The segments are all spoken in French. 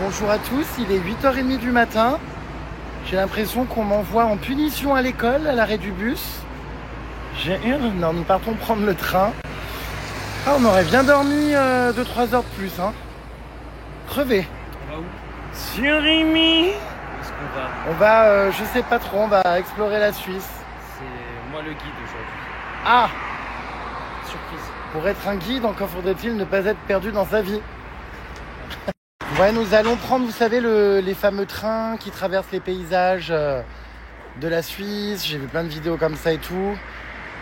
Bonjour à tous, il est 8h30 du matin. J'ai l'impression qu'on m'envoie en punition à l'école, à l'arrêt du bus. Non, nous partons prendre le train. Ah, on aurait bien dormi 2-3 heures de plus, hein. Crevé. On va où? Sur Rémi. Où est-ce qu'on va? On va, je sais pas trop, on va explorer la Suisse. C'est moi le guide aujourd'hui. Ah, Surprise. pour être un guide, encore faudrait-il ne pas être perdu dans sa vie. Ouais, nous allons prendre, vous savez, les fameux trains qui traversent les paysages de la Suisse. J'ai vu plein de vidéos comme ça et tout.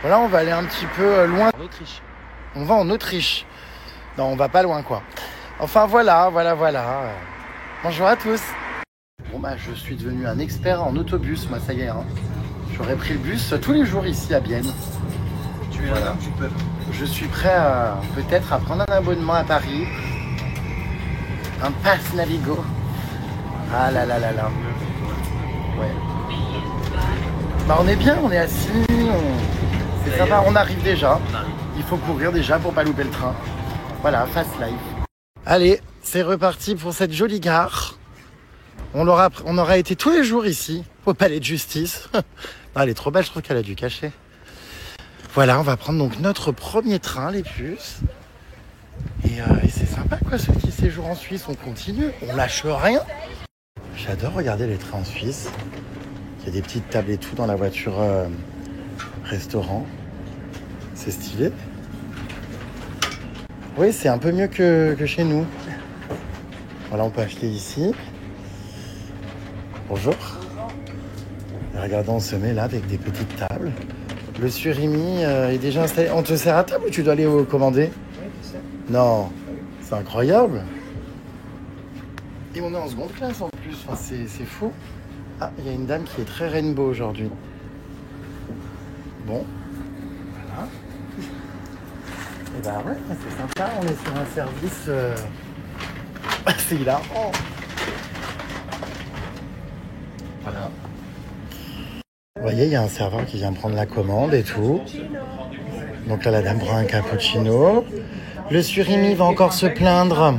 Voilà, on va aller un petit peu loin. En Autriche. On va en Autriche. Non, on va pas loin, quoi. Enfin, voilà. Bonjour à tous. Bon, bah, je suis devenu un expert en autobus, moi, ça y est. Hein. J'aurais pris le bus tous les jours ici à Bienne. Tu es là, tu peux. Je suis prêt peut-être à prendre un abonnement à Paris. Un pass Navigo. Ah là. Ouais. Bah, on est bien, on est assis. C'est sympa, on arrive déjà. Il faut courir déjà pour pas louper le train. Voilà, fast life. Allez, c'est reparti pour cette jolie gare. On aura été tous les jours ici, au palais de justice. Non, elle est trop belle, je trouve qu'elle a du cachet. Voilà, on va prendre donc notre premier train, les puces. Et c'est sympa quoi, ce petit séjour en Suisse. On continue, on lâche rien. J'adore regarder les trains en Suisse. Il y a des petites tables et tout dans la voiture restaurant. C'est stylé. Oui, c'est un peu mieux que chez nous. Voilà, on peut acheter ici. Bonjour. Et regardez, on se met là avec des petites tables. Le surimi est déjà installé. On te sert à table ou tu dois aller commander? Oui, tu sais. Non, c'est incroyable. Et on est en seconde classe en plus, enfin, c'est fou. Ah, il y a une dame qui est très rainbow aujourd'hui. Bon, voilà. Et bah ouais, c'est sympa, on est sur un service c'est hilarant. Voilà. Vous voyez, il y a un serveur qui vient prendre la commande et tout. Donc là, la dame prend un cappuccino. Le surimi va encore se plaindre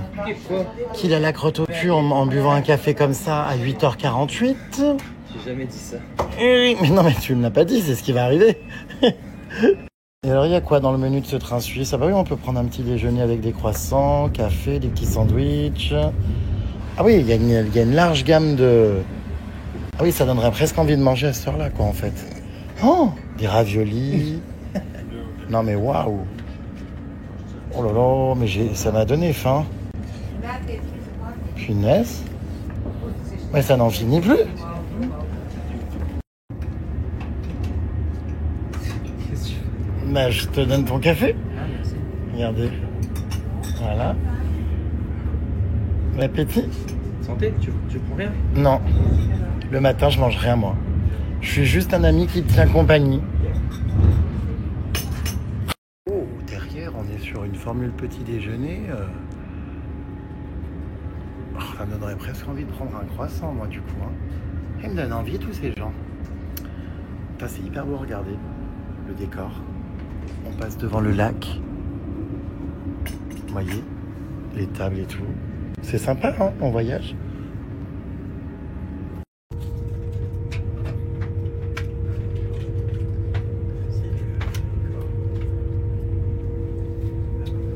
qu'il a la crotte au cul en buvant un café comme ça à 8h48. J'ai jamais dit ça. Mais non, mais tu ne l'as pas dit, c'est ce qui va arriver. Et alors, il y a quoi dans le menu de ce train suisse? Ah bah oui, on peut prendre un petit déjeuner avec des croissants, café, des petits sandwichs. Ah oui, il y a une large gamme de... Ah oui, ça donnerait presque envie de manger à cette heure-là, quoi, en fait. Oh, des raviolis. Non, mais waouh. Oh là là, mais ça m'a donné faim. Punaise. Mais ça n'en finit plus. Qu'est-ce que tu fais? Bah, je te donne ton café. Ah, merci. Regardez. Voilà. L'appétit? Santé, tu prends rien? Non. Le matin, je mange rien, moi. Je suis juste un ami qui te tient compagnie. Oh, derrière, on est sur une formule petit déjeuner. Oh, ça me donnerait presque envie de prendre un croissant, moi, du coup. Hein. Ils me donnent envie, tous ces gens. Putain, c'est hyper beau, regardez. Le décor. On passe devant le lac. Vous voyez, les tables et tout. C'est sympa, hein, on voyage.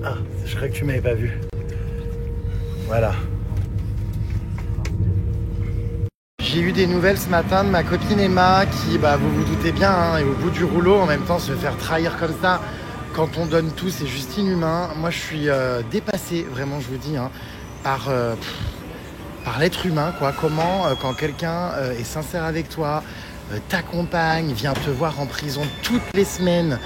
Ah, je crois que tu m'avais pas vu. Voilà. J'ai eu des nouvelles ce matin de ma copine Emma qui, bah, vous vous doutez bien, hein, est au bout du rouleau. En même temps, se faire trahir comme ça, quand on donne tout, c'est juste inhumain. Moi, je suis dépassé, vraiment, je vous dis, hein, par l'être humain, quoi. Comment, quand quelqu'un est sincère avec toi, t'accompagne, vient te voir en prison toutes les semaines,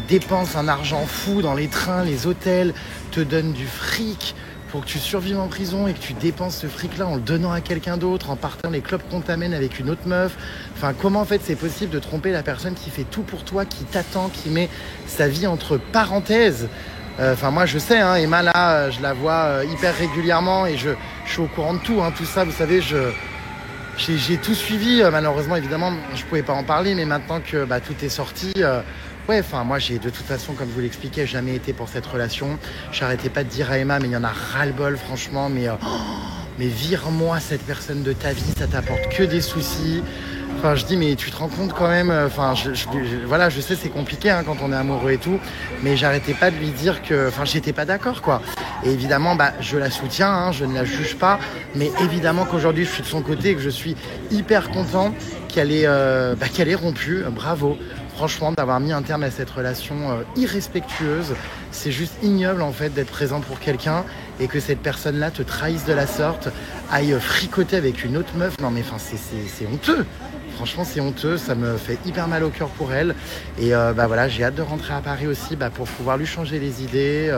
dépense un argent fou dans les trains, les hôtels, te donne du fric pour que tu survives en prison et que tu dépenses ce fric-là en le donnant à quelqu'un d'autre, en partant les clubs qu'on t'amène avec une autre meuf. Enfin, comment en fait c'est possible de tromper la personne qui fait tout pour toi, qui t'attend, qui met sa vie entre parenthèses? Enfin, moi je sais, hein, Emma là, je la vois hyper régulièrement et je suis au courant de tout, hein, tout ça, vous savez, j'ai tout suivi. Malheureusement, évidemment, je pouvais pas en parler, mais maintenant que bah, tout est sorti, ouais, enfin, moi, j'ai de toute façon, comme je vous l'expliquais, jamais été pour cette relation. J'arrêtais pas de dire à Emma, mais il y en a ras-le-bol, franchement, mais mais vire-moi cette personne de ta vie, ça t'apporte que des soucis. Enfin, je dis, mais tu te rends compte quand même, enfin, voilà, je sais, c'est compliqué hein, quand on est amoureux et tout, mais j'arrêtais pas de lui dire que, enfin, j'étais pas d'accord, quoi. Et évidemment, je la soutiens, hein, je ne la juge pas, mais évidemment qu'aujourd'hui, je suis de son côté et que je suis hyper content qu'elle ait rompu. Bravo. Franchement, d'avoir mis un terme à cette relation irrespectueuse, c'est juste ignoble en fait d'être présent pour quelqu'un et que cette personne-là te trahisse de la sorte, aille fricoter avec une autre meuf. Non mais enfin, c'est honteux. Franchement, c'est honteux, ça me fait hyper mal au cœur pour elle. Et voilà, j'ai hâte de rentrer à Paris aussi pour pouvoir lui changer les idées,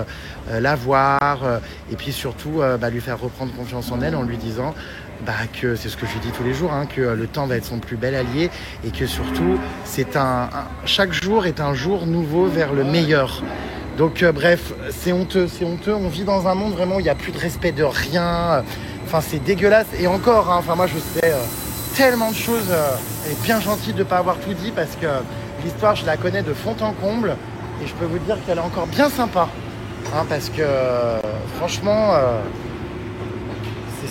la voir, et puis surtout lui faire reprendre confiance en elle en lui disant que c'est ce que je lui dis tous les jours, hein, que le temps va être son plus bel allié et que surtout, chaque jour est un jour nouveau vers le meilleur. Donc bref, c'est honteux. On vit dans un monde vraiment où il n'y a plus de respect de rien. Enfin, c'est dégueulasse. Et encore, hein, moi je sais tellement de choses. Et bien gentil de ne pas avoir tout dit parce que l'histoire, je la connais de fond en comble. Et je peux vous dire qu'elle est encore bien sympa. Hein, parce que franchement,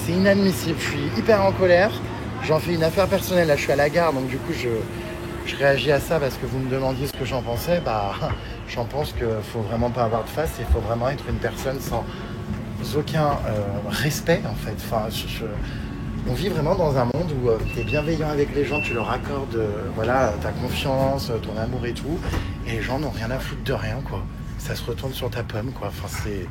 c'est inadmissible. Je suis hyper en colère. J'en fais une affaire personnelle. Là, je suis à la gare, donc du coup, je réagis à ça parce que vous me demandiez ce que j'en pensais. J'en pense qu'il ne faut vraiment pas avoir de face. Il faut vraiment être une personne sans aucun respect, en fait. Enfin, on vit vraiment dans un monde où tu es bienveillant avec les gens, tu leur accordes ta confiance, ton amour et tout. Et les gens n'ont rien à foutre de rien, quoi. Ça se retourne sur ta pomme, quoi. Enfin, c'est...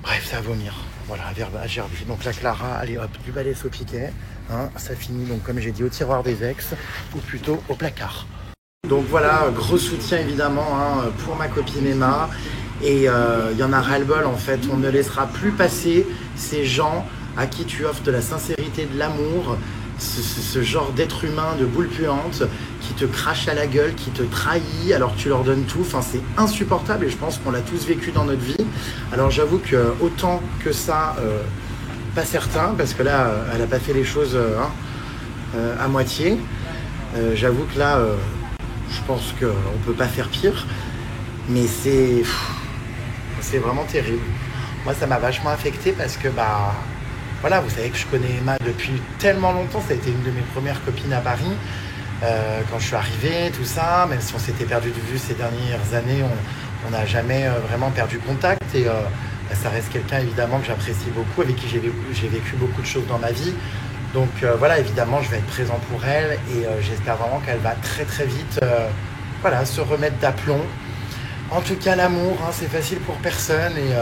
Bref, c'est à vomir. Voilà, à gerber. Donc la Clara, allez hop, du balai au piquet. Hein, ça finit, donc comme j'ai dit, au tiroir des ex, ou plutôt au placard. Donc voilà, gros soutien évidemment pour ma copine Emma. Et il y en a ras-le-bol en fait. On ne laissera plus passer ces gens à qui tu offres de la sincérité, de l'amour, ce genre d'être humain, de boule puante, qui te crache à la gueule, qui te trahit alors que tu leur donnes tout. Enfin, c'est insupportable et je pense qu'on l'a tous vécu dans notre vie. Alors j'avoue que autant que ça, pas certain, parce que là, elle n'a pas fait les choses à moitié. J'avoue que là, je pense qu'on ne peut pas faire pire, mais c'est vraiment terrible. Moi, ça m'a vachement affecté parce que, voilà, vous savez que je connais Emma depuis tellement longtemps. Ça a été une de mes premières copines à Paris. Quand je suis arrivé, tout ça, même si on s'était perdu de vue ces dernières années, on n'a jamais vraiment perdu contact. Et ça reste quelqu'un, évidemment, que j'apprécie beaucoup, avec qui j'ai vécu beaucoup de choses dans ma vie. Donc voilà, évidemment, je vais être présent pour elle et j'espère vraiment qu'elle va très très vite se remettre d'aplomb. En tout cas, l'amour, c'est facile pour personne et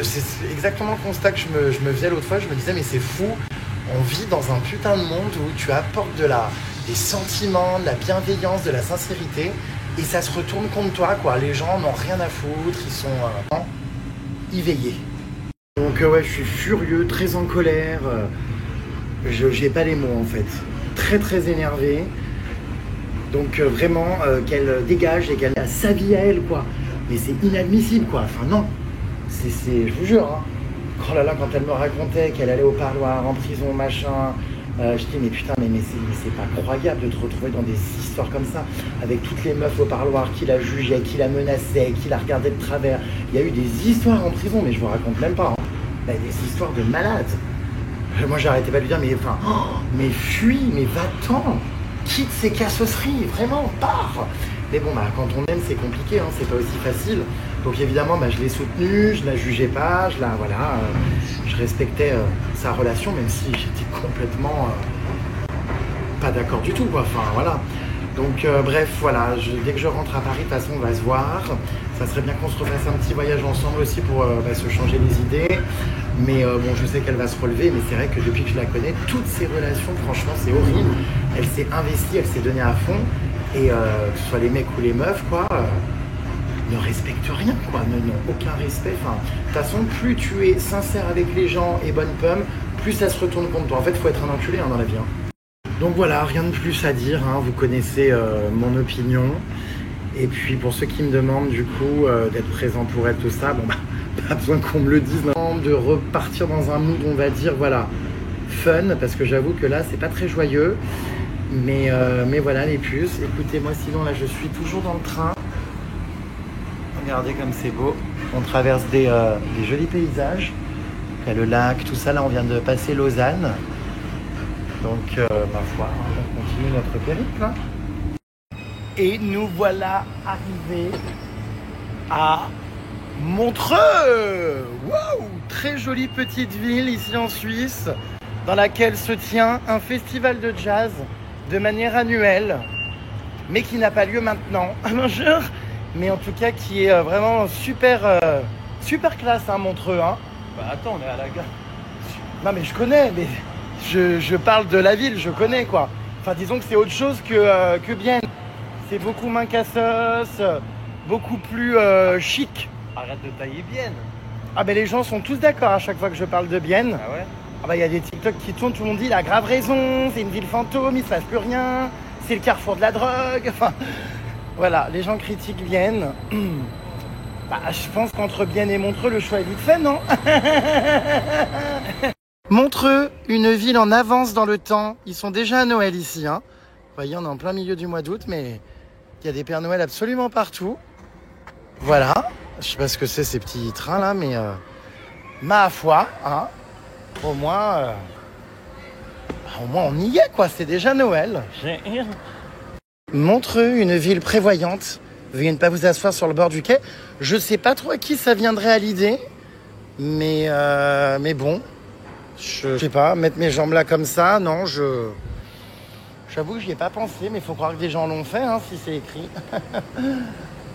c'est exactement le constat que je me faisais l'autre fois. Je me disais, mais c'est fou, on vit dans un putain de monde où tu apportes des sentiments, de la bienveillance, de la sincérité et ça se retourne contre toi, quoi. Les gens n'ont rien à foutre, ils sont éveillés. Donc je suis furieux, très en colère. J'ai pas les mots en fait. Très très énervé. Donc vraiment qu'elle dégage et qu'elle a sa vie à elle, quoi. Mais c'est inadmissible, quoi. Enfin non. Je vous jure, hein. Oh là là, quand elle me racontait qu'elle allait au parloir, en prison, machin, je dis mais putain, mais c'est pas croyable de te retrouver dans des histoires comme ça, avec toutes les meufs au parloir qui la jugeaient, qui la menaçaient, qui la regardaient de travers. Il y a eu des histoires en prison, mais je vous raconte même pas. Hein. Des histoires de malades. Moi, j'arrêtais pas de lui dire, mais fuis, mais va-t'en, quitte ces cassosseries, vraiment, pars. Mais bon, quand on aime, c'est compliqué, c'est pas aussi facile. Donc évidemment, je l'ai soutenue, je la jugeais pas, je respectais sa relation, même si j'étais complètement pas d'accord du tout, quoi. Enfin, voilà. Donc bref, voilà, dès que je rentre à Paris, de toute façon, on va se voir. Ça serait bien qu'on se refasse un petit voyage ensemble aussi pour se changer les idées. Mais je sais qu'elle va se relever, mais c'est vrai que depuis que je la connais, toutes ces relations, franchement, c'est horrible. Elle s'est investie, elle s'est donnée à fond. Et que ce soit les mecs ou les meufs, quoi, ne respectent rien, quoi, n'ont aucun respect. Enfin, de toute façon, plus tu es sincère avec les gens et bonne pomme, plus ça se retourne contre toi. En fait, il faut être un enculé dans la vie. Donc voilà, rien de plus à dire, vous connaissez mon opinion. Et puis pour ceux qui me demandent du coup d'être présent pour elle, tout ça, pas besoin qu'on me le dise, non, de repartir dans un mood, on va dire, voilà, fun, parce que j'avoue que là, c'est pas très joyeux. Mais voilà les puces, écoutez, moi sinon là je suis toujours dans le train. Regardez comme c'est beau, on traverse des jolis paysages. Il y a le lac, tout ça. Là, on vient de passer Lausanne. Donc, ma foi, on continue notre périple. Hein. Et nous voilà arrivés à Montreux. Waouh! Très jolie petite ville ici en Suisse, dans laquelle se tient un festival de jazz de manière annuelle, mais qui n'a pas lieu maintenant. Bonjour! Mais en tout cas, qui est vraiment super, super classe, hein, Montreux. Hein. Bah attends, on est à la gare. Non mais je connais, mais je parle de la ville, je connais quoi. Enfin disons que c'est autre chose que Bienne. C'est beaucoup moins cassos, beaucoup plus chic. Arrête de tailler Bienne. Ah ben les gens sont tous d'accord à chaque fois que je parle de Bienne. Ah ouais? Ah bah il y a des TikTok qui tournent, tout le monde dit la grave raison, c'est une ville fantôme, il se passe plus rien, c'est le carrefour de la drogue. Enfin voilà, les gens critiquent Bienne. Bah, je pense qu'entre Bienne et Montreux, le choix est vite fait, non? Montreux, une ville en avance dans le temps. Ils sont déjà à Noël ici. Hein. Vous voyez, on est en plein milieu du mois d'août, mais il y a des Pères Noël absolument partout. Voilà. Je sais pas ce que c'est ces petits trains là, mais ma foi, hein, au moins on y est quoi. C'est déjà Noël. Montreux, une ville prévoyante. Veuillez ne pas vous asseoir sur le bord du quai. Je sais pas trop à qui ça viendrait à l'idée, mais bon, je sais pas, mettre mes jambes là comme ça, non, j'avoue que j'y ai pas pensé, mais il faut croire que des gens l'ont fait, hein, si c'est écrit.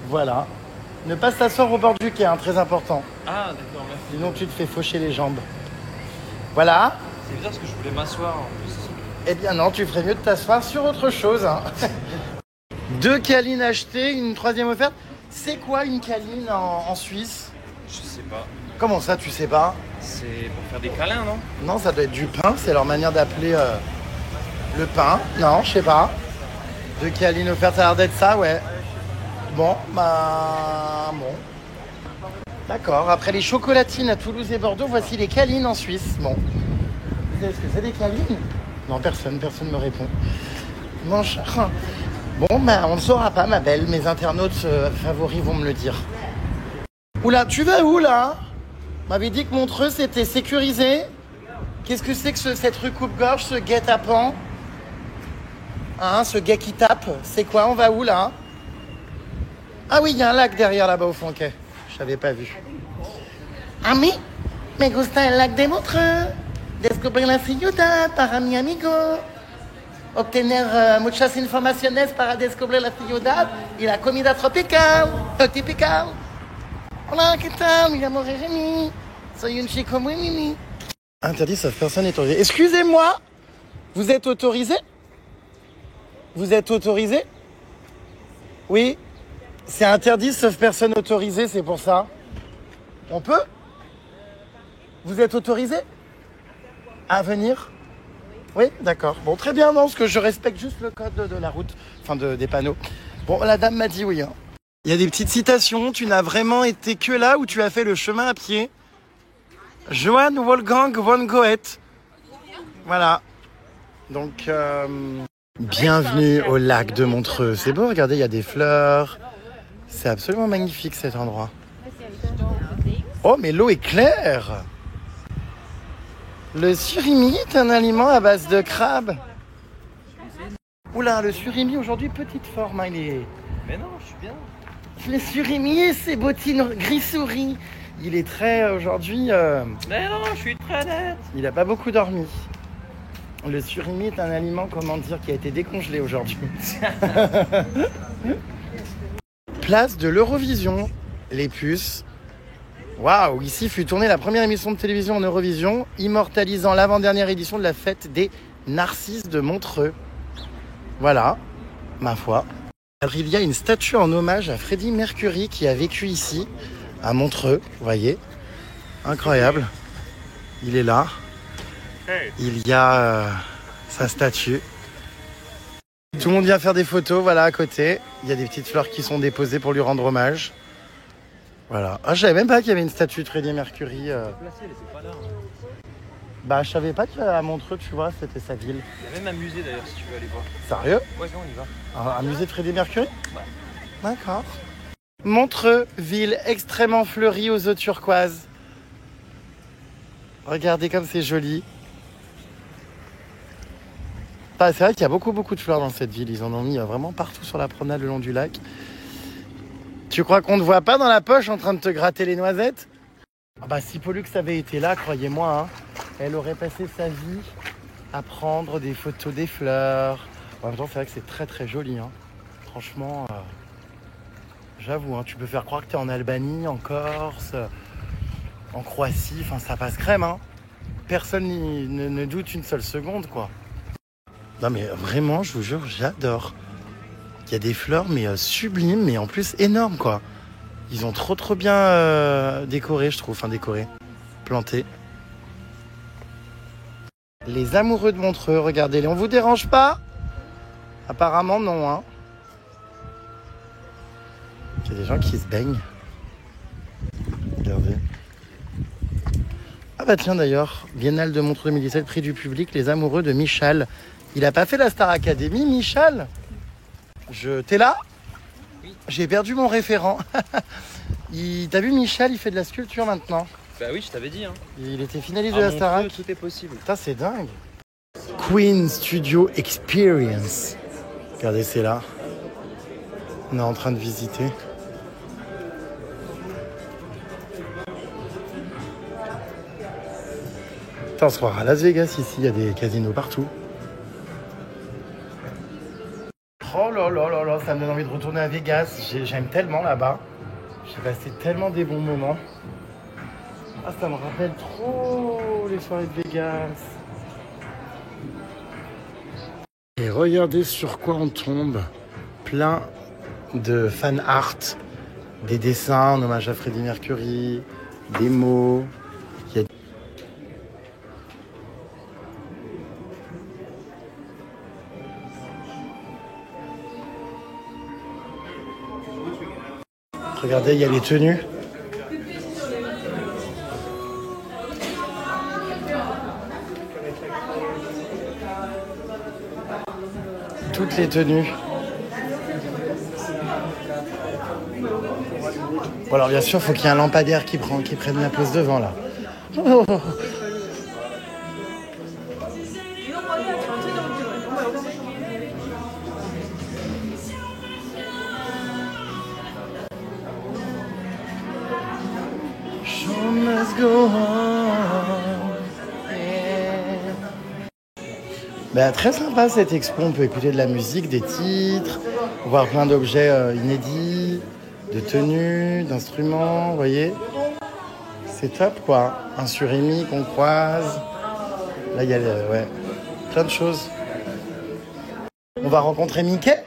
Voilà. Ne pas s'asseoir au bord du quai, hein, très important. Ah d'accord, merci. Sinon tu te fais faucher les jambes. Voilà. C'est bizarre parce que je voulais m'asseoir en plus. Eh bien non, tu ferais mieux de t'asseoir sur autre chose. Hein. 2 câlines achetées, une 3e offerte. C'est quoi une câline en Suisse? Je sais pas. Comment ça, tu sais pas? C'est pour faire des câlins, non? Non, ça doit être du pain. C'est leur manière d'appeler le pain. Non, je sais pas. 2 câlines offertes, ça a l'air d'être ça, ouais. Bon, bah... Bon. D'accord. Après les chocolatines à Toulouse et Bordeaux, voici les câlines en Suisse. Bon. Vous savez ce que c'est des câlines? Non, personne me répond. Mon cher... Bon, ben, on ne saura pas, ma belle. Mes internautes favoris vont me le dire. Oula, tu vas où, là? M'avait dit que Montreux, c'était sécurisé. Qu'est-ce que c'est que cette rue Coupe-Gorge, ce guet-apens? Hein, ce guet qui tape? C'est quoi? On va où, là? Ah oui, il y a un lac derrière, là-bas, au fond, ok. Je n'avais pas vu. Ami, me gusta el lac de Montreux. Descubrir la ciudad para mi amigo. Obtener muchas informaciones para descubrir la ciudad y la comida tropical, typical. Hola, ¿qué tal? Me llamo Jérémy. Soy un chico muy mimi. Interdit sauf personne n'est autorisé. Excusez-moi, vous êtes autorisé? Vous êtes autorisé? Oui. C'est interdit sauf personne autorisée, c'est pour ça. On peut? Vous êtes autorisé à venir? Oui, d'accord. Bon, très bien, non, parce que je respecte juste le code de la route, enfin des panneaux. Bon, la dame m'a dit oui. Hein. Il y a des petites citations. Tu n'as vraiment été que là où tu as fait le chemin à pied. Johann Wolfgang von Goethe. Voilà. Donc, bienvenue au lac de Montreux. C'est beau, regardez, il y a des fleurs. C'est absolument magnifique cet endroit. Oh, mais l'eau est claire. Le surimi est un aliment à base de crabe. Oula, le surimi aujourd'hui, petite forme, hein, il est... Mais non, je suis bien. Le surimi et ses bottines gris-souris. Il est très, aujourd'hui... Mais non, je suis très net. Il n'a pas beaucoup dormi. Le surimi est un aliment, comment dire, qui a été décongelé aujourd'hui. Place de l'Eurovision. Les puces. Waouh, ici fut tournée la première émission de télévision en Eurovision, immortalisant l'avant-dernière édition de la fête des Narcisses de Montreux. Voilà, ma foi. Alors, il y a une statue en hommage à Freddie Mercury qui a vécu ici, à Montreux, vous voyez. Incroyable. Il est là. Il y a sa statue. Tout le monde vient faire des photos, voilà, à côté. Il y a des petites fleurs qui sont déposées pour lui rendre hommage. Voilà. Ah, je savais même pas qu'il y avait une statue de Freddie Mercury. Bah, je savais pas qu'à Montreux, tu vois, c'était sa ville. Il y a même un musée d'ailleurs, si tu veux aller voir. Sérieux? Ouais, viens, on y va. Un musée de Freddie Mercury? Ouais. D'accord. Montreux, ville extrêmement fleurie aux eaux turquoises. Regardez comme c'est joli. Ah, c'est vrai qu'il y a beaucoup de fleurs dans cette ville. Ils en ont mis vraiment partout sur la promenade le long du lac. Tu crois qu'on ne te voit pas dans la poche en train de te gratter les noisettes? Ah bah, si Pollux avait été là, croyez-moi, hein, elle aurait passé sa vie à prendre des photos des fleurs. En même temps, c'est vrai que c'est très joli. Hein. Franchement, j'avoue, hein, tu peux faire croire que tu es en Albanie, en Corse, en Croatie. Enfin, ça passe crème. Hein. Personne ne doute une seule seconde, quoi. Non mais vraiment, je vous jure, j'adore. Il y a des fleurs, mais sublimes, mais en plus énormes, quoi. Ils ont trop bien décoré, je trouve. Enfin, décoré, planté. Les amoureux de Montreux, regardez-les. On vous dérange pas? Apparemment, non, hein. Il y a des gens qui se baignent. Regardez. Ah bah tiens, d'ailleurs, Biennale de Montreux 2017, prix du public, les amoureux de Michal. Il a pas fait la Star Academy, Michal? T'es là? Oui. J'ai perdu mon référent. T'as vu Michal, il fait de la sculpture maintenant. Bah oui, je t'avais dit. Hein. Il était finaliste de la Starac. Tout est possible. Putain, c'est dingue. Queen Studio Experience. Regardez, c'est là. On est en train de visiter. Putain, on se croira à Las Vegas ici, il y a des casinos partout. Oh là, ça me donne envie de retourner à Vegas. J'aime tellement là-bas. J'ai passé tellement des bons moments. Ah, ça me rappelle trop les soirées de Vegas. Et regardez sur quoi on tombe. Plein de fan art, des dessins en hommage à Freddie Mercury, des mots. Regardez, il y a les tenues. Toutes les tenues. Bon alors bien sûr, il faut qu'il y ait un lampadaire qui prenne la place devant là. Oh. Show must go on. Bah, très sympa cette expo, on peut écouter de la musique, des titres, voir plein d'objets inédits, de tenues, d'instruments, vous voyez. C'est top quoi, un surimi qu'on croise. Là il y a plein de choses. On va rencontrer Mickey.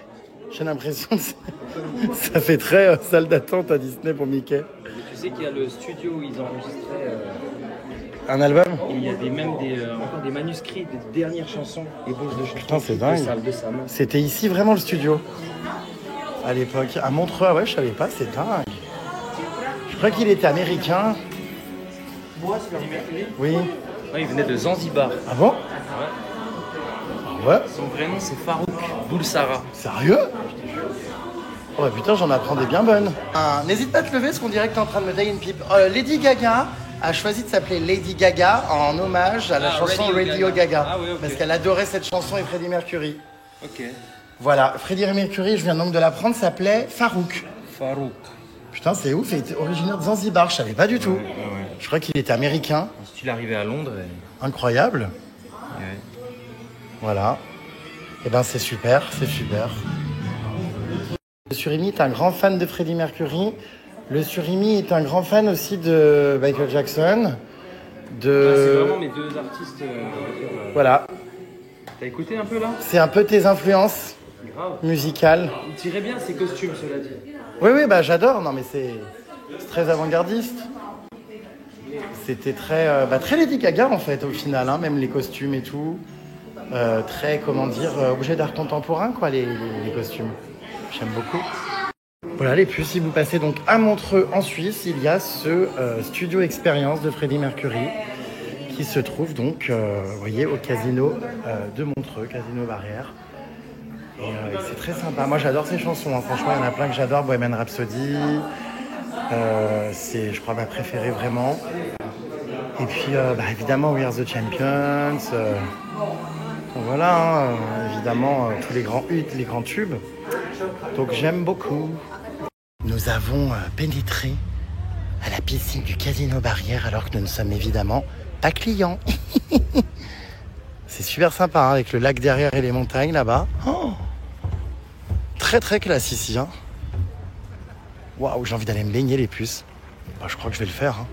J'ai l'impression que ça fait très salle d'attente à Disney pour Mickey. Tu sais qu'il y a le studio où ils enregistraient un album. Et il y a encore des manuscrits des dernières chansons, des bouches de chansons. Putain, c'est dingue. De Sam. C'était ici vraiment le studio à l'époque. À Montreux, ouais, je savais pas, c'est dingue. Je crois qu'il était américain. Moi, c'est Freddie Mercury. Oui. Ouais, il venait de Zanzibar. Ah bon? Ouais. Ouais. Son vrai nom, c'est Farouk Bulsara. Sérieux? Oh bah putain, j'en apprends des bien bonnes. N'hésite pas à te lever parce qu'on dirait que t'es en train de me tailler une pipe. Lady Gaga a choisi de s'appeler Lady Gaga en hommage à la chanson Radio Gaga. Ah, oui, okay. Parce qu'elle adorait cette chanson et Freddie Mercury. Ok. Voilà, Freddie Mercury, je viens donc de l'apprendre, s'appelait Farouk. Farouk. Putain, c'est ouf, il était originaire de Zanzibar, je savais pas du tout. Ouais. Je crois qu'il était américain. Ensuite, il est arrivé à Londres. Incroyable. Ouais. Voilà. Et ben c'est super, c'est super. Le Surimi est un grand fan de Freddie Mercury. Le Surimi est un grand fan aussi de Michael Jackson. C'est vraiment mes deux artistes. Voilà. T'as écouté un peu là? C'est un peu tes influences musicales. Il tirait bien ses costumes, cela dit. Oui, bah j'adore. Non mais c'est très avant-gardiste. C'était très Lady Gaga en fait au final, hein, même les costumes et tout. Très, objet d'art contemporain quoi, les costumes. J'aime beaucoup. Voilà, et puis si vous passez donc à Montreux en Suisse, il y a ce studio expérience de Freddie Mercury qui se trouve donc, vous voyez, au casino de Montreux, Casino Barrière. Et c'est très sympa. Moi, j'adore ces chansons. Hein. Franchement, il y en a plein que j'adore. Bohemian Rhapsody, c'est, je crois, ma préférée vraiment. Et Et puis évidemment We Are the Champions. Voilà, évidemment tous les grands hits, les grands tubes. Donc j'aime beaucoup. Nous avons pénétré à la piscine du Casino Barrière alors que nous ne sommes évidemment pas clients. C'est super sympa hein, avec le lac derrière et les montagnes là-bas. Oh, très très classe ici. Hein. Waouh, j'ai envie d'aller me baigner les puces. Je crois que je vais le faire. Hein.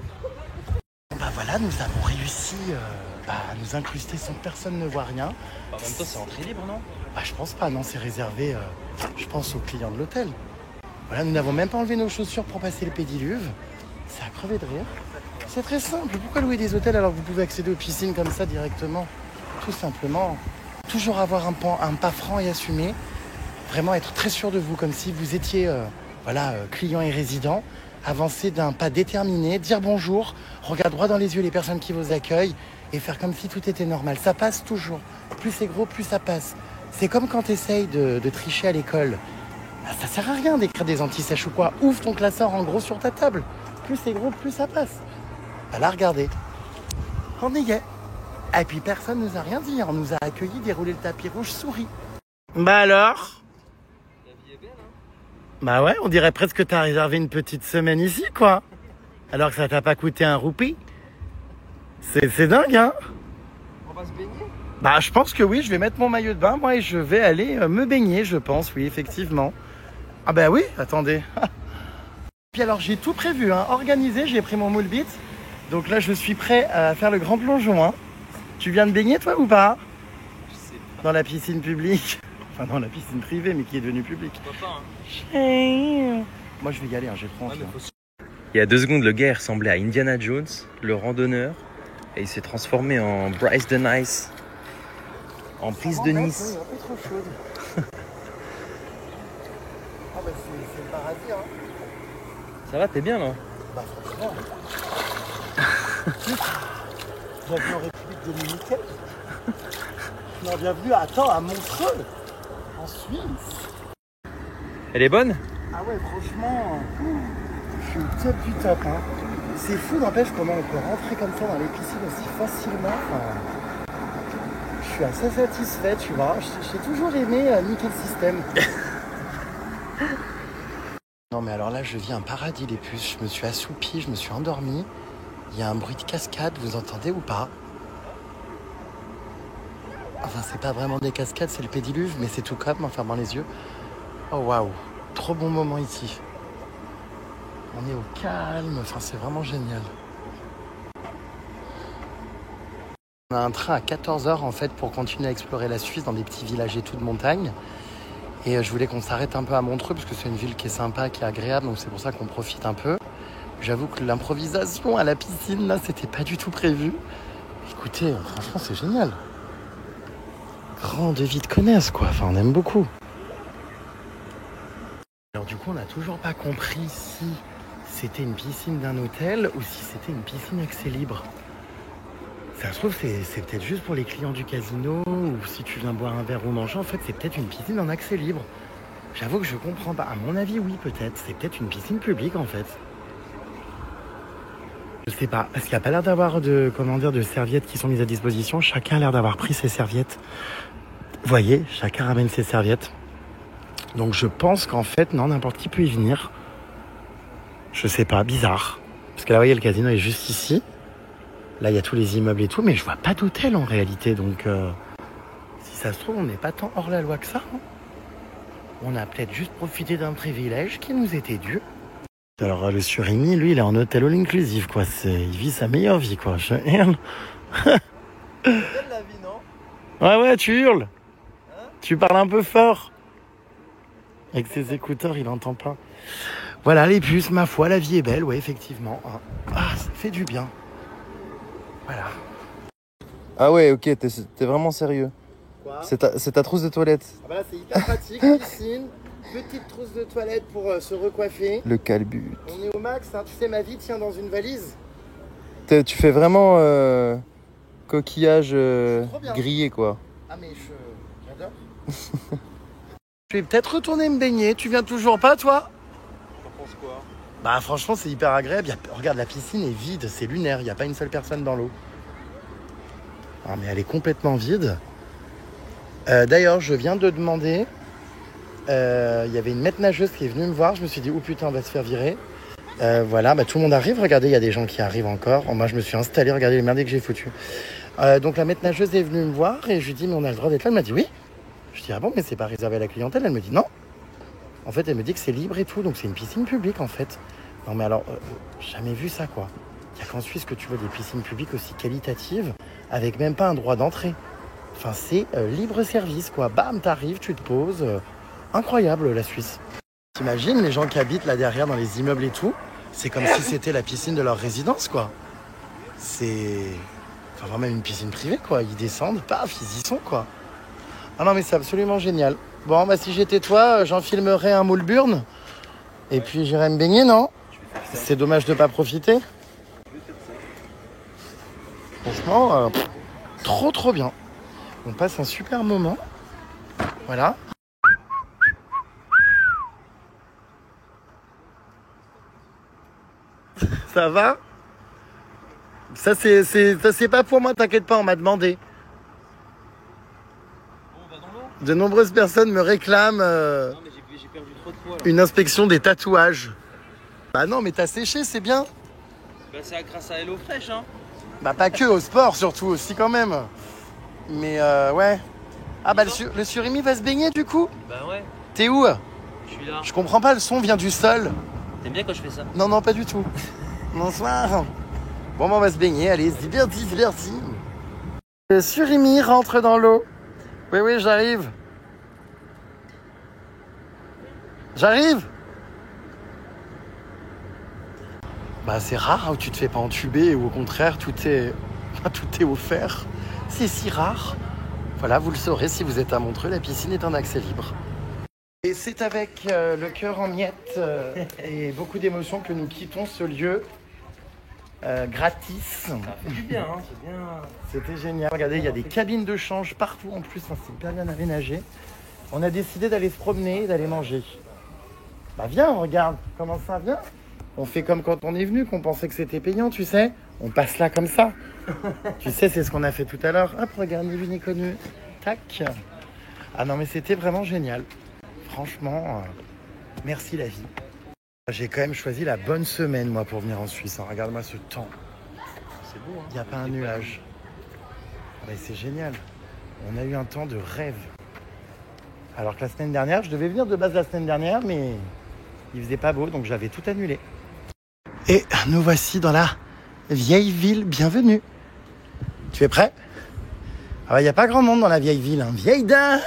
Voilà, nous avons réussi à nous incruster sans que personne ne voit rien. En même temps, c'est entrée libre, non? Je pense pas, non, c'est réservé, je pense, aux clients de l'hôtel. Voilà, nous n'avons même pas enlevé nos chaussures pour passer le pédiluve. C'est à crever de rire. C'est très simple. Pourquoi louer des hôtels alors que vous pouvez accéder aux piscines comme ça directement? Tout simplement. Toujours avoir un pas franc et assumé. Vraiment être très sûr de vous, comme si vous étiez client et résident. Avancer d'un pas déterminé, dire bonjour, regarder droit dans les yeux les personnes qui vous accueillent et faire comme si tout était normal. Ça passe toujours. Plus c'est gros, plus ça passe. C'est comme quand tu essayes de tricher à l'école. Ça sert à rien d'écrire des anti-sèches ou quoi. Ouvre ton classeur en gros sur ta table. Plus c'est gros, plus ça passe. Là, regardez. On y est. Et puis personne nous a rien dit. On nous a accueillis, déroulé le tapis rouge, souris. Alors ? La vie est belle, hein? Ouais, on dirait presque que t'as réservé une petite semaine ici, quoi. Alors que ça t'a pas coûté un roupie. C'est dingue, hein. On va se baigner? Je pense que oui, je vais mettre mon maillot de bain, moi, et je vais aller me baigner, je pense, oui, effectivement. Oui, attendez. Puis alors, j'ai tout prévu, hein, organisé, j'ai pris mon moule bit. Donc là, je suis prêt à faire le grand plongeon, hein. Tu viens de baigner, toi, ou pas? Je sais pas. Dans la piscine publique. Enfin, dans la piscine privée, mais qui est devenue publique. Pourquoi pas, hein? Moi, je vais y aller, hein, j'ai trop envie. Il y a 2 secondes, le gars ressemblait à Indiana Jones, le randonneur, et il s'est transformé en Bryce de Nice, en prise de Nice. Il est un peu trop chaude. C'est le paradis, hein. Ça va, t'es bien là? Franchement. Bienvenue en République dominicaine. Non, bienvenue à Montreux, en Suisse. Elle est bonne? Franchement, je suis au top du top. Hein. C'est fou, n'empêche comment on peut rentrer comme ça dans les piscines aussi facilement. Je suis assez satisfait, tu vois. J'ai toujours aimé niquer le système. Non mais alors là, je vis un paradis les puces. Je me suis assoupi, je me suis endormi. Il y a un bruit de cascade, vous entendez ou pas? Enfin, c'est pas vraiment des cascades, c'est le pédiluve, mais c'est tout comme en fermant les yeux. Oh waouh, trop bon moment ici. On est au calme, enfin c'est vraiment génial. On a un train à 14h en fait pour continuer à explorer la Suisse dans des petits villages et tout de montagne. Et je voulais qu'on s'arrête un peu à Montreux parce que c'est une ville qui est sympa, qui est agréable, donc c'est pour ça qu'on profite un peu. J'avoue que l'improvisation à la piscine, là, c'était pas du tout prévu. Écoutez, franchement, c'est génial. Grande vie de connaisse, quoi. Enfin, on aime beaucoup. Alors du coup, on n'a toujours pas compris si c'était une piscine d'un hôtel ou si c'était une piscine accès libre. Ça se trouve, c'est peut-être juste pour les clients du casino ou si tu viens boire un verre ou manger, en fait, c'est peut-être une piscine en accès libre. J'avoue que je comprends pas. À mon avis, oui, peut-être. C'est peut-être une piscine publique, en fait. Je sais pas, parce qu'il n'y a pas l'air d'avoir de serviettes qui sont mises à disposition. Chacun a l'air d'avoir pris ses serviettes. Vous voyez, chacun ramène ses serviettes. Donc je pense qu'en fait, non, n'importe qui peut y venir. Je sais pas, bizarre. Parce que là, vous voyez, le casino est juste ici. Là, il y a tous les immeubles et tout, mais je vois pas d'hôtel en réalité. Donc, si ça se trouve, on n'est pas tant hors la loi que ça. Hein. On a peut-être juste profité d'un privilège qui nous était dû. Alors, le Surimi, lui, il est en hôtel all inclusive, quoi. Il vit sa meilleure vie, quoi. Je hurle. C'est belle la vie, non? Ouais, tu hurles. Hein? Tu parles un peu fort. Avec ses écouteurs, il n'entend pas. Voilà, les puces, ma foi, la vie est belle, ouais, effectivement. Ça fait du bien. Voilà. Ah ouais, ok, t'es vraiment sérieux. Quoi? C'est ta trousse de toilette. Là, c'est hyper pratique, piscine. Petite trousse de toilette pour se recoiffer. Le calbut. On est au max, hein. Tu sais, ma vie tient dans une valise. Tu fais vraiment coquillage grillé, quoi. Ah, mais j'adore. Je vais peut-être retourner me baigner. Tu viens toujours pas, toi? T'en penses quoi? Bah franchement, c'est hyper agréable. Regarde, la piscine est vide, c'est lunaire. Il n'y a pas une seule personne dans l'eau. Ah, mais elle est complètement vide. D'ailleurs, je viens de demander... Il y avait une maître nageuse qui est venue me voir. Je me suis dit, oh putain, on va se faire virer. Voilà, bah, tout le monde arrive. Regardez, il y a des gens qui arrivent encore. Moi, je me suis installé. Regardez les merdiers que j'ai foutus. Donc, la maître nageuse est venue me voir et je lui dis, mais on a le droit d'être là. Elle m'a dit, oui. Je dis, ah bon, mais c'est pas réservé à la clientèle. Elle me dit, non. En fait, elle me dit que c'est libre et tout. Donc, c'est une piscine publique, en fait. Non, mais alors, jamais vu ça, quoi. Il n'y a qu'en Suisse que tu vois des piscines publiques aussi qualitatives avec même pas un droit d'entrée. Enfin, c'est libre service, quoi. Bam, t'arrives, tu te poses. Incroyable, la Suisse. T'imagines les gens qui habitent là derrière dans les immeubles et tout, c'est comme si c'était la piscine de leur résidence, quoi. C'est... Enfin, vraiment une piscine privée, quoi. Ils descendent, paf, ils y sont, quoi. Ah non, mais c'est absolument génial. Bon, bah si j'étais toi, j'en filmerais un moule burn. Et puis j'irais me baigner, non? C'est dommage de pas profiter. Franchement, trop bien. On passe un super moment. Voilà. Ça va? Ça c'est pas pour moi, t'inquiète pas, on m'a demandé. De nombreuses personnes me réclament Non, mais j'ai perdu trop de poids, là. une inspection des tatouages. Bah non, mais t'as séché, c'est bien. Bah, c'est grâce à Hello Fresh, hein. Bah pas que, au sport surtout aussi quand même. Mais ouais. Ah bah le surimi va se baigner du coup? Bah ouais, T'es où? je suis là. Je comprends pas, le son vient du sol. T'aimes bien quand je fais ça? Non, pas du tout. Bonsoir. Bon, bah, on va se baigner, allez, c'est parti. Le surimi rentre dans l'eau. Oui, j'arrive. Bah c'est rare où tu te fais pas entuber ou au contraire tout est offert. C'est si rare. Voilà, vous le saurez si vous êtes à Montreux, la piscine est en accès libre. Et c'est avec le cœur en miettes et beaucoup d'émotion que nous quittons ce lieu gratis. Ça fait du bien, hein, c'est bien. C'était génial. Regardez, il y a des cabines de change partout en plus, hein, c'est hyper bien aménagé. On a décidé d'aller se promener et d'aller manger. Bah viens, regarde, comment ça, viens. On fait comme quand on est venu, qu'on pensait que c'était payant, tu sais. On passe là comme ça. Tu sais, c'est ce qu'on a fait tout à l'heure. Hop, regarde, ni vu ni connu. Tac. Ah non, mais c'était vraiment génial. Franchement, merci la vie. J'ai quand même choisi la bonne semaine, moi, pour venir en Suisse. Hein. Regarde-moi ce temps. C'est beau, hein. Il n'y a pas un nuage. Ah, mais c'est génial. On a eu un temps de rêve. Alors que la semaine dernière, je devais venir de base la semaine dernière, mais il faisait pas beau, donc j'avais tout annulé. Et nous voici dans la vieille ville. Bienvenue. Tu es prêt? Ah, il n'y a pas grand monde dans la vieille ville. Hein. Vieille dame,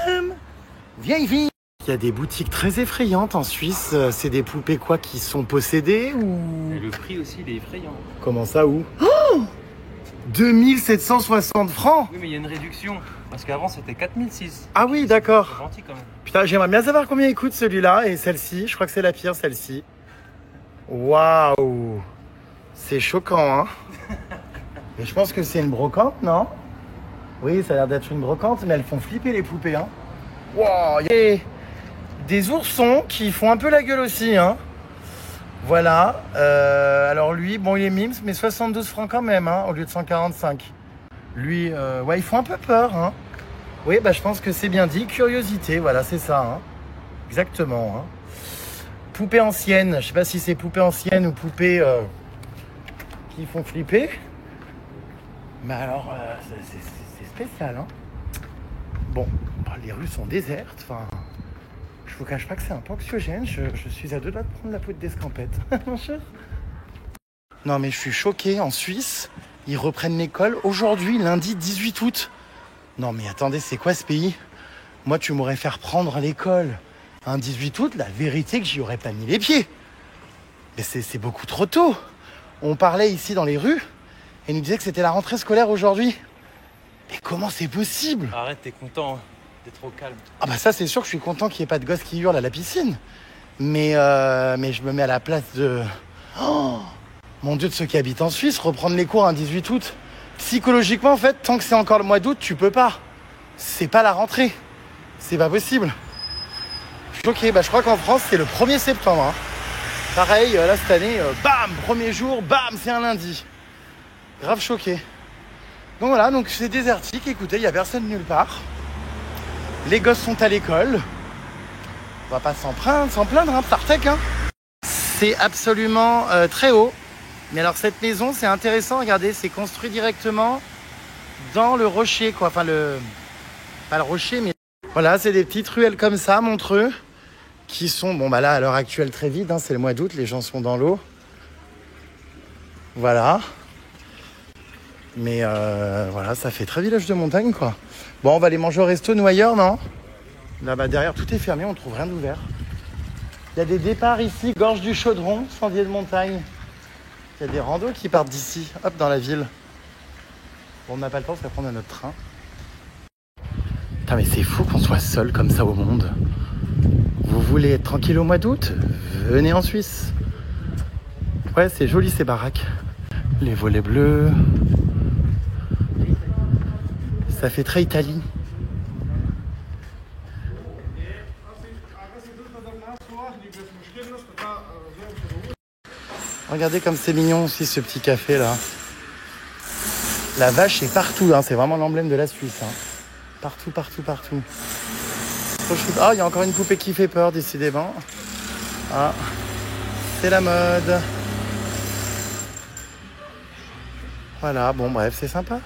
vieille ville. Il y a des boutiques très effrayantes en Suisse. C'est des poupées quoi qui sont possédées ou... Et le prix aussi, il est effrayant. Comment ça, où? Oh 2760 francs. Oui, mais il y a une réduction. Parce qu'avant, c'était 4006. Ah oui, d'accord. C'est gentil quand même. Putain, j'aimerais bien savoir combien il coûte celui-là et celle-ci. Je crois que c'est la pire, celle-ci. Waouh. C'est choquant, hein. Mais je pense que c'est une brocante, non? Oui, ça a l'air d'être une brocante, mais elles font flipper les poupées, hein. Waouh, il y a des oursons qui font un peu la gueule aussi, hein. Voilà. Alors lui, bon, il est mimes, mais 72 francs quand même, hein, au lieu de 145. Lui, ouais, ils font un peu peur, hein. Oui, bah je pense que c'est bien dit. Curiosité, voilà, c'est ça, hein. Exactement, hein. Poupée ancienne. Je sais pas si c'est poupée ancienne ou poupée qui font flipper. Mais alors, c'est spécial, hein. Bon, bah, les rues sont désertes, enfin... Je vous cache pas que c'est un peu anxiogène, je suis à deux doigts de prendre la poudre d'escampette, mon cher. Non mais je suis choqué, en Suisse, ils reprennent l'école aujourd'hui, lundi 18 août. Non mais attendez, c'est quoi ce pays? Moi tu m'aurais fait reprendre l'école un 18 août, la vérité que j'y aurais pas mis les pieds. Mais c'est beaucoup trop tôt. On parlait ici dans les rues, et nous disait que c'était la rentrée scolaire aujourd'hui. Mais comment c'est possible? Arrête, t'es content, hein. T'es trop calme. Ah bah ça c'est sûr que je suis content qu'il n'y ait pas de gosses qui hurlent à la piscine. Mais je me mets à la place de... Oh, mon Dieu, de ceux qui habitent en Suisse, reprendre les cours un 18 août. Psychologiquement, en fait, tant que c'est encore le mois d'août, tu peux pas. C'est pas la rentrée. C'est pas possible. Ok, bah je crois qu'en France, c'est le 1er septembre. Hein. Pareil, là cette année, bam, premier jour, bam, c'est un lundi. Grave choqué. Donc voilà, donc c'est désertique, écoutez, il n'y a personne nulle part. Les gosses sont à l'école. On va pas s'en plaindre, hein, Sartec, hein. C'est absolument très haut. Mais alors cette maison, c'est intéressant, regardez, c'est construit directement dans le rocher, quoi. Enfin, pas le rocher, mais... Voilà, c'est des petites ruelles comme ça, Montreux, qui sont, bon bah là, à l'heure actuelle, très vides, hein, c'est le mois d'août, les gens sont dans l'eau. Voilà. Mais voilà, ça fait très village de montagne, quoi. Bon, on va aller manger au resto, nous ailleurs, non? Là-bas, derrière, tout est fermé, on trouve rien d'ouvert. Il y a des départs ici, Gorge du Chaudron, sentier de montagne. Il y a des randos qui partent d'ici, hop, dans la ville. Bon, on n'a pas le temps, parce qu'après on a notre train. Putain, mais c'est fou qu'on soit seul comme ça au monde. Vous voulez être tranquille au mois d'août? Venez en Suisse. Ouais, c'est joli ces baraques. Les volets bleus. Ça fait très Italie. Regardez comme c'est mignon aussi ce petit café là. La vache est partout, hein. C'est vraiment l'emblème de la Suisse. Hein. Partout, partout, partout. Ah, il y a encore une poupée qui fait peur, décidément. Ah, c'est la mode. Voilà, bon bref, c'est sympa.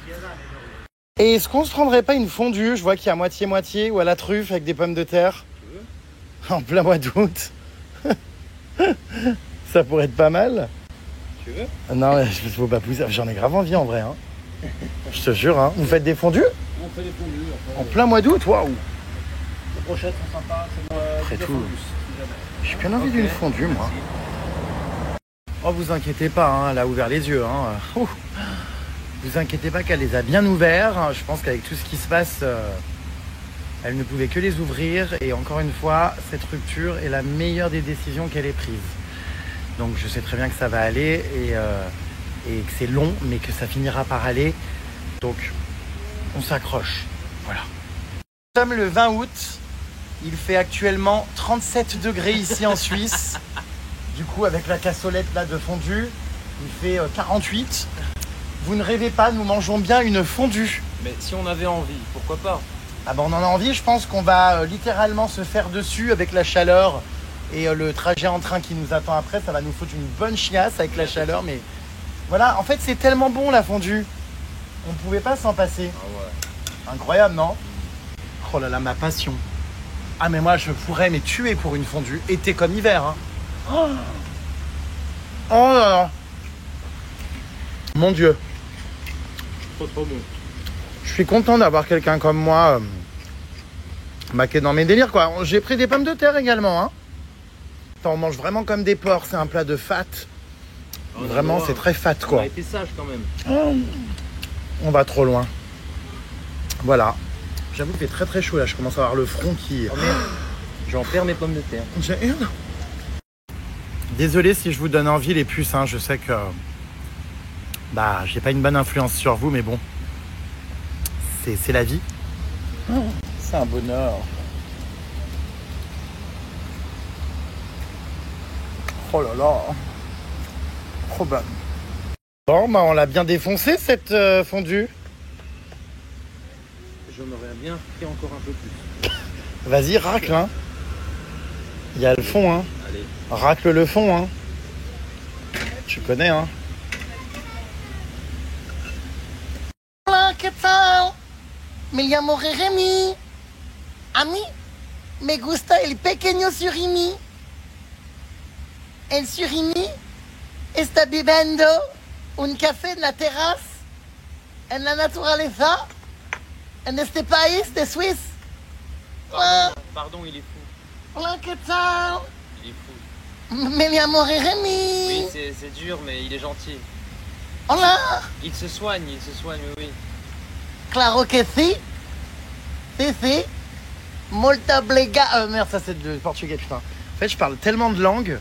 Et est-ce qu'on se prendrait pas une fondue? Je vois qu'il y a moitié-moitié ou à la truffe avec des pommes de terre. En plein mois d'août. Ça pourrait être pas mal. Tu veux? Non, je ne faut pas pousser. J'en ai grave envie en vrai. Hein. Je te jure. Hein. Vous faites des fondues? On fait des fondues. En plein mois d'août? Waouh! Les brochettes sont sympas. Après tout, j'ai bien envie d'une fondue, moi. Oh, vous inquiétez pas, hein, elle a ouvert les yeux. Hein. Vous inquiétez pas qu'elle les a bien ouverts. Je pense qu'avec tout ce qui se passe, elle ne pouvait que les ouvrir. Et encore une fois, cette rupture est la meilleure des décisions qu'elle ait prises. Donc je sais très bien que ça va aller et que c'est long, mais que ça finira par aller. Donc on s'accroche. Voilà. Nous sommes le 20 août. Il fait actuellement 37 degrés ici en Suisse. Du coup, avec la cassolette là de fondue, il fait 48. Vous ne rêvez pas, nous mangeons bien une fondue. Mais si on avait envie, pourquoi pas? Ah ben on en a envie, je pense qu'on va littéralement se faire dessus avec la chaleur et le trajet en train qui nous attend après, ça va nous foutre une bonne chiasse avec la chaleur, mais voilà, en fait c'est tellement bon la fondue, on ne pouvait pas s'en passer. Ah ouais. Incroyable, non? Oh là là, ma passion. Ah mais moi je pourrais me tuer pour une fondue, été comme hiver. Hein. Oh là là. Mon Dieu. Trop bon. Je suis content d'avoir quelqu'un comme moi qui est dans mes délires, quoi. J'ai pris des pommes de terre également. Hein. Attends, on mange vraiment comme des porcs. C'est un plat de fat. Oh, vraiment, c'est très fat, quoi. On a été sage quand même. On va trop loin. Voilà. J'avoue qu'il fait très très chaud là. Je commence à avoir le front qui... Oh merde. J'en perds mes pommes de terre. Désolé si je vous donne envie les puces. Hein. Je sais que... Bah, j'ai pas une bonne influence sur vous, mais bon. C'est la vie. C'est un bonheur. Oh là là. Trop bonne. Bon, bah on l'a bien défoncé cette fondue. J'en aurais bien pris encore un peu plus. Vas-y, racle, hein. Il y a le fond, hein. Allez. Racle le fond, hein. Tu connais, hein. Hola, ¿qué tal? Me llamo Jeremy. A mí me gusta el pequeño surimi. El surimi está bebiendo un café en la terrasse, en la naturaleza, en este país de Suisse. Hola, Pardon, il est fou. hola, ¿qué tal? Il est fou. Me llamo Jeremy. Oui, c'est dur, mais il est gentil. Hola, Il se soigne, oui. claro que sí. Sí, sí. Molta obrigada. Merde, ça c'est de portugais, putain. En fait, je parle tellement de langues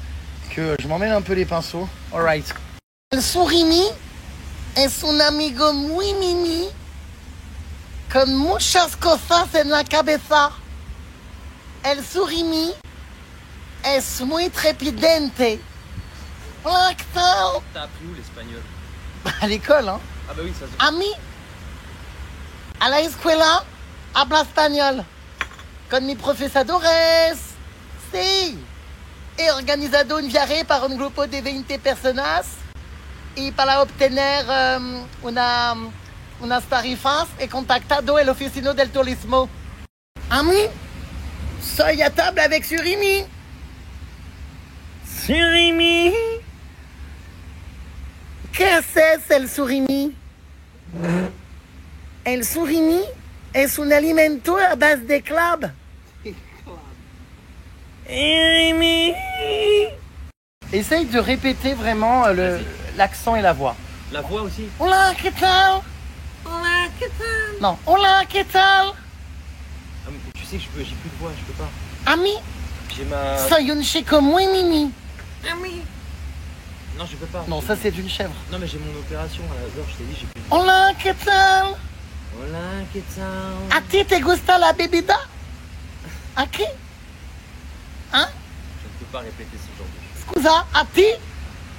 que je m'emmêle un peu les pinceaux. Alright. El surimi es un amigo muy mimi con muchas cosas en la cabeza. El surimi es muy trepidante Hola, ¿qué tal? T'as appris où l'espagnol? À l'école, hein. Ah bah oui, ça se... A mí, a la escuela, habla español. Con mis profesores. Sí. He organizado un viaje para un grupo de 20 personas. Y para obtener unas tarifas he contactado el oficino del turismo. A mí, soy a table avec Surimi. Surimi. ¿Qué es el surimi? El surimi es un alimento a base de club. Surimi. Essaye de répéter vraiment l'accent et la voix. La voix aussi. Hola, ¿qué tal? Hola, ¿qué tal? Non, hola, ¿qué tal? Ah, mais tu sais que j'ai plus de voix, je peux pas. A mí, J'ai ma... soy un chico muy mimi. A mí. Non, je peux pas. Non, ça c'est une chèvre. Non, mais j'ai mon opération à la gorge, je t'ai dit, j'ai plus de... Hola, ¿qué tal? Hola, ¿qué tal? ¿A ti te gusta la bebida? Aquí? Hein? Je ne peux pas répéter ce genre de choses. Scusa, ¿a ti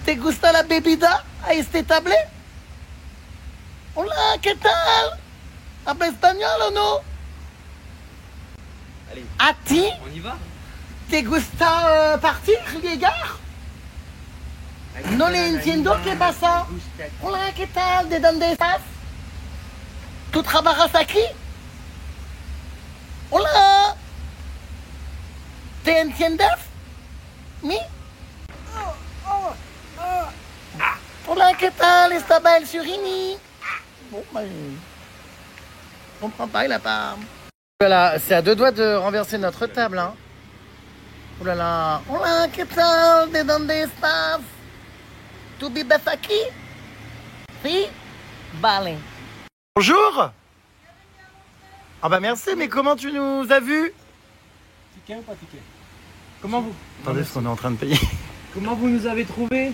te gusta la bebida a este table? Hola, ¿qué tal? ¿Habla español o no? Allez, ¿A ti on y va? te gusta partir, llegar? No le entiendo qué pasa. Hola, ¿qué tal? ¿De dónde estás? ¿Tú trabajas aquí? Hola. ¿Te entiendes? ¿Mi? Hola, ¿qué tal? Estaba el surimi. Bon, bah, je comprends pas, il a pas... Voilà, c'est à deux doigts de renverser notre table, hein. Oh là là. Hola, ¿qué tal? ¿De dónde estás? ¿Tú vives aquí? Sí? Vale. Bonjour. Ah bah merci, mais comment tu nous as vus? Ticket ou pas ticket? Comment vous... Attendez, ce qu'on est en train de payer. Comment vous nous avez trouvés?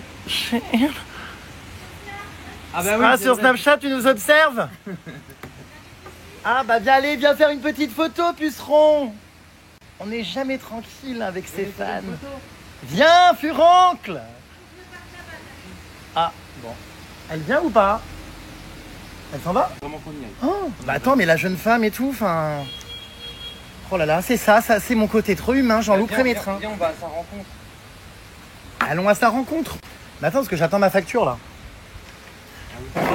Ah bah Ah, c'est sur vrai. Snapchat, tu nous observes? Ah bah viens, allez, viens faire une petite photo, puceron. On n'est jamais tranquille avec ses fans. Viens, furoncle. Ah, bon. Elle vient ou pas? Elle s'en va? Vraiment qu'on y aille. Oh, bah attends, mais la jeune femme et tout, enfin... Oh là là, c'est ça c'est mon côté trop humain, Jean-Loup Prémétrin. Viens, on va à sa rencontre. Allons à sa rencontre. Mais attends, parce que j'attends ma facture, là.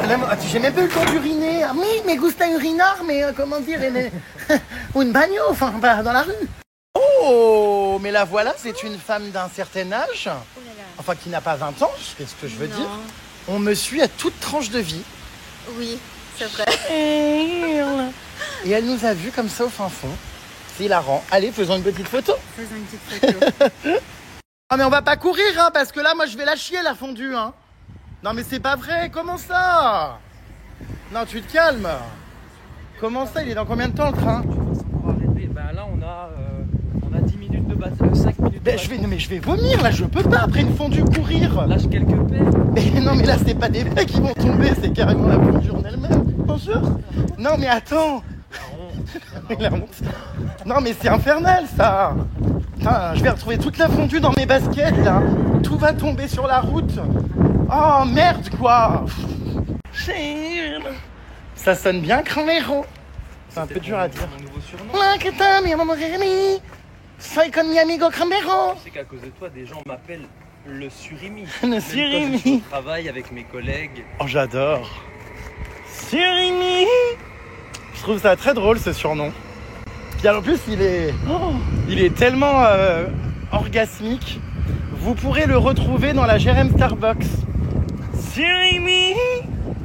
Là, moi, j'ai même pas eu le temps d'uriner. Ah, oui, me gusta urinar, mais comment dire, un bagno, enfin, bah, dans la rue. Oh, mais la voilà, c'est une femme d'un certain âge. Enfin, qui n'a pas 20 ans, c'est ce que je veux dire. On me suit à toute tranche de vie. Oui, c'est vrai. Et elle nous a vus comme ça au fin fond. C'est hilarant. Allez, faisons une petite photo. Faisons une petite photo. Ah mais on va pas courir, hein, parce que là, moi, je vais la chier, la fondue, hein. Non mais c'est pas vrai, comment ça? Non, tu te calmes. Comment ça, il est dans combien de temps le train? Pour arrêter, bah là, on a 10 minutes de bataille, 5 minutes de Ben, je vais vomir, là, je peux pas, après une fondue, courir. Lâche quelques paires. Mais non, mais là, c'est pas des mecs qui vont tomber, c'est carrément la fondue en elle-même. Bonjour. Non, mais attends. La honte. Non, mais c'est infernal, ça. Putain, je vais retrouver toute la fondue dans mes baskets, là. Tout va tomber sur la route. Oh, merde, quoi. Ça sonne bien, Cranero. C'est un peu dur à dire. Mon nouveau surnom. Hola, ¿qué tal, mi amor Jeremy? Soy con mi amigo Cranero. Tu sais qu'à cause de toi, des gens m'appellent le surimi. Le Même surimi. quand je suis au travail avec mes collègues. Oh, j'adore. Surimi. Je trouve ça très drôle, ce surnom. Puis en plus, il est tellement orgasmique. Vous pourrez le retrouver dans la GRM Starbucks. Surimi.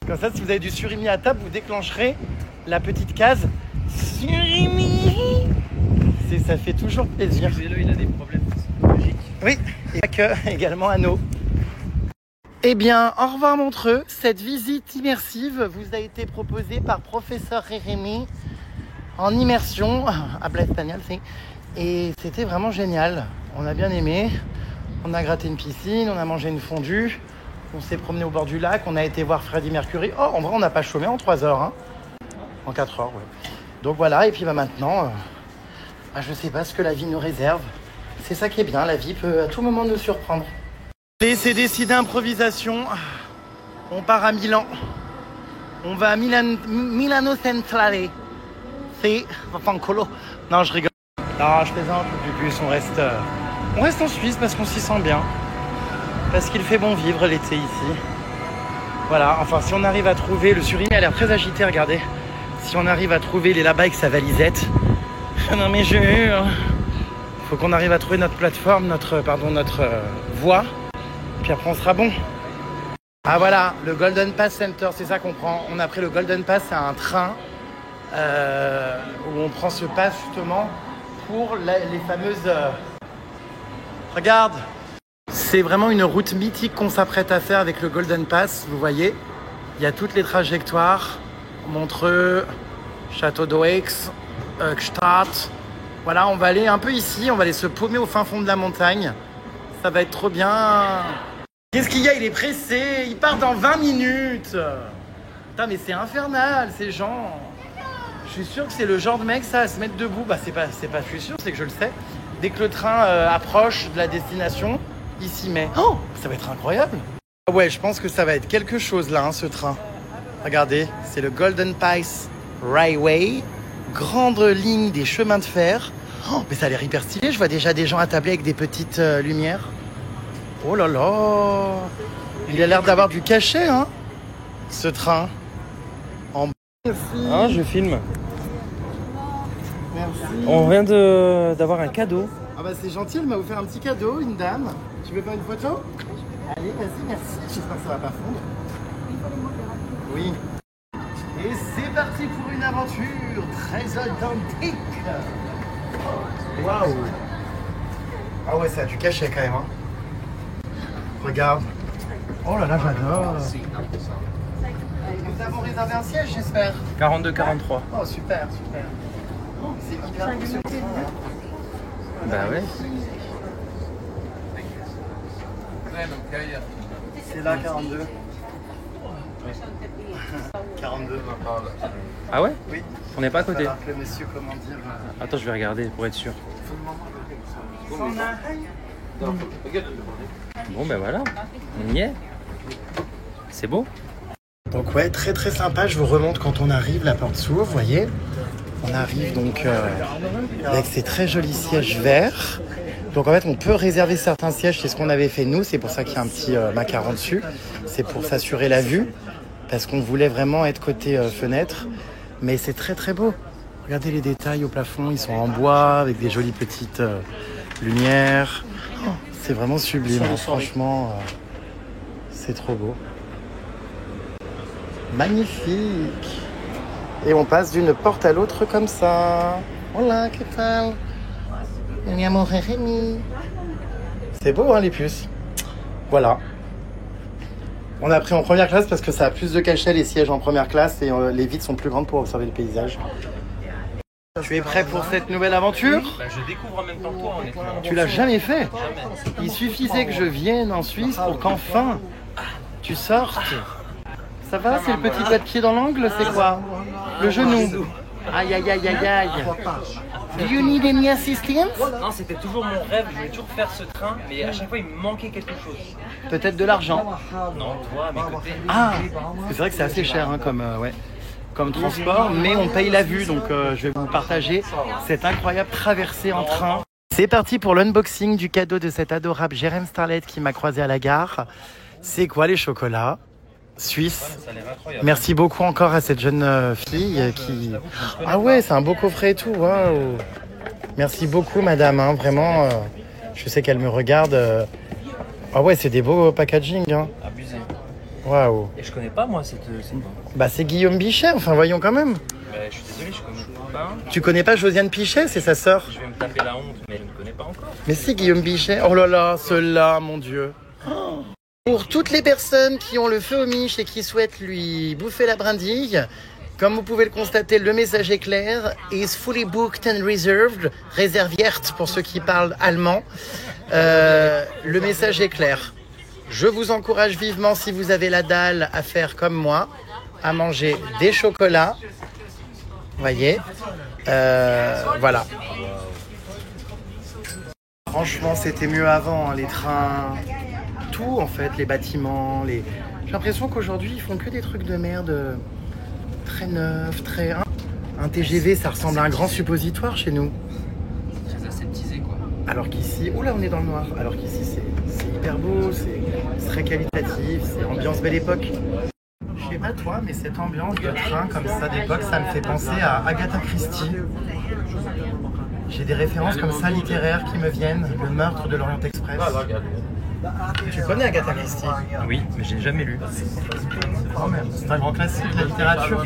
Comme ça, si vous avez du surimi à table, vous déclencherez la petite case surimi. Ça fait toujours plaisir. Excusez-le, il a des problèmes psychologiques. Oui, et pas que, également à nous. Eh bien, au revoir Montreux. Cette visite immersive vous a été proposée par professeur Rémi en immersion à Blaise Pagnol. Et c'était vraiment génial. On a bien aimé. On a gratté une piscine, on a mangé une fondue. On s'est promené au bord du lac, on a été voir Freddie Mercury. Oh, en vrai, on n'a pas chômé en 3 heures. Hein. En 4 heures, ouais. Donc voilà, et puis maintenant, je ne sais pas ce que la vie nous réserve. C'est ça qui est bien, la vie peut à tout moment nous surprendre. Et c'est décidé, improvisation. On part à Milan. On va à Milano Centrale. C'est Fancolo. Non, je rigole. Non, je plaisante. Plus, on reste en Suisse parce qu'on s'y sent bien. Parce qu'il fait bon vivre l'été ici. Voilà, enfin si on arrive à trouver... Le Suriname a l'air très agité, regardez. Si on arrive à trouver, il est là-bas avec sa valisette. Non mais jure. Faut qu'on arrive à trouver notre plateforme, notre voie. Puis après on sera bon. Ah voilà, le Golden Pass Center, c'est ça qu'on prend. On a pris le Golden Pass, c'est un train où on prend ce pass justement pour les fameuses... Regarde, c'est vraiment une route mythique qu'on s'apprête à faire avec le Golden Pass, vous voyez. Il y a toutes les trajectoires, Montreux, Château d'Oix, Gstaad. Voilà, on va aller un peu ici, on va aller se paumer au fin fond de la montagne. Ça va être trop bien. Qu'est-ce qu'il y a? Il est pressé, il part dans 20 minutes. Putain, mais c'est infernal, ces gens. Je suis sûr que c'est le genre de mec, ça, à se mettre debout. Bah, c'est pas, je suis sûr, c'est que je le sais. Dès que le train approche de la destination, il s'y met. Oh, ça va être incroyable. Ouais, je pense que ça va être quelque chose, là, hein, ce train. Regardez, c'est le Golden Pass Railway. Grande ligne des chemins de fer. Oh, mais ça a l'air hyper stylé. Je vois déjà des gens attablés avec des petites lumières. Oh là là. Il a l'air d'avoir du cachet, hein, ce train. En Ah, je filme. Merci. On vient d'avoir un cadeau. Ah bah c'est gentil, elle m'a offert un petit cadeau, une dame. Tu veux faire une photo? Allez, vas-y, merci. J'espère que ça va pas fondre. Oui. Et c'est parti pour une aventure très authentique. Waouh. Ah ouais, ça a du cachet quand même, hein. Regarde. Oh là là, j'adore. Nous avons réservé un siège, j'espère. 42-43. Oh, super, super. Oh, c'est hyper beau ce train, hein. Bah ouais. C'est là 42. 42. Ah ouais? Oui. On n'est pas à côté. Alors que le monsieur, comment dire... Attends, je vais regarder pour être sûr. Bon ben voilà, on y est. C'est beau. Donc ouais, très très sympa. Je vous remonte quand on arrive, la porte s'ouvre, vous voyez. On arrive donc avec ces très jolis sièges verts. Donc en fait, on peut réserver certains sièges, c'est ce qu'on avait fait nous. C'est pour ça qu'il y a un petit macaron dessus. C'est pour s'assurer la vue. Parce qu'on voulait vraiment être côté fenêtre. Mais c'est très très beau. Regardez les détails au plafond, ils sont en bois avec des jolies petites lumières. Oh, c'est vraiment sublime, hein. Franchement, c'est trop beau. Magnifique. Et on passe d'une porte à l'autre comme ça. Hola, que tal? Mi amor Rémi. C'est beau, hein, les puces. Voilà. On a pris en première classe parce que ça a plus de cachet, les sièges en première classe, et les vitres sont plus grandes pour observer le paysage. Tu es prêt pour cette nouvelle aventure? Je découvre en même temps que toi, honnêtement. Tu l'as jamais fait? Il suffisait que je vienne en Suisse pour qu'enfin tu sortes. Ça va? C'est le petit pas de pied dans l'angle? C'est quoi? Le genou? Aïe aïe aïe aïe aïe. Do you need any assistance? Non, c'était toujours mon rêve, je voulais toujours faire ce train, mais à chaque fois il me manquait quelque chose. Peut-être de l'argent. Non, toi, à mes côtés. Ah, c'est vrai que c'est assez cher, hein, comme transport, mais on paye la vue, donc je vais vous partager cette incroyable traversée en train. C'est parti pour l'unboxing du cadeau de cette adorable Jérém Starlet qui m'a croisé à la gare. C'est quoi les chocolats suisses? Ça a l'air incroyable. Merci beaucoup encore à cette jeune fille qui... Ah ouais, c'est un beau coffret et tout, waouh. Merci beaucoup madame, hein, vraiment, je sais qu'elle me regarde. Ah ouais, c'est des beaux packaging, hein. Abusé. Waouh. Et je connais pas moi cette... Bah c'est Guillaume Bichet, enfin voyons quand même. Je suis désolé, je connais pas. Tu connais pas Josiane Pichet, c'est sa sœur? Je vais me taper la honte, mais je ne connais pas encore. Mais si, Guillaume Bichet. Oh là là, ceux-là, mon Dieu. Oh. Pour toutes les personnes qui ont le feu au miche et qui souhaitent lui bouffer la brindille, comme vous pouvez le constater, le message est clair. Is fully booked and reserved. Réservierte pour ceux qui parlent allemand. Le message est clair. Je vous encourage vivement, si vous avez la dalle, à faire comme moi, à manger des chocolats. Vous voyez, voilà. Franchement, c'était mieux avant, hein, les trains. tout en fait, les bâtiments, les... J'ai l'impression qu'aujourd'hui ils font que des trucs de merde très neufs, très... Un TGV ça ressemble à un grand suppositoire chez nous. Très aseptisé quoi. Alors qu'ici, oula on est dans le noir, alors qu'ici c'est hyper beau, c'est très qualitatif, c'est ambiance belle époque. Je sais pas toi, mais cette ambiance de train comme ça d'époque, ça me fait penser à Agatha Christie. J'ai des références comme ça littéraires qui me viennent, le meurtre de l'Orient Express. Tu connais Agatha Christie? Oui, mais j'ai jamais lu. Oh merde, c'est un grand classique de la littérature.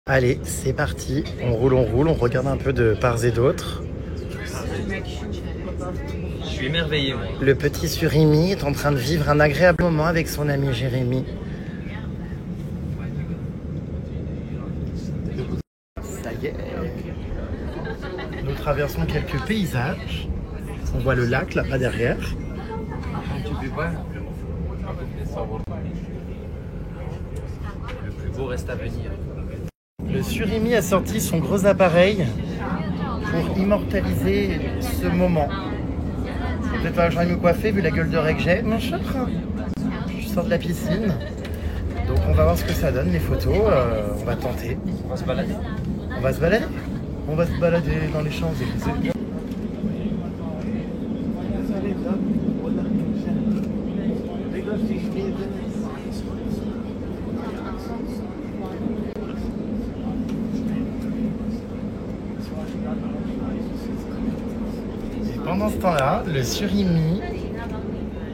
Allez, c'est parti, on roule, on regarde un peu de part et d'autre. Je suis émerveillé moi. Le petit Surimi est en train de vivre un agréable moment avec son ami Jérémy. Ça y est. Nous traversons quelques paysages. On voit le lac là-bas derrière. Le plus beau reste à venir. Le Surimi a sorti son gros appareil pour immortaliser ce moment. Peut-être pas que j'aurais me coiffer vu la gueule de raie que j'ai. Mon chat, je sors de la piscine. Donc on va voir ce que ça donne, les photos. On va tenter. On va se balader. On va se balader. On va se balader dans les Champs-Élysées. Et pendant ce temps-là, le surimi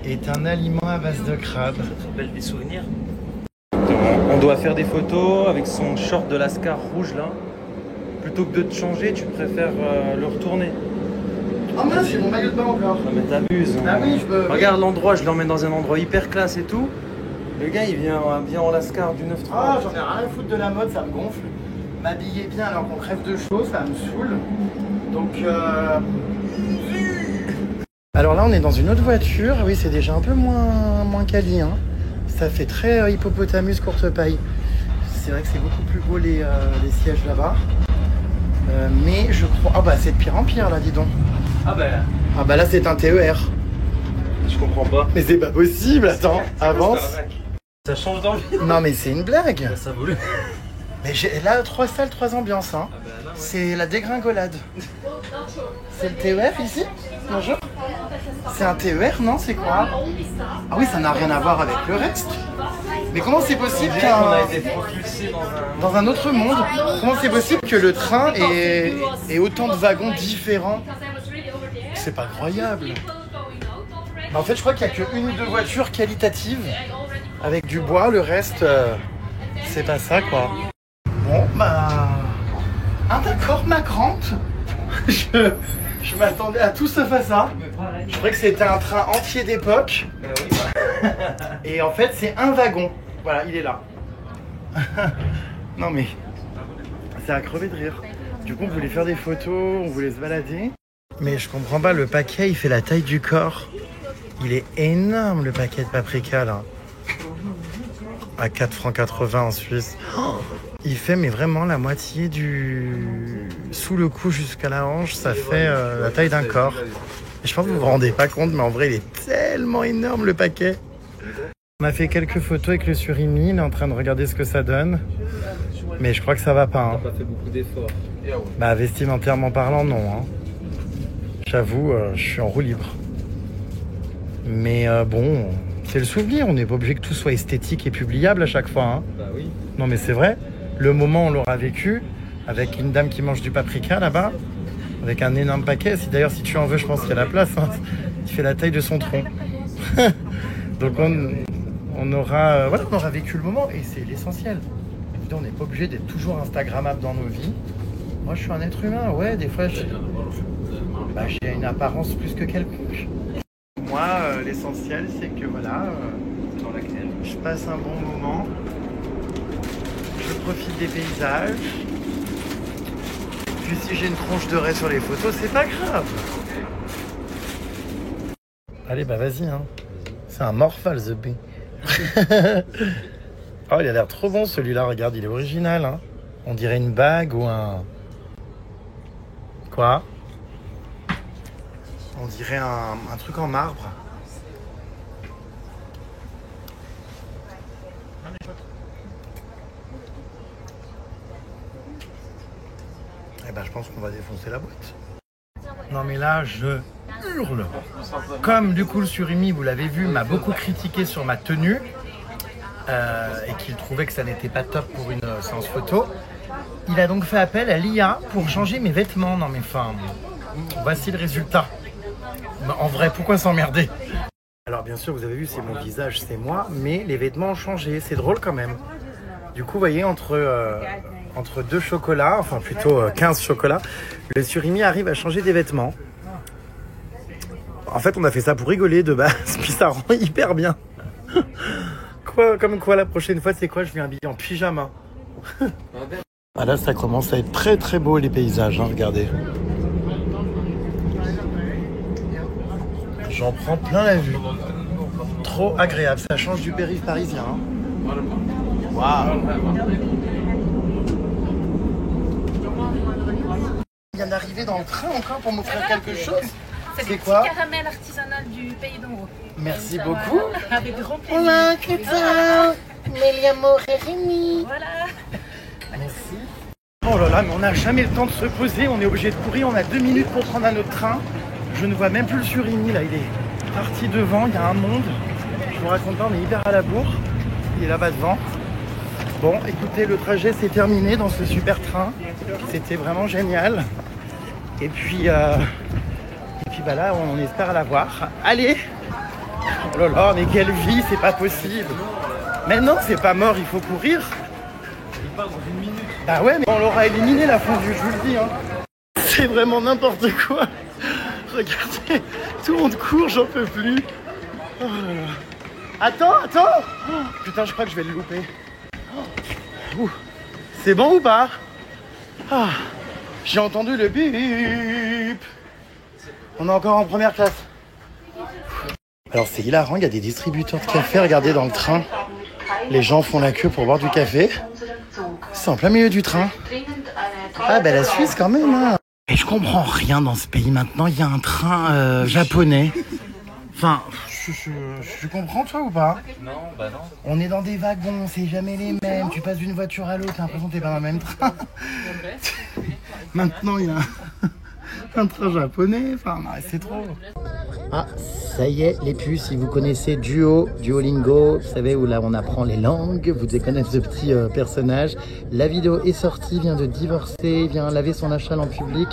est un aliment à base de crabe. Ça te rappelle des souvenirs? On doit faire des photos avec son short de Lascar rouge là. Plutôt que de te changer, tu préfères le retourner. Oh mince, j'ai mon maillot de bain encore. Non mais t'abuses. Ah oui, je peux. Regarde l'endroit, je l'emmène dans un endroit hyper classe et tout. Le gars il vient en Lascar du 9-3. Ah, j'en ai rien à foutre de la mode, ça me gonfle. M'habiller bien alors qu'on crève de chaud, ça me saoule. Donc Alors là, on est dans une autre voiture. Oui, c'est déjà un peu moins quali. Hein. Ça fait très hippopotamus courte paille. C'est vrai que c'est beaucoup plus beau les sièges là-bas. Mais je crois... Ah bah c'est de pire en pire là, dis donc. Ah bah Là c'est un TER. je comprends pas. Mais c'est pas possible, attends, avance. Ça change d'envie. Non mais c'est une blague. Ça vaut. Mais j'ai là 3 salles, 3 ambiances. Hein. C'est la dégringolade. C'est le TER ici? Bonjour. C'est un TER, non? C'est quoi? Ah oui, ça n'a rien à voir avec le reste. Mais comment c'est possible On a été propulsé dans un autre monde, comment c'est possible que le train ait autant de wagons différents? C'est pas croyable. Mais en fait, je crois qu'il n'y a qu'une ou deux voitures qualitatives avec du bois. Le reste, c'est pas ça, quoi. Bon, bah... Ah d'accord, ma grande. Je m'attendais à tout sauf à ça. Je croyais que c'était un train entier d'époque. Et en fait, c'est un wagon. Voilà, il est là. Non mais, c'est à crever de rire. Du coup, on voulait faire des photos, on voulait se balader. Mais je comprends pas, le paquet, il fait la taille du corps. Il est énorme, le paquet de paprika, là. À 4,80 francs en Suisse. Oh, il fait mais vraiment la moitié du... Sous le cou jusqu'à la hanche, ça fait la taille d'un corps. Et je pense que vous vous rendez pas compte, mais en vrai, il est tellement énorme, le paquet. On a fait quelques photos avec le surimi, il est en train de regarder ce que ça donne. Mais je crois que ça va pas. Hein. On a pas fait beaucoup d'efforts. Bah, vestimentairement parlant, non. Hein. J'avoue, je suis en roue libre. Mais bon, c'est le souvenir. On n'est pas obligé que tout soit esthétique et publiable à chaque fois. Hein. Bah oui. Non, mais c'est vrai. Le moment, on l'aura vécu avec une dame qui mange du paprika là-bas, avec un énorme paquet. D'ailleurs, si tu en veux, je pense qu'il y a la place. Hein. Il fait la taille de son tronc. Donc on aura vécu le moment et c'est l'essentiel. On n'est pas obligé d'être toujours instagrammable dans nos vies. Moi, je suis un être humain. Ouais, des fois, j'ai une apparence plus que quelconque. Moi, l'essentiel, c'est que voilà, je passe un bon moment. Je profite des paysages. Puis si j'ai une tronche de raie sur les photos, c'est pas grave. Allez, bah vas-y, hein. C'est un Morphal, The Bee. Oh, il a l'air trop bon celui-là, regarde, il est original. Hein. On dirait une bague ou un... Quoi? On dirait un truc en marbre. Eh ben, je pense qu'on va défoncer la boîte. Non mais là, je hurle. Comme du coup le surimi, vous l'avez vu, m'a beaucoup critiqué sur ma tenue et qu'il trouvait que ça n'était pas top pour une séance photo, il a donc fait appel à l'IA pour changer mes vêtements. Non mais enfin, voici le résultat. En vrai, pourquoi s'emmerder? Alors bien sûr, vous avez vu, c'est mon visage, c'est moi, mais les vêtements ont changé. C'est drôle quand même. Du coup, vous voyez, entre deux chocolats, enfin plutôt 15 chocolats, le surimi arrive à changer des vêtements. En fait, on a fait ça pour rigoler de base, puis ça rend hyper bien. Comme quoi, la prochaine fois, c'est quoi? Je viens habiller en pyjama. Ah là, ça commence à être très très beau les paysages, hein, regardez. J'en prends plein la vue. Trop agréable, ça change du périph' parisien. Hein. Waouh! Il vient d'arriver dans le train encore pour m'offrir quelque chose. C'est quoi? le caramel artisanal du pays d'en haut. Merci beaucoup. Avec grand plaisir. Hola, que tal? Me llamo Rémi. Voilà. Merci. Oh là là, mais on n'a jamais le temps de se poser, on est obligé de courir, on a 2 minutes pour prendre un autre train. Je ne vois même plus le surimi là, il est parti devant, il y a un monde. Je vous raconte pas, on est hyper à la bourre. Il est là-bas devant. Bon, écoutez, le trajet s'est terminé dans ce super train. C'était vraiment génial. Et puis bah là, on espère la voir. Allez! Oh là là, mais quelle vie, c'est pas possible. Mais non, c'est pas mort, il faut courir. Il part dans une minute. Bah ouais, mais on l'aura éliminé la fondue, je vous le dis. Hein. C'est vraiment n'importe quoi. Regardez, tout le monde court, j'en peux plus. Oh là là. Attends oh, putain, je crois que je vais le louper. Oh. C'est bon ou pas? Ah, j'ai entendu le bip. On est encore en première classe. Alors c'est hilarant, il y a des distributeurs de café, regardez dans le train. Les gens font la queue pour boire du café. C'est en plein milieu du train. Ah bah la Suisse quand même. Hein. Et je comprends rien dans ce pays maintenant, il y a un train japonais. Enfin, je comprends toi ou pas? Non, bah non. On est dans des wagons, c'est jamais les mêmes. Tu passes d'une voiture à l'autre, t'as l'impression que t'es pas dans le même train. Maintenant il y a un train japonais, enfin non, c'est trop. Ah, ça y est, les puces, si vous connaissez Duolingo, vous savez où là on apprend les langues, vous devez connaître ce petit personnage. La vidéo est sortie, vient de divorcer, vient laver son achal en public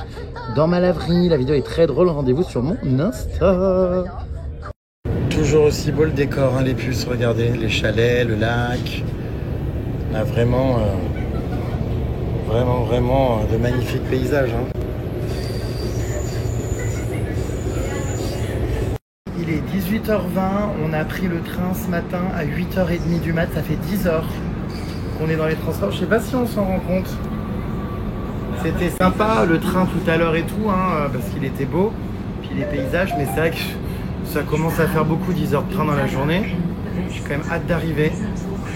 dans ma laverie. La vidéo est très drôle, rendez-vous sur mon Insta. Toujours aussi beau le décor, hein, les puces, regardez, les chalets, le lac. On a vraiment de magnifiques paysages. Hein. Il est 18h20, on a pris le train ce matin à 8h30 du mat, ça fait 10 heures qu'on est dans les transports. Je sais pas si on s'en rend compte. C'était sympa le train tout à l'heure et tout, hein, parce qu'il était beau, puis les paysages, mais c'est vrai que ça commence à faire beaucoup 10 heures de train dans la journée. J'ai quand même hâte d'arriver.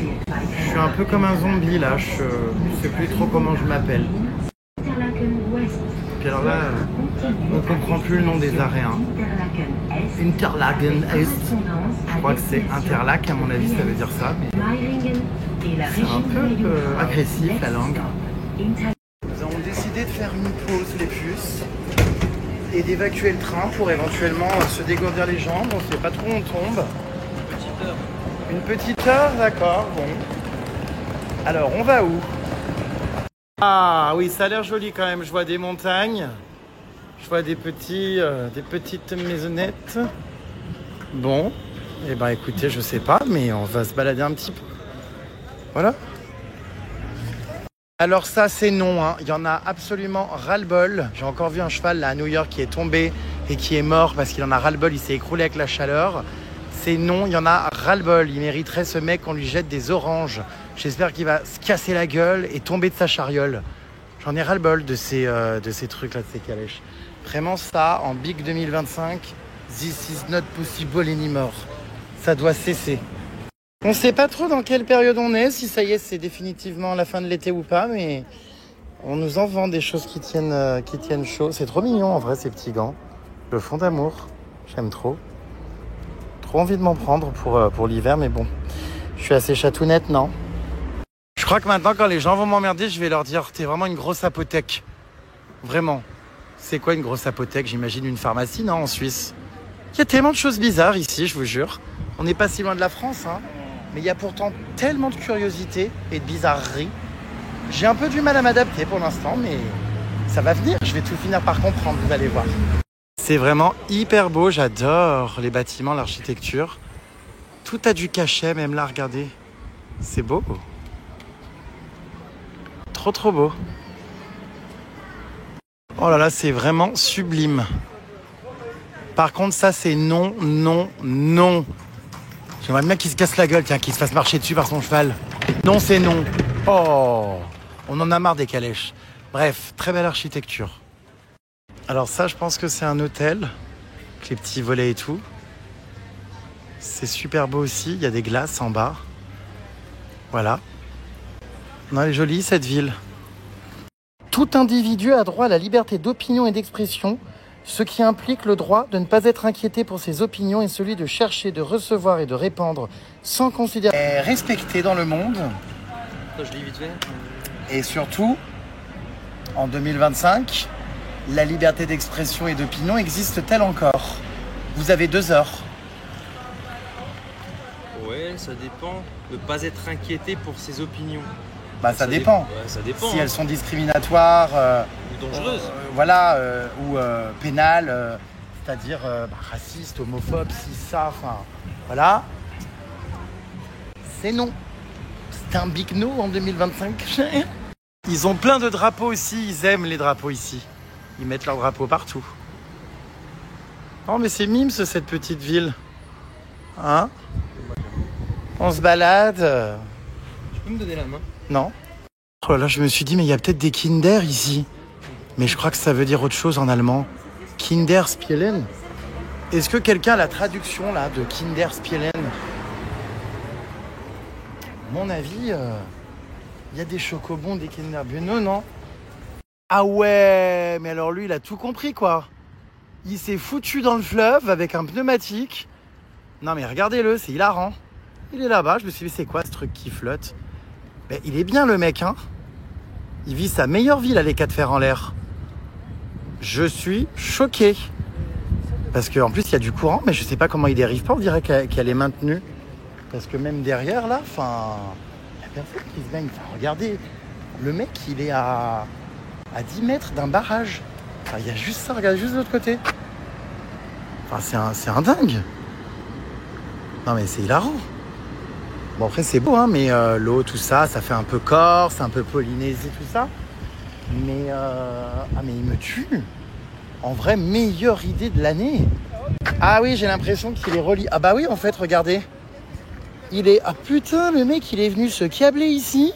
Je suis un peu comme un zombie là, je sais plus trop comment je m'appelle. Puis alors là, on comprend plus le nom des arrêts. Hein. Interlaken Est. Je crois que c'est Interlac, à mon avis ça veut dire ça. C'est un peu agressif la langue. Nous avons décidé de faire une pause les puces et d'évacuer le train pour éventuellement se dégourdir les jambes. On ne sait pas trop où on tombe. Une petite heure, d'accord, bon. Alors, on va où? Ah oui, ça a l'air joli quand même. Je vois des montagnes. Je vois des petites maisonnettes. Bon, eh ben écoutez, je sais pas, mais on va se balader un petit peu. Voilà. Alors ça, c'est non, hein. Il y en a absolument ras-le-bol. J'ai encore vu un cheval là à New York qui est tombé et qui est mort parce qu'il en a ras-le-bol. Il s'est écroulé avec la chaleur. C'est non, il y en a ras-le-bol. Il mériterait ce mec qu'on lui jette des oranges. J'espère qu'il va se casser la gueule et tomber de sa chariole. J'en ai ras-le-bol de ces trucs-là, de ces calèches. Vraiment ça, en Big 2025, this is not possible anymore. Ça doit cesser. On sait pas trop dans quelle période on est, si ça y est, c'est définitivement la fin de l'été ou pas, mais on nous en vend des choses qui tiennent chaud. C'est trop mignon en vrai, ces petits gants. Le fond d'amour, j'aime trop. Trop envie de m'en prendre pour l'hiver, mais bon, je suis assez chatounette, non? Je crois que maintenant, quand les gens vont m'emmerder, je vais leur dire « T'es vraiment une grosse apothèque ». Vraiment. C'est quoi une grosse apothèque? J'imagine une pharmacie, non, en Suisse? Il y a tellement de choses bizarres ici, je vous jure. On n'est pas si loin de la France, hein. Mais il y a pourtant tellement de curiosité et de bizarreries. J'ai un peu du mal à m'adapter pour l'instant, mais ça va venir. Je vais tout finir par comprendre, vous allez voir. C'est vraiment hyper beau, j'adore les bâtiments, l'architecture. Tout a du cachet, même là, regardez. C'est beau. Trop, trop beau. Oh là là, c'est vraiment sublime. Par contre, ça, c'est non, non, non. J'aimerais bien qu'il se casse la gueule, tiens, qu'il se fasse marcher dessus par son cheval. Non, c'est non. Oh, on en a marre des calèches. Bref, très belle architecture. Alors ça, je pense que c'est un hôtel, avec les petits volets et tout. C'est super beau aussi, il y a des glaces en bas. Voilà. Non, elle est jolie, cette ville. Tout individu a droit à la liberté d'opinion et d'expression, ce qui implique le droit de ne pas être inquiété pour ses opinions et celui de chercher, de recevoir et de répandre sans considération. Respecté dans le monde. Je lis vite fait. Et surtout, en 2025, la liberté d'expression et d'opinion existe-t-elle encore? Vous avez 2 heures. Ouais, ça dépend. Ne pas être inquiété pour ses opinions. Bah ça dépend. Ouais, ça dépend. Si elles sont discriminatoires, Ou dangereuses. voilà, ou pénales, c'est-à-dire racistes, homophobes, si ça, enfin, voilà. C'est non. C'est un big no en 2025. Ils ont plein de drapeaux aussi, ils aiment les drapeaux ici. Ils mettent leurs drapeaux partout. Oh mais c'est mimes cette petite ville. Hein? On se balade. Tu peux me donner la main? Non. Oh là là, je me suis dit, mais il y a peut-être des Kinder ici. Mais je crois que ça veut dire autre chose en allemand. Kinderspielen. Est-ce que quelqu'un a la traduction là de Kinderspielen? À mon avis, il y a des chocobons, des Kinder Bueno, non? Ah ouais, mais alors lui, il a tout compris quoi. Il s'est foutu dans le fleuve avec un pneumatique. Non mais regardez-le, c'est hilarant. Il est là-bas, je me suis dit, c'est quoi ce truc qui flotte? Ben, il est bien le mec, hein. Il vit sa meilleure vie, là, les 4 fers en l'air. Je suis choqué. Parce qu'en plus, il y a du courant, mais je sais pas comment il dérive pas. On dirait qu'elle est maintenue. Parce que même derrière, là, enfin, il n'y a personne qui se baigne. Enfin, regardez, le mec, il est à 10 mètres d'un barrage. Enfin, il y a juste ça, regardez juste de l'autre côté. Enfin, c'est un dingue. Non, mais c'est hilarant. Bon, après, c'est beau, hein, mais l'eau, tout ça, ça fait un peu Corse, un peu Polynésie, tout ça. Mais, mais il me tue. En vrai, meilleure idée de l'année. Ah oui, j'ai l'impression qu'il est relié. Ah bah oui, en fait, regardez. Il est... Ah putain, le mec, il est venu se câbler ici.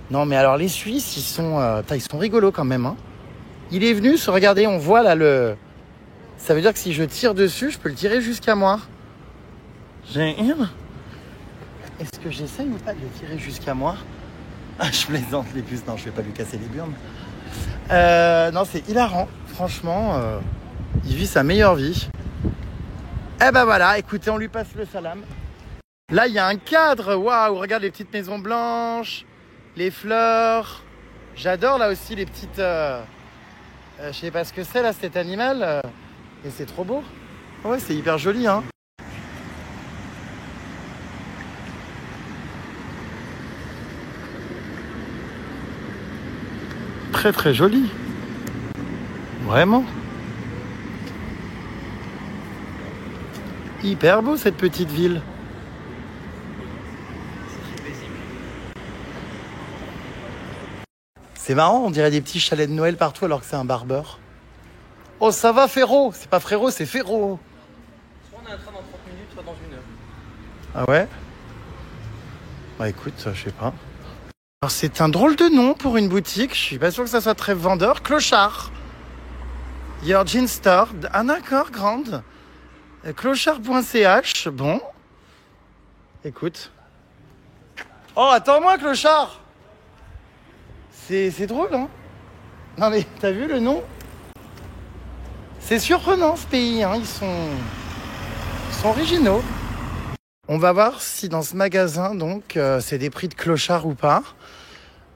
Non, mais alors, les Suisses, ils sont rigolos quand même, hein. Il est venu se... Regardez, on voit là le... Ça veut dire que si je tire dessus, je peux le tirer jusqu'à moi. Est-ce que j'essaye ou pas de le tirer jusqu'à moi? Ah, je plaisante les puces. Non, je vais pas lui casser les burnes. Non, c'est hilarant. Franchement, il vit sa meilleure vie. Eh ben voilà, écoutez, on lui passe le salam. Là, il y a un cadre. Waouh, regarde les petites maisons blanches, les fleurs. J'adore là aussi les petites... je sais pas ce que c'est là, cet animal. Et c'est trop beau. Ouais, c'est hyper joli, hein. Très très joli. Vraiment. Hyper beau cette petite ville. C'est marrant, on dirait des petits chalets de Noël partout alors que c'est un barbeur. Oh ça va Féro. C'est pas Frérot, c'est Féro. Soit on a un train dans 30 minutes, soit dans 1 heure. Ah ouais? Bah écoute, je sais pas. Alors c'est un drôle de nom pour une boutique. Je suis pas sûr que ça soit très vendeur. Clochard. Your Jean Store. Ah d'accord, grande. Clochard.ch. Bon. Écoute. Oh, attends-moi, Clochard. C'est drôle, hein? Non mais, t'as vu le nom? C'est surprenant ce pays, hein. Ils sont originaux. On va voir si dans ce magasin, donc, c'est des prix de clochard ou pas.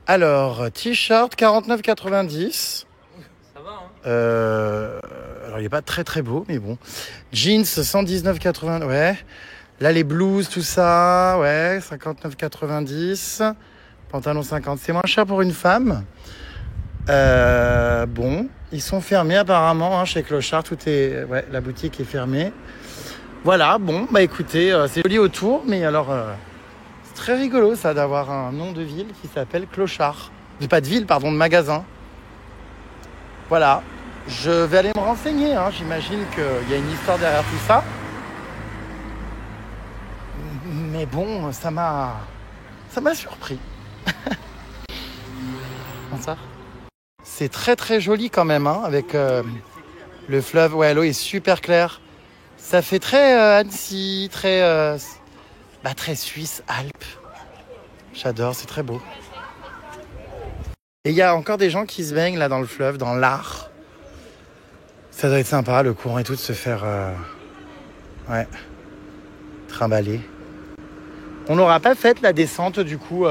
Alors, t-shirt 49,90. Alors, il n'est pas très très beau, mais bon. Jeans, 119,80. Ouais. Là, les blouses, tout ça. Ouais, 59,90. Pantalon 50. C'est moins cher pour une femme. Bon, ils sont fermés apparemment hein, chez Clochard. Tout est, ouais, la boutique est fermée. Voilà, bon, bah écoutez, c'est joli autour, mais alors c'est très rigolo ça d'avoir un nom de ville qui s'appelle Clochard. Pas de ville, pardon, de magasin. Voilà, je vais aller me renseigner. Hein. J'imagine qu'il y a une histoire derrière tout ça. Mais bon, ça m'a surpris. Ça. C'est très très joli quand même, hein, avec le fleuve. Ouais, l'eau est super claire. Ça fait très Annecy, très Suisse, Alpes. J'adore, c'est très beau. Et il y a encore des gens qui se baignent là dans le fleuve, dans l'Ar. Ça doit être sympa, le courant et tout, de se faire trimballer. On n'aura pas fait la descente du coup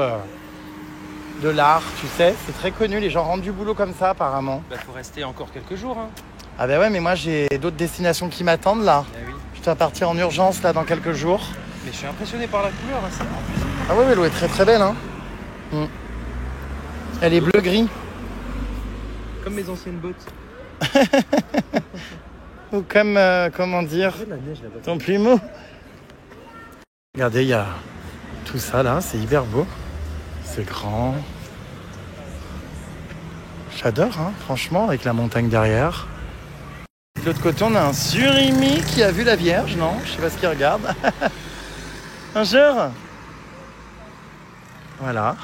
de l'Ar, tu sais. C'est très connu, les gens rentrent du boulot comme ça apparemment. Bah faut rester encore quelques jours. Hein. Ah ben ouais, mais moi j'ai d'autres destinations qui m'attendent là. Eh oui. Je dois partir en urgence là dans quelques jours. Mais je suis impressionné par la couleur. Hein, ça. Ah ouais, l'eau est très très belle. Hein. Elle est bleu-gris. Comme mes anciennes bottes. Ou comme, comment dire, ton plumeau. Regardez, il y a tout ça là, c'est hyper beau. C'est grand. J'adore, hein, franchement, avec la montagne derrière. De l'autre côté, on a un surimi qui a vu la Vierge, non? Je sais pas ce qu'il regarde. Bonjour. Voilà.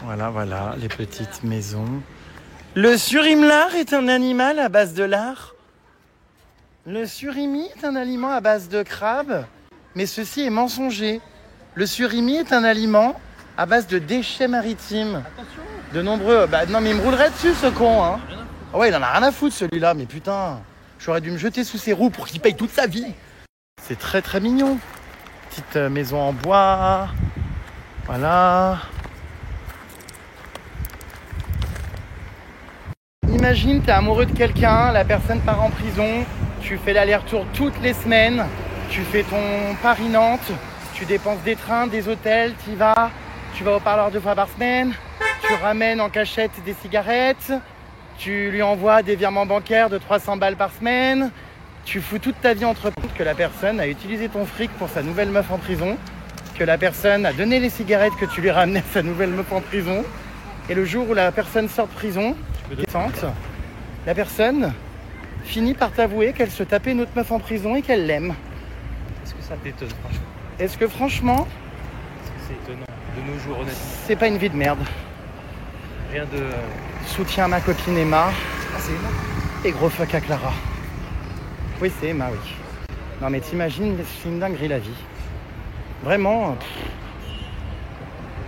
Voilà, les petites maisons. Le surimi-lard est un animal à base de lard. Le surimi est un aliment à base de crabe, mais ceci est mensonger. Le surimi est un aliment à base de déchets maritimes. Attention. De nombreux... Bah non, mais il me roulerait dessus, ce con, hein. Ah ouais, il en a rien à foutre, celui-là, mais putain. J'aurais dû me jeter sous ses roues pour qu'il paye toute sa vie. C'est très, très mignon. Petite maison en bois. Voilà. Imagine, t'es amoureux de quelqu'un, la personne part en prison, tu fais l'aller-retour toutes les semaines, tu fais ton Paris-Nantes, tu dépenses des trains, des hôtels, tu vas au parloir 2 fois par semaine, tu ramènes en cachette des cigarettes, tu lui envoies des virements bancaires de 300 balles par semaine, tu fous toute ta vie entre potes que la personne a utilisé ton fric pour sa nouvelle meuf en prison, que la personne a donné les cigarettes que tu lui ramenais à sa nouvelle meuf en prison, et le jour où la personne sort de prison, descente, la personne finit par t'avouer qu'elle se tapait une autre meuf en prison et qu'elle l'aime. Est-ce que ça t'étonne franchement? Est-ce que franchement, C'est étonnant de nos jours honnêtement. c'est pas une vie de merde? Rien de... Soutien à ma copine Emma. Ah c'est Emma. Et gros fuck à Clara. Oui, c'est Emma, oui. Non mais t'imagines, c'est une dinguerie la vie. Vraiment,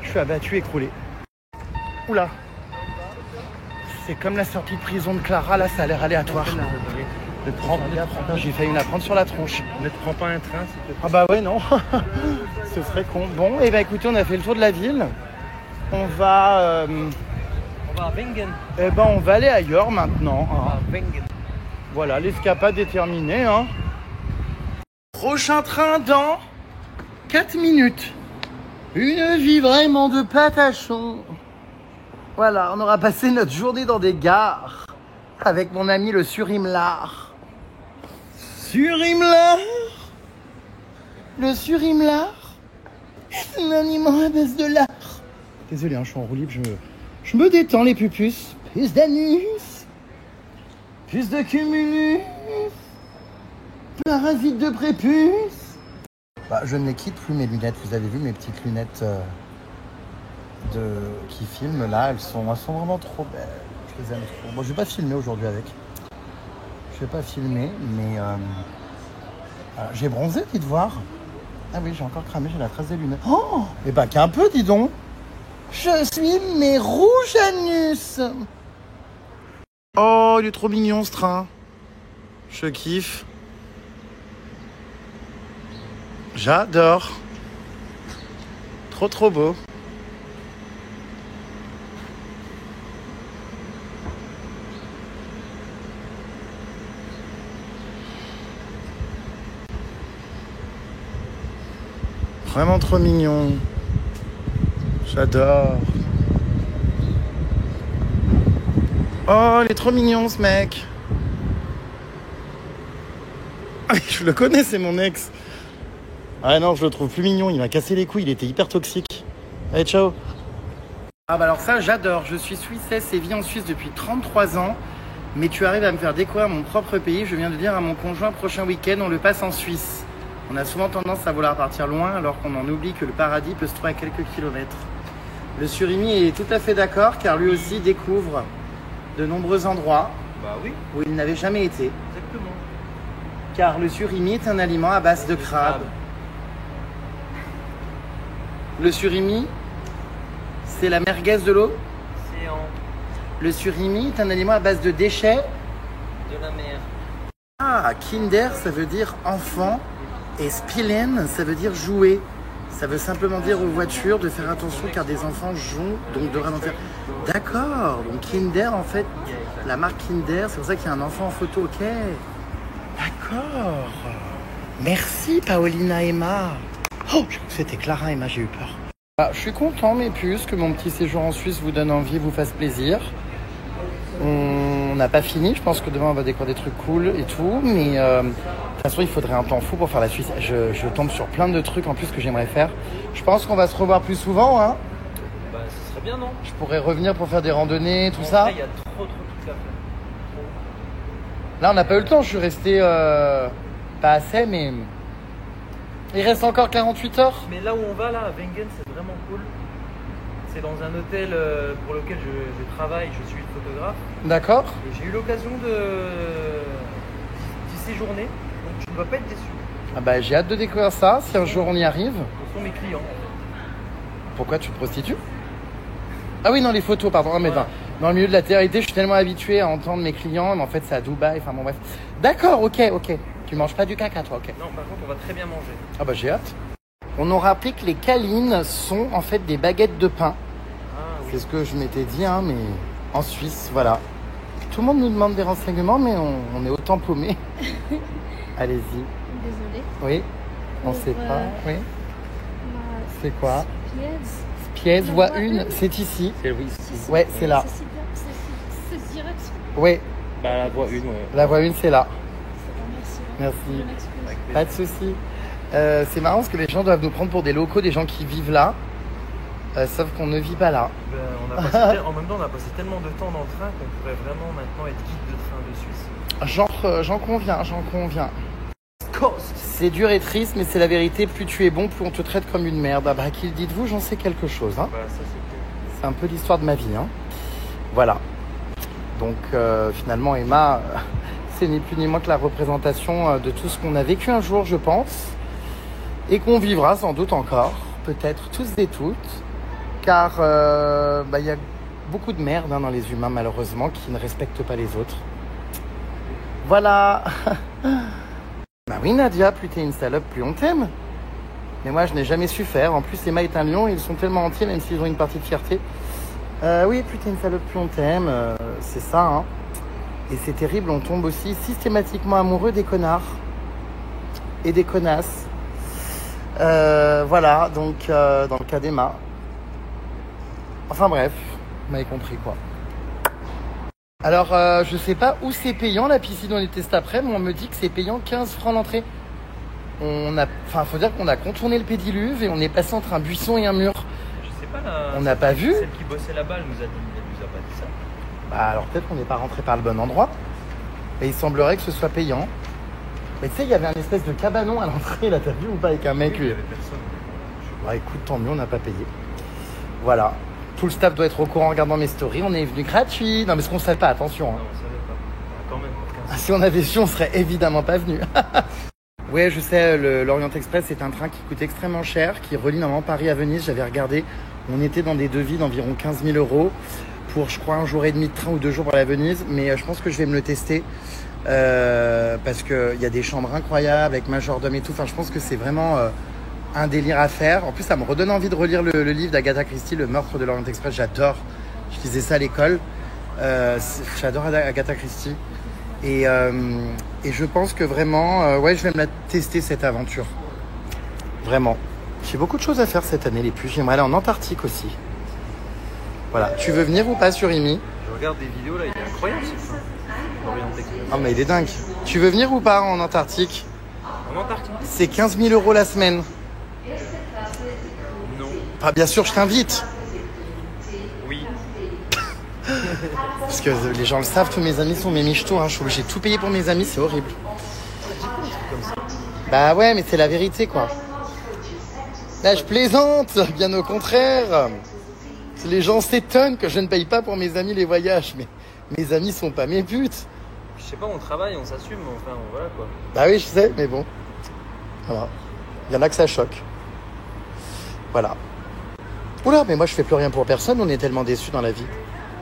je suis abattu, écroulé. Oula. C'est comme la sortie de prison de Clara, là ça a l'air aléatoire. J'ai failli la prendre sur la tronche. Ne te prends pas un train s'il te plaît. Ah bah ouais, non. Ce serait con. Bon, et bah écoutez, on a fait le tour de la ville. On va... On va à Wengen. Eh ben on va aller ailleurs maintenant. On va à Wengen. Voilà, l'escapade est terminée. Hein. Prochain train dans 4 minutes. Une vie vraiment de patachon. Voilà, on aura passé notre journée dans des gares avec mon ami le Surimlard. Surimlard. Le Surimlard est un aliment à base de lard. Désolé, hein, je suis en roue libre, je me détends les pupus. Plus d'anus, plus de cumulus, parasite de prépuce. Bah, je ne les quitte plus mes lunettes, vous avez vu mes petites lunettes qui filment là, elles sont vraiment trop belles. Je les aime trop. Bon, je vais pas filmer aujourd'hui avec. Je vais pas filmer, mais j'ai bronzé, dites voir. Ah oui, j'ai encore cramé, j'ai la trace des lunettes. Oh, et bah qu'un peu, dis donc. Je suis mes rouges anus. Oh, il est trop mignon ce train. Je kiffe. J'adore. Trop beau. vraiment trop mignon. J'adore. Oh, il est trop mignon ce mec. Ah, je le connais, c'est mon ex. Ah non, je le trouve plus mignon, il m'a cassé les couilles, il était hyper toxique. Allez, ciao. Ah bah alors ça, j'adore. Je suis suissesse et vis en Suisse depuis 33 ans. Mais tu arrives à me faire découvrir mon propre pays. Je viens de dire à mon conjoint, prochain week-end, on le passe en Suisse. On a souvent tendance à vouloir partir loin alors qu'on en oublie que le paradis peut se trouver à quelques kilomètres. Le Surimi est tout à fait d'accord car lui aussi découvre de nombreux endroits où il n'avait jamais été. Exactement. Car le surimi est un aliment à base de crabe. Le surimi, c'est la merguez de l'eau. Le surimi est un aliment à base de déchets. De la mer. Ah, Kinder, ça veut dire enfant. Et Spillen, ça veut dire jouer. Ça veut simplement dire aux voitures de faire attention car des enfants jouent, donc de ralentir. D'accord, donc Kinder, en fait, la marque Kinder, c'est pour ça qu'il y a un enfant en photo, ok. D'accord. Merci, Paolina Emma. Oh, j'ai cru que c'était Clara Emma, j'ai eu peur. Bah, je suis content, mes puces, que mon petit séjour en Suisse vous donne envie, vous fasse plaisir. On n'a pas fini, je pense que demain on va découvrir des trucs cool et tout, mais de toute façon il faudrait un temps fou pour faire la Suisse. Je tombe sur plein de trucs en plus que j'aimerais faire. Je pense qu'on va se revoir plus souvent, hein. Bah, ce serait bien, non? Je pourrais revenir pour faire des randonnées, tout En ça. vrai, il y a trop de trucs à faire. Là on n'a pas eu le temps, je suis resté pas assez, mais il reste encore 48 heures. Mais là où on va, là, à Wengen, c'est vraiment cool. C'est dans un hôtel pour lequel je travaille, je suis photographe. D'accord. Et j'ai eu l'occasion d'y séjourner, donc tu ne vas pas être déçu. Ah bah j'ai hâte de découvrir ça, si un jour on y arrive. Ce sont mes clients. Pourquoi tu te prostitues? Ah oui, non, les photos, pardon. Ah, mais Voilà. dans le milieu de la télé-réalité, je suis tellement habitué à entendre mes clients, mais en fait c'est à Dubaï, enfin bon bref. D'accord, ok. Tu manges pas du caca toi, ok. Non, par contre, on va très bien manger. Ah bah j'ai hâte. On aura appris que les câlines sont en fait des baguettes de pain. Ah oui. C'est ce que je m'étais dit, hein, mais en Suisse, voilà. Tout le monde nous demande des renseignements, mais on est autant paumés. Allez-y. Désolée. Oui, on sait pas. Oui, c'est quoi? Pièce. Pièce, La voie voie 1, une. c'est ici. C'est oui. Ouais, c'est là. C'est bien. C'est direction. Oui, Bah, la voie 1, ouais. la voie 1, c'est là. Merci. Merci. Je m'excuse. Pas de souci. C'est marrant parce que les gens doivent nous prendre pour des locaux, des gens qui vivent là. Sauf qu'on ne vit pas là. Ben, en même temps, on a passé tellement de temps dans le train qu'on pourrait vraiment maintenant être guide de train de Suisse. J'en conviens. C'est dur et triste, mais c'est la vérité. Plus tu es bon, plus on te traite comme une merde. Ah bah, qui le dites-vous, j'en sais quelque chose. Hein. Bah, ça, c'est cool. C'est un peu l'histoire de ma vie. Hein. Voilà. Donc, finalement, Emma, c'est ni plus ni moins que la représentation de tout ce qu'on a vécu un jour, je pense. Et qu'on vivra sans doute encore. Peut-être tous et toutes. Car il y a beaucoup de merde dans les humains, malheureusement, qui ne respectent pas les autres. Voilà. Bah oui, Nadia, plus t'es une salope, plus on t'aime. Mais moi, je n'ai jamais su faire. En plus, Emma est un lion et ils sont tellement entiers, même s'ils ont une partie de fierté. Oui, plus t'es une salope, plus on t'aime. C'est ça, hein. Et c'est terrible, on tombe aussi systématiquement amoureux des connards. Et des connasses. Voilà, donc dans le cas d'Emma. Enfin bref, vous m'avez compris quoi. Alors, je sais pas où c'est payant la piscine, on était cet après, mais on me dit que c'est payant 15 francs l'entrée. Faut dire qu'on a contourné le pédiluve et on est passé entre un buisson et un mur. Je sais pas, là. On n'a pas vu. Celle qui bossait là-bas, elle nous a pas dit ça. Bah alors peut-être qu'on n'est pas rentré par le bon endroit. Et il semblerait que ce soit payant. Mais tu sais, il y avait un espèce de cabanon à l'entrée, là, t'as vu ou pas, avec un mec Il y avait personne. Bah écoute, tant mieux, on n'a pas payé. Voilà. Tout le staff doit être au courant en regardant mes stories. On est venu gratuit. Non, mais ce qu'on ne savait pas, attention. Non, Hein. on savait pas. Quand même, pour 15 Ah, si on avait su, on serait évidemment pas venu. Ouais, je sais, l'Orient Express, c'est un train qui coûte extrêmement cher, qui relie normalement Paris à Venise. J'avais regardé, on était dans des devis d'environ 15 000 € pour, je crois, 1 jour et demi de train ou 2 jours pour la Venise. Mais je pense que je vais me le tester parce qu'il y a des chambres incroyables avec majordome et tout. Enfin, je pense que c'est vraiment un délire à faire. En plus, ça me redonne envie de relire le livre d'Agatha Christie, Le meurtre de l'Orient Express. J'adore. Je lisais ça à l'école. J'adore Agatha Christie. Et je pense que vraiment, ouais, je vais me la tester cette aventure. Vraiment. J'ai beaucoup de choses à faire cette année, les puces. J'aimerais aller en Antarctique aussi. Voilà. Tu veux venir ou pas sur IMI? Je regarde des vidéos là, il est incroyable ce film. Orient Express. Ah, mais il est dingue. Tu veux venir ou pas en Antarctique? En Antarctique? C'est 15 000 € la semaine. Non. Ah, bien sûr, je t'invite. Oui. Parce que les gens le savent, tous mes amis sont mes michetots. Hein. Je suis obligé de tout payer pour mes amis, c'est horrible. Bah ouais, mais c'est la vérité, quoi. Là, je plaisante, bien au contraire. Les gens s'étonnent que je ne paye pas pour mes amis les voyages, mais mes amis sont pas mes putes. Je sais pas, on travaille, on s'assume, mais enfin, voilà quoi. Bah oui, je sais, mais bon. Voilà. Il y en a que ça choque. Voilà. Oula, mais moi je fais plus rien pour personne, on est tellement déçus dans la vie.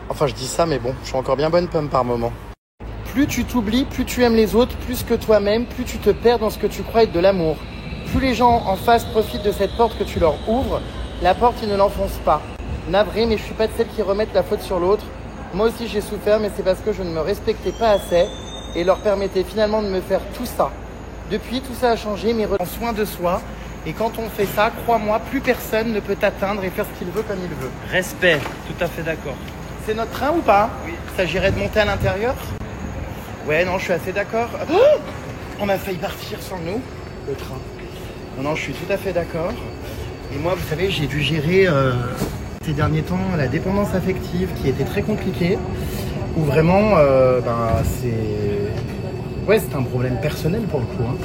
Enfin, je dis ça, mais bon, je suis encore bien bonne pomme par moment. Plus tu t'oublies, plus tu aimes les autres, plus que toi-même, plus tu te perds dans ce que tu crois être de l'amour. Plus les gens en face profitent de cette porte que tu leur ouvres, la porte ils ne l'enfoncent pas. Navré, mais je suis pas de celles qui remettent la faute sur l'autre. Moi aussi j'ai souffert, mais c'est parce que je ne me respectais pas assez et leur permettais finalement de me faire tout ça. Depuis, tout ça a changé, mais prends soin de soi. Et quand on fait ça, crois-moi, plus personne ne peut t'atteindre et faire ce qu'il veut comme il veut. Respect, tout à fait d'accord. C'est notre train ou pas? Oui. Il s'agirait de monter à l'intérieur? Ouais, non, je suis assez d'accord. Oh, on a failli partir sans nous, le train. Non, je suis tout à fait d'accord. Et moi, vous savez, j'ai dû gérer ces derniers temps la dépendance affective qui était très compliquée. Où vraiment, c'est un problème personnel pour le coup. Hein.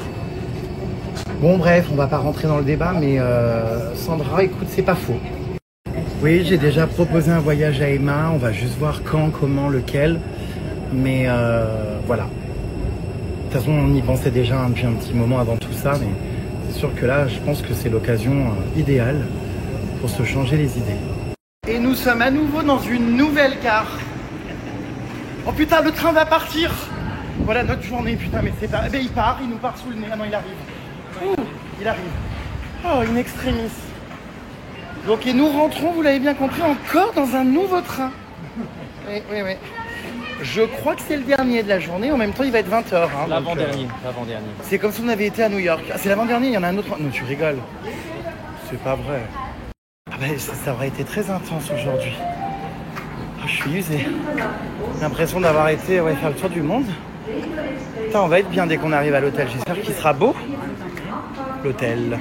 Bon, bref, on va pas rentrer dans le débat, mais Sandra, écoute, c'est pas faux. Oui, j'ai déjà proposé un voyage à Emma. On va juste voir quand, comment, lequel. Mais voilà. De toute façon, on y pensait déjà depuis un petit moment avant tout ça, mais c'est sûr que là, je pense que c'est l'occasion idéale pour se changer les idées. Et nous sommes à nouveau dans une nouvelle gare. Oh putain, le train va partir! Voilà notre journée, putain, mais c'est pas... Eh ben, il part, il nous part sous le nez. Ah non, il arrive. Ouh, il arrive. Oh, in extremis. Donc, et nous rentrons, vous l'avez bien compris, encore dans un nouveau train. Oui. Je crois que c'est le dernier de la journée. En même temps, il va être 20h. Hein, L'avant-dernier. C'est comme si on avait été à New York. Ah, c'est l'avant-dernier, il y en a un autre. Non, tu rigoles. C'est pas vrai. Ah ben, ça aurait été très intense aujourd'hui. Oh, je suis usé. J'ai l'impression d'avoir été faire le tour du monde. Putain, on va être bien dès qu'on arrive à l'hôtel. J'espère qu'il sera beau. L'hôtel.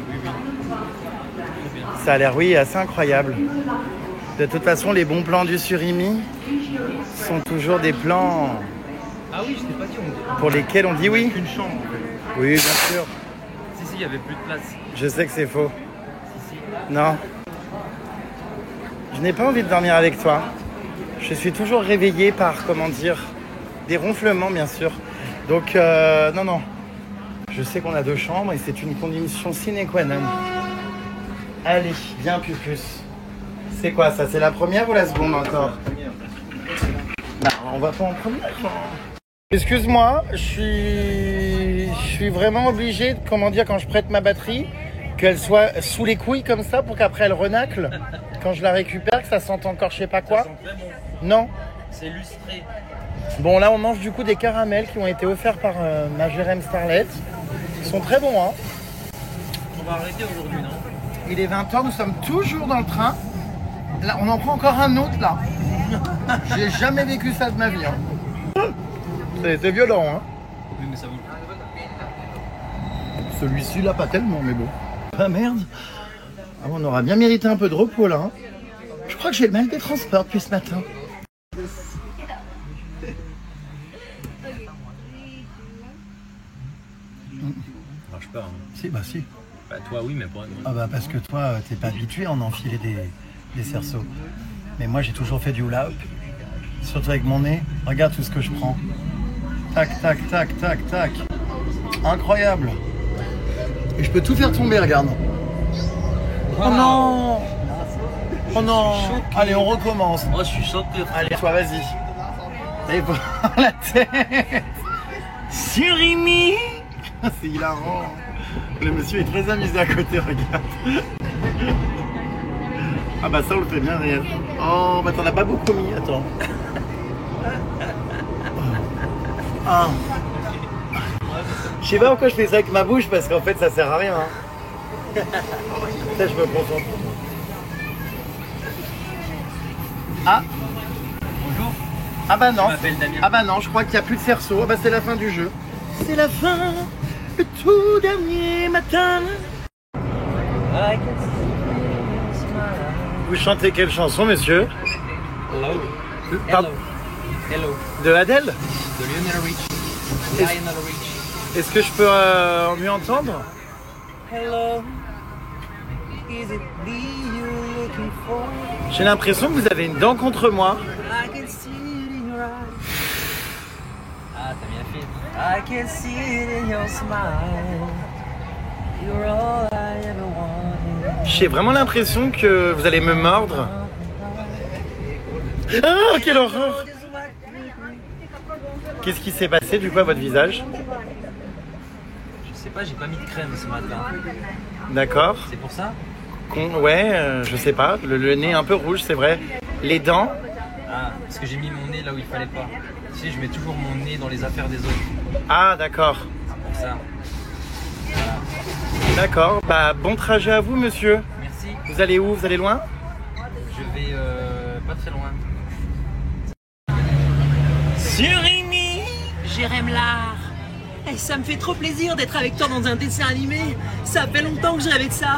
Ça a l'air, oui, assez incroyable. De toute façon, les bons plans du Surimi sont toujours des plans Ah oui, je t'ai pas dit, pour lesquels on dit oui. Une chambre. Oui, bien sûr. Si, il y avait plus de place. Je sais que c'est faux. Non. Je n'ai pas envie de dormir avec toi. Je suis toujours réveillé par, des ronflements, bien sûr. Donc, non. Je sais qu'on a 2 chambres et c'est une condition sine qua non. Allez, viens, Pupus. C'est quoi ça? C'est la première ou la seconde encore? Non, on va pas en première. Excuse-moi, je suis vraiment obligé, quand je prête ma batterie, qu'elle soit sous les couilles comme ça pour qu'après elle renacle. Quand je la récupère, que ça sente encore je sais pas quoi. Non. C'est lustré. Bon, là on mange du coup des caramels qui ont été offerts par ma Jérém Starlet. Ils sont très bons, hein. On va arrêter aujourd'hui, non? Il est 20h, nous sommes toujours dans le train. Là, on en prend encore un autre là. J'ai jamais vécu ça de ma vie. Hein. C'est violent, hein. Oui, mais ça vaut le coup. Celui-ci là, pas tellement, mais bon. Ah merde. Ah, on aura bien mérité un peu de repos là. Hein. Je crois que j'ai le mal des transports depuis ce matin. Marche pas. Hein. Si, bah si. Bah toi oui, mais pour moi. Ah bah parce que toi, t'es pas habitué à en enfiler des cerceaux. Mais moi, j'ai toujours fait du hula hoop. Surtout avec mon nez. Regarde tout ce que je prends. Tac, tac, tac, tac, tac. Incroyable. Et je peux tout faire tomber, regarde. Oh non! Oh non! Allez, on recommence. Oh, je suis choqué. Allez, toi, vas-y. Allez, voir la tête. Surimi! C'est hilarant. Le monsieur est très amusé à côté, regarde. Ah bah ça, on le fait bien rire. Oh, bah t'en as pas beaucoup mis, attends. Ah. Je sais pas pourquoi je fais ça avec ma bouche, parce qu'en fait, ça sert à rien. Hein. Ça, je me concentre. Ah. Bonjour. Ah bah non. Je m'appelle Damien. Ah bah non, je crois qu'il n'y a plus de cerceau. Ah bah c'est la fin du jeu. C'est la fin, le tout dernier matin. Vous chantez quelle chanson, monsieur? Hello. Pardon. Hello. De Adèle? De Lionel Richie. Lionel Richie. Est-ce que je peux mieux entendre? Hello. Is it me you're looking for? J'ai l'impression que vous avez une dent contre moi. I can see it in your eyes. Ah, t'as bien fait. I can see it in your smile. You're all I ever wanted. J'ai vraiment l'impression que vous allez me mordre. Ah, quelle horreur! Qu'est-ce qui s'est passé du coup à votre visage? Je sais pas, j'ai pas mis de crème ce matin. D'accord. C'est pour ça? Ouais, je sais pas. Le nez un peu rouge, c'est vrai. Les dents? Ah, parce que j'ai mis mon nez là où il fallait pas. Tu sais, je mets toujours mon nez dans les affaires des autres. Ah, d'accord. Pour ça. D'accord. Bah, bon trajet à vous, monsieur. Merci. Vous allez où? Vous allez loin? Je vais pas très loin. Surimi, Jérém Lard. Eh, ça me fait trop plaisir d'être avec toi dans un dessin animé. Ça fait longtemps que je rêvais de ça.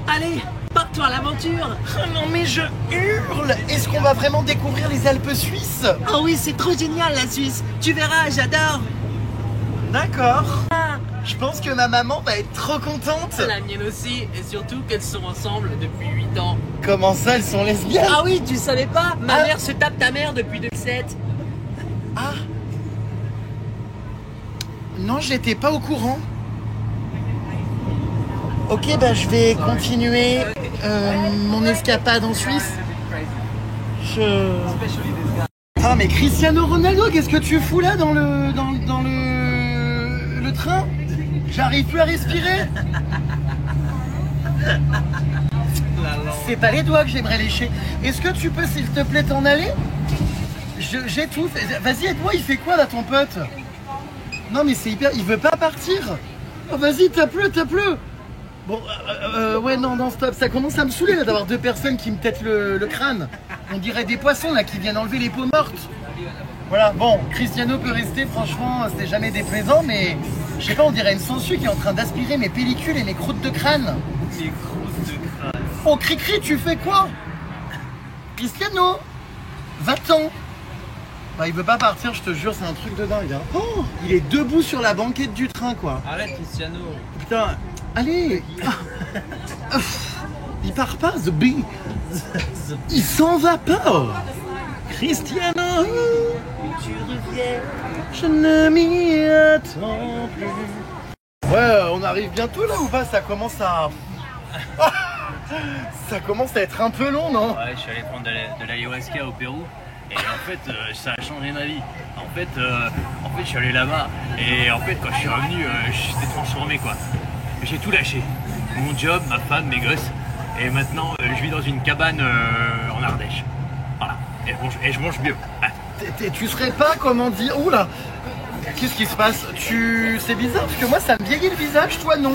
Allez, pars-toi à l'aventure. Oh non, mais je hurle! Est-ce qu'on va vraiment découvrir les Alpes suisses? Oh oui, c'est trop génial la Suisse. Tu verras, j'adore. D'accord. Je pense que ma maman va être trop contente. La mienne aussi, et surtout qu'elles sont ensemble depuis 8 ans. Comment ça, elles sont lesbiennes? Ah oui, tu savais pas? Ma Ah. mère se tape ta mère depuis 2007. Ah. Non, j'étais pas au courant. Ok, bah je vais continuer mon escapade en Suisse. Ah mais Cristiano Ronaldo, qu'est-ce que tu fous là dans le train? J'arrive plus à respirer. C'est pas les doigts que j'aimerais lécher. Est-ce que tu peux s'il te plaît t'en aller? J'étouffe. Vas-y, aide-moi, il fait quoi là ton pote? Non mais c'est hyper... Il veut pas partir. Oh, vas-y, tape-le. Bon, ouais, non, stop. Ça commence à me saouler là d'avoir deux personnes qui me têtent le crâne. On dirait des poissons là qui viennent enlever les peaux mortes. Voilà, bon, Cristiano peut rester, franchement, c'est jamais déplaisant, mais je sais pas, on dirait une sangsue qui est en train d'aspirer mes pellicules et mes croûtes de crâne. Les croûtes de crâne. Oh, Cricri, tu fais quoi? Cristiano, va-t'en. Bah, il veut pas partir, je te jure, c'est un truc de dingue. Hein. Oh, il est debout sur la banquette du train, quoi. Arrête, Cristiano. Putain, allez. Il part pas, The Bee. Il s'en va pas. Cristiano, tu reviens, je ne m'y attends plus. Ouais, on arrive bientôt là ou pas? Ça commence à... Ça commence à être un peu long, non? Ouais, je suis allé prendre de l'ayahuasca au Pérou et en fait ça a changé ma vie. En fait, je suis allé là-bas et en fait quand je suis revenu, j'étais transformé quoi. J'ai tout lâché, mon job, ma femme, mes gosses et maintenant je vis dans une cabane en Ardèche. Voilà, et je mange mieux. Ah. Tu serais pas, comment dire... Oula, qu'est-ce qui se passe? C'est bizarre parce que moi ça me vieillit le visage, toi non?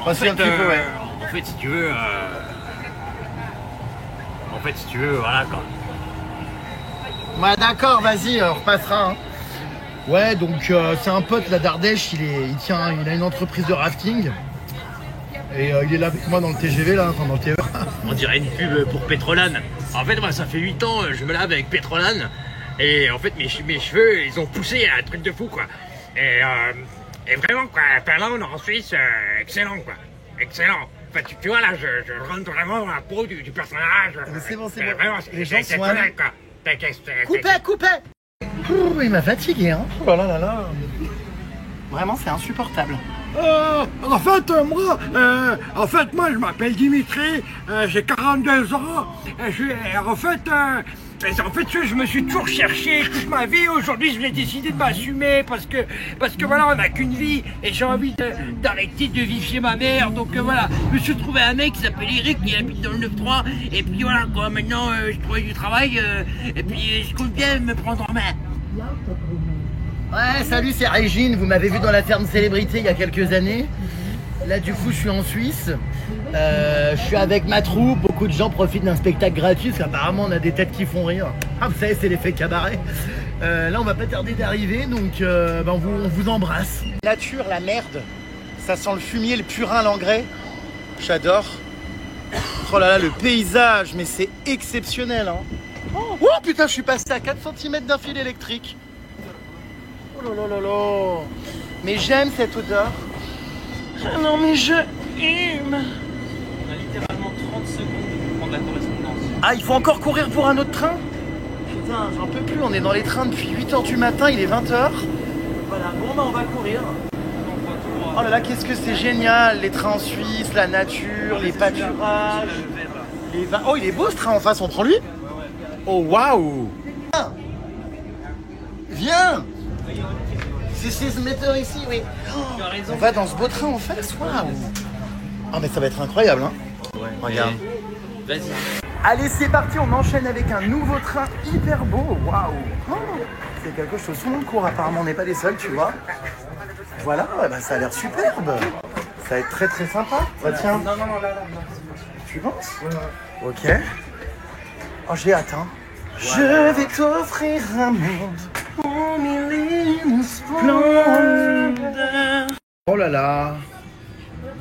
En fait, un petit peu, ouais. En fait, si tu veux, voilà quoi. Ouais, d'accord, vas-y, on repassera. Hein. Ouais, donc c'est un pote là d'Ardèche, il a une entreprise de rafting. Et il est là avec moi dans le TGV, là, enfin dans le TER. On dirait une pub pour Pétrolane. En fait, moi, ça fait 8 ans, je me lave avec Pétrolane. Et en fait, mes cheveux, ils ont poussé un truc de fou, quoi. Et vraiment, quoi, Finlande en Suisse, excellent, quoi. Excellent. Enfin, tu vois, là, je rentre vraiment dans la peau du personnage. Mais c'est bon, c'est bon. Vraiment, Les gens sont correct, quoi. Coupez. Ouh, il m'a fatigué, hein. Oh là là là. Vraiment, c'est insupportable. En fait, moi, je m'appelle Dimitri, j'ai 42 ans. En fait, je me suis toujours cherché toute ma vie. Aujourd'hui, je vais décider de m'assumer parce que voilà, on n'a qu'une vie et j'ai envie d'arrêter de vivre chez ma mère. Donc voilà, je me suis trouvé un mec qui s'appelle Eric, qui habite dans le 9-3. Et puis voilà, quoi, maintenant, je trouve du travail et puis je compte bien me prendre en main. Ouais, salut, c'est Régine. Vous m'avez vu dans la ferme célébrité il y a quelques années. Là, du coup, je suis en Suisse. Je suis avec ma troupe. Beaucoup de gens profitent d'un spectacle gratuit parce qu'apparemment, on a des têtes qui font rire. Ah, vous savez, c'est l'effet cabaret. Là, on va pas tarder d'arriver, donc on vous embrasse. Nature, la merde. Ça sent le fumier, le purin, l'engrais. J'adore. Oh là là, le paysage, mais c'est exceptionnel. Hein. Oh putain, je suis passé à 4 cm d'un fil électrique. Oh là là là là. Mais j'aime cette odeur. Ah non, mais je aime. On a littéralement 30 secondes pour prendre la correspondance. Ah, il faut encore courir pour un autre train? Putain, j'en peux plus, on est dans les trains depuis 8h du matin, il est 20h. Voilà, bon bah on va courir. Oh là là, qu'est-ce que c'est génial, les trains en Suisse, la nature, les pâturages, les vins. Oh, il est beau ce train en face, on prend lui? Oh waouh! Viens! C'est 16 mètres ici, oui. Oh, on va dans ce beau train en face, waouh! Ah mais ça va être incroyable, hein? Ouais. Regarde. Vas-y. Allez, c'est parti, on enchaîne avec un nouveau train hyper beau. Waouh! Oh, c'est quelque chose, tout le monde court apparemment, on n'est pas les seuls, tu vois. Voilà, ouais, bah, ça a l'air superbe. Ça va être très très sympa. Bah, tiens. Non, là. Tu penses? Ok. Oh, j'ai hâte, hein. Je vais t'offrir un monde au milieu splendeur. Oh là là.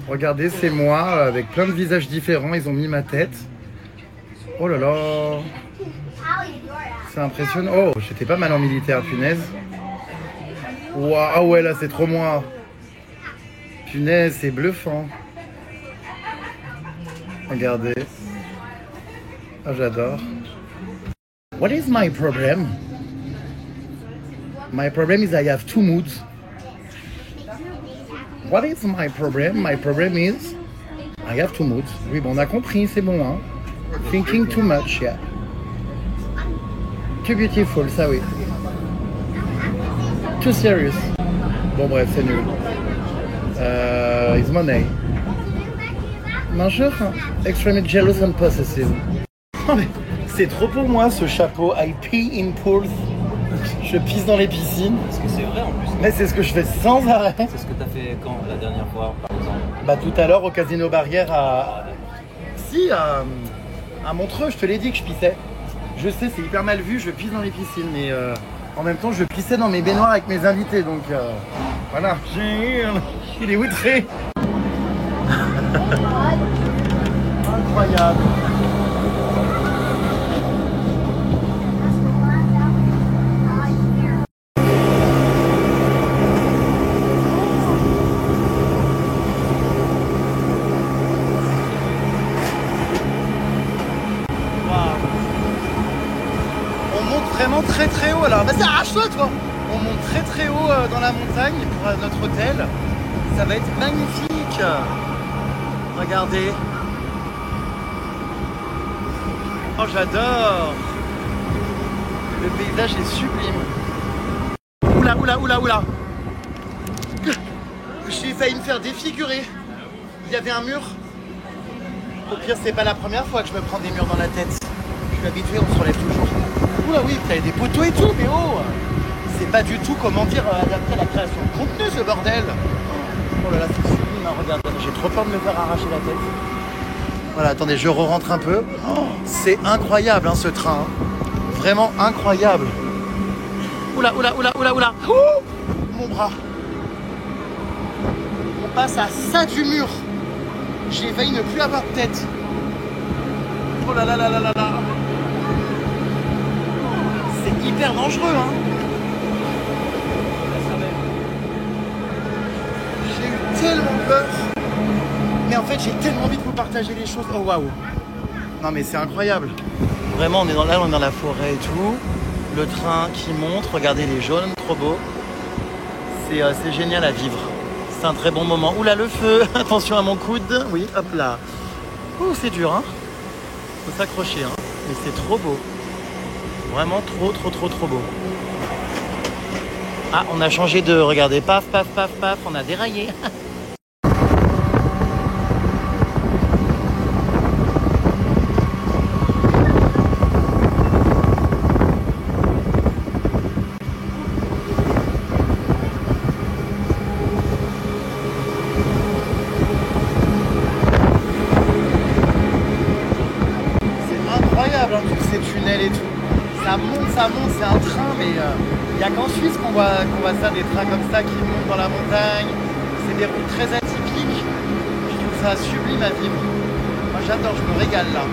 Regardez, c'est moi avec plein de visages différents. Ils ont mis ma tête. Oh là là. C'est impressionnant. Oh, j'étais pas mal en militaire, punaise. Waouh, ah ouais, là, c'est trop moi. Punaise, c'est bluffant. Regardez. Ah, j'adore. What is my problem? My problem is I have two moods. What is my problem? My problem is I have two moods. Oui, bon, on a compris, c'est bon, hein. Thinking too much, yeah. Too beautiful, ça oui. Too serious. Bon, bref, c'est nul. It's money. Bonjour. Extremely jealous and possessive. Oh, mais c'est trop pour moi ce chapeau. I pee in pools. Je pisse dans les piscines. Parce que c'est vrai en plus. Mais c'est ce que je fais sans arrêt. C'est ce que t'as fait quand la dernière fois, par exemple? Bah tout à l'heure au Casino Barrière à... Si, à Montreux, je te l'ai dit que je pissais. Je sais, c'est hyper mal vu, je pisse dans les piscines, mais en même temps, je pissais dans mes baignoires avec mes invités, donc voilà. Il est outré. Incroyable. Vraiment très très haut. Alors vas-y, arrache-toi toi. On monte très très haut dans la montagne pour notre hôtel. Ça va être magnifique. Regardez. Oh, j'adore. Le paysage est sublime. Oula, oula, oula, oula. J'ai failli me faire défigurer. Il y avait un mur. Au pire, c'est pas la première fois que je me prends des murs dans la tête. Je suis habitué, on se relève toujours. Oula oui, t'avais des poteaux et tout, mais oh, c'est pas du tout, comment dire, adapté à la création de contenu, ce bordel. Oh là là, c'est sublime, hein, regardez, j'ai trop peur de me faire arracher la tête. Voilà, attendez, je re-rentre un peu. Oh, c'est incroyable, hein, ce train. Hein. Vraiment incroyable. Oula, oula, oula, oula, oula. Oh, mon bras. On passe à ça du mur. J'ai failli ne plus avoir de tête. Oh là là là là là là. C'est hyper dangereux, hein. J'ai eu tellement peur. Mais en fait, j'ai tellement envie de vous partager les choses. Oh waouh. Non mais c'est incroyable. Vraiment, on est dans la forêt et tout. Le train qui monte, regardez les jaunes, trop beau. C'est génial à vivre. C'est un très bon moment. Oula, le feu. Attention à mon coude. Oui, hop là. Ouh, c'est dur, hein. Faut s'accrocher, hein. Mais c'est trop beau. Vraiment trop beau. Ah, on a changé de... Regardez, paf, paf, paf, paf, on a déraillé. ça monte, c'est un train, mais il n'y a qu'en Suisse qu'on voit ça, des trains comme ça qui montent dans la montagne. C'est des routes très atypiques. Je trouve ça sublime à vivre. Moi j'adore, je me régale là.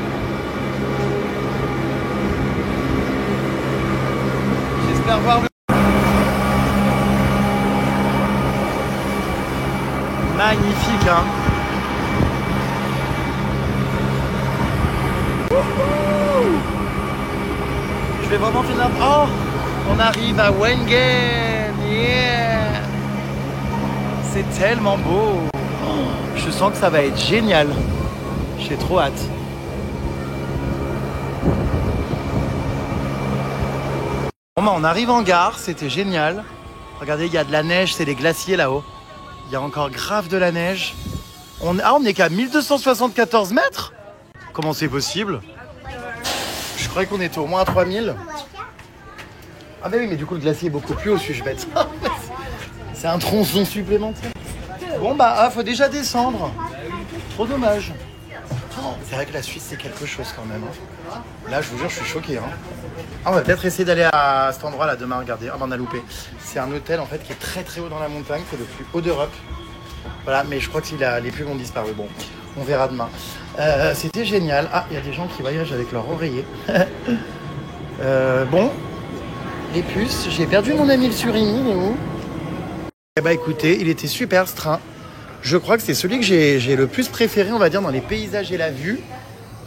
J'espère voir le... Magnifique, hein. Wouhou! Je vais vraiment finir... Oh! On arrive à Wengen! Yeah! C'est tellement beau! Oh, je sens que ça va être génial. J'ai trop hâte. Bon bah on arrive en gare, c'était génial. Regardez, il y a de la neige, c'est les glaciers là-haut. Il y a encore grave de la neige. On n'est qu'à 1274 mètres? Comment c'est possible? Je croyais qu'on était au moins à 3000. Ah bah oui, mais du coup le glacier est beaucoup plus haut, suis-je bête? C'est un tronçon supplémentaire. Bon bah, faut déjà descendre. Trop dommage. Oh, c'est vrai que la Suisse c'est quelque chose quand même. Là, je vous jure, je suis choqué. Hein. Ah, on va peut-être essayer d'aller à cet endroit là demain, regardez. Ah, bah, on a loupé. C'est un hôtel en fait qui est très très haut dans la montagne, c'est le plus haut d'Europe. Voilà, mais je crois que les pubs ont disparu. Bon, on verra demain. C'était génial. Ah, il y a des gens qui voyagent avec leur oreiller. Bon, les puces. J'ai perdu mon ami le Surimi, il est où? Eh bah écoutez, il était super ce train. Je crois que c'est celui que j'ai le plus préféré, on va dire, dans les paysages et la vue.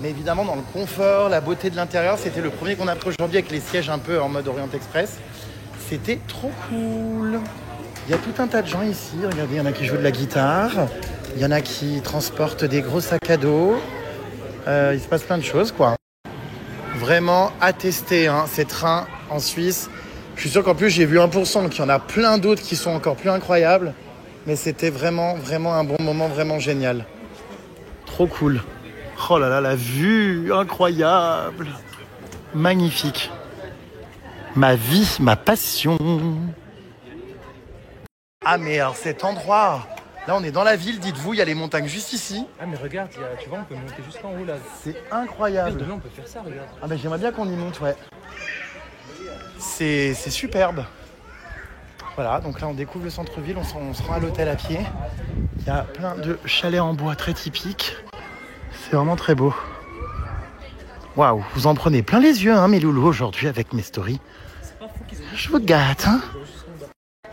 Mais évidemment, dans le confort, la beauté de l'intérieur, c'était le premier qu'on a pris aujourd'hui avec les sièges un peu en mode Orient Express. C'était trop cool. Il y a tout un tas de gens ici. Regardez, il y en a qui jouent de la guitare. Il y en a qui transportent des gros sacs à dos. Il se passe plein de choses, quoi. Vraiment à tester, hein, ces trains en Suisse. Je suis sûr qu'en plus, j'ai vu 1%, donc il y en a plein d'autres qui sont encore plus incroyables. Mais c'était vraiment, vraiment un bon moment, vraiment génial. Trop cool. Oh là là, la vue, incroyable. Magnifique. Ma vie, ma passion. Ah mais alors cet endroit, là on est dans la ville, dites-vous, il y a les montagnes juste ici. Ah mais regarde, tu vois, on peut monter jusqu'en haut là. C'est incroyable. Demain on peut faire ça, regarde. Ah mais j'aimerais bien qu'on y monte, ouais. C'est superbe. Voilà, donc là on découvre le centre-ville, on se rend à l'hôtel à pied. Il y a plein de chalets en bois très typiques. C'est vraiment très beau. Waouh, vous en prenez plein les yeux, hein, mes loulous, aujourd'hui avec mes stories. Je vous gâte, hein.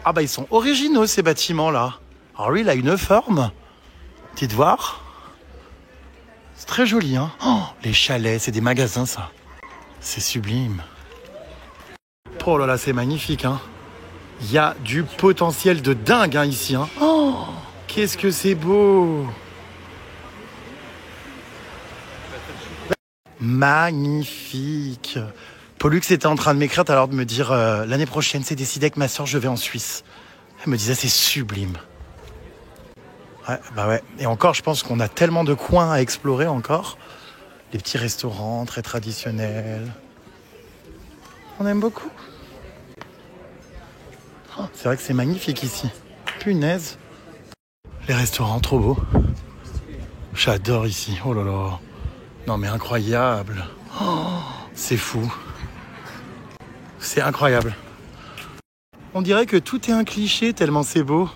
Ah bah ils sont originaux ces bâtiments-là. Alors lui, il a une forme. Petite voir. C'est très joli, hein. Oh, les chalets, c'est des magasins, ça. C'est sublime. Oh là là, c'est magnifique, hein. Il y a du potentiel de dingue, hein, ici, hein. Oh, qu'est-ce que c'est beau. Magnifique. Pollux était en train de m'écrire tout à l'heure de me dire l'année prochaine, c'est décidé avec ma soeur, je vais en Suisse. Elle me disait c'est sublime. Ouais, bah ouais. Et encore, je pense qu'on a tellement de coins à explorer encore. Les petits restaurants très traditionnels. On aime beaucoup. Oh, c'est vrai que c'est magnifique ici. Punaise. Les restaurants, trop beaux. J'adore ici. Oh là là. Non mais incroyable. Oh, c'est fou. C'est incroyable. On dirait que tout est un cliché tellement c'est beau.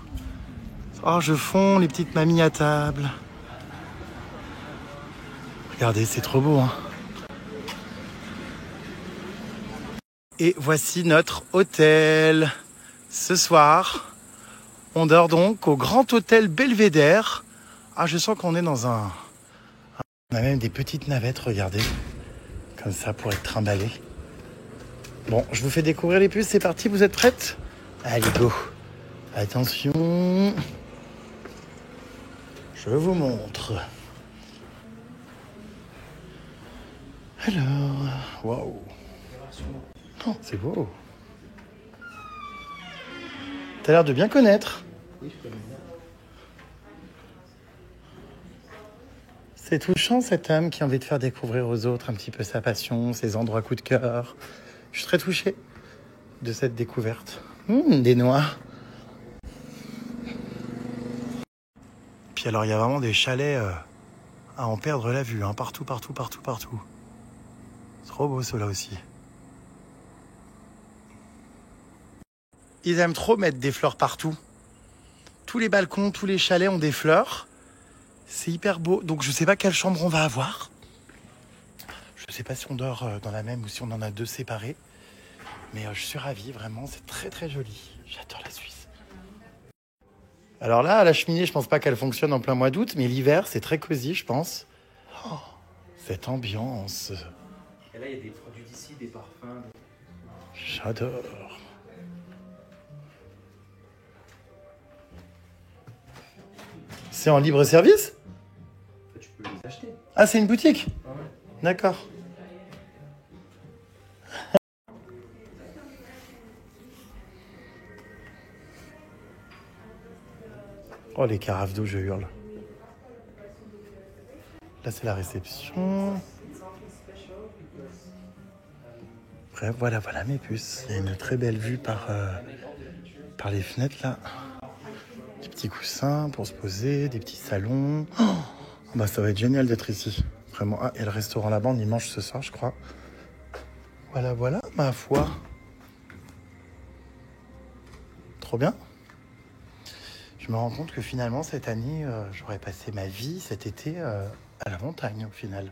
Oh, je fonds, les petites mamies à table. Regardez, c'est trop beau, hein. Et voici notre hôtel. Ce soir, on dort donc au Grand Hôtel Belvédère. Ah, je sens qu'on est dans un... On a même des petites navettes, regardez. Comme ça, pour être trimballé. Bon, je vous fais découvrir les puces, c'est parti, vous êtes prêtes? Allez, go. Attention. Je vous montre. Alors, waouh. Oh, c'est beau. T'as l'air de bien connaître. Oui, je connais bien. C'est touchant cet homme qui a envie de faire découvrir aux autres un petit peu sa passion, ses endroits coup de cœur. Je suis très touché de cette découverte. Des noix. Puis alors il y a vraiment des chalets à en perdre la vue, hein, partout. Trop beau ceux-là aussi. Ils aiment trop mettre des fleurs partout. Tous les balcons, tous les chalets ont des fleurs. C'est hyper beau. Donc je sais pas quelle chambre on va avoir. Je sais pas si on dort dans la même ou si on en a deux séparées. Mais je suis ravi, vraiment, c'est très très joli. J'adore la Suisse. Alors là, la cheminée, je pense pas qu'elle fonctionne en plein mois d'août, mais l'hiver, c'est très cosy, je pense. Oh, cette ambiance. Et là, il y a des produits d'ici, des parfums. J'adore. C'est en libre service? Tu peux les acheter. Ah, c'est une boutique? Ah ouais. D'accord. Oh, les carafes d'eau, je hurle. Là, c'est la réception. Bref, voilà mes puces. Il y a une très belle vue par les fenêtres, là. Des petits coussins pour se poser, des petits salons. Oh, bah, ça va être génial d'être ici. Vraiment. Ah, et le restaurant là-bas, on y mange ce soir, je crois. Voilà, ma foi. Trop bien. Je me rends compte que finalement, cette année, j'aurais passé ma vie cet été à la montagne, au final.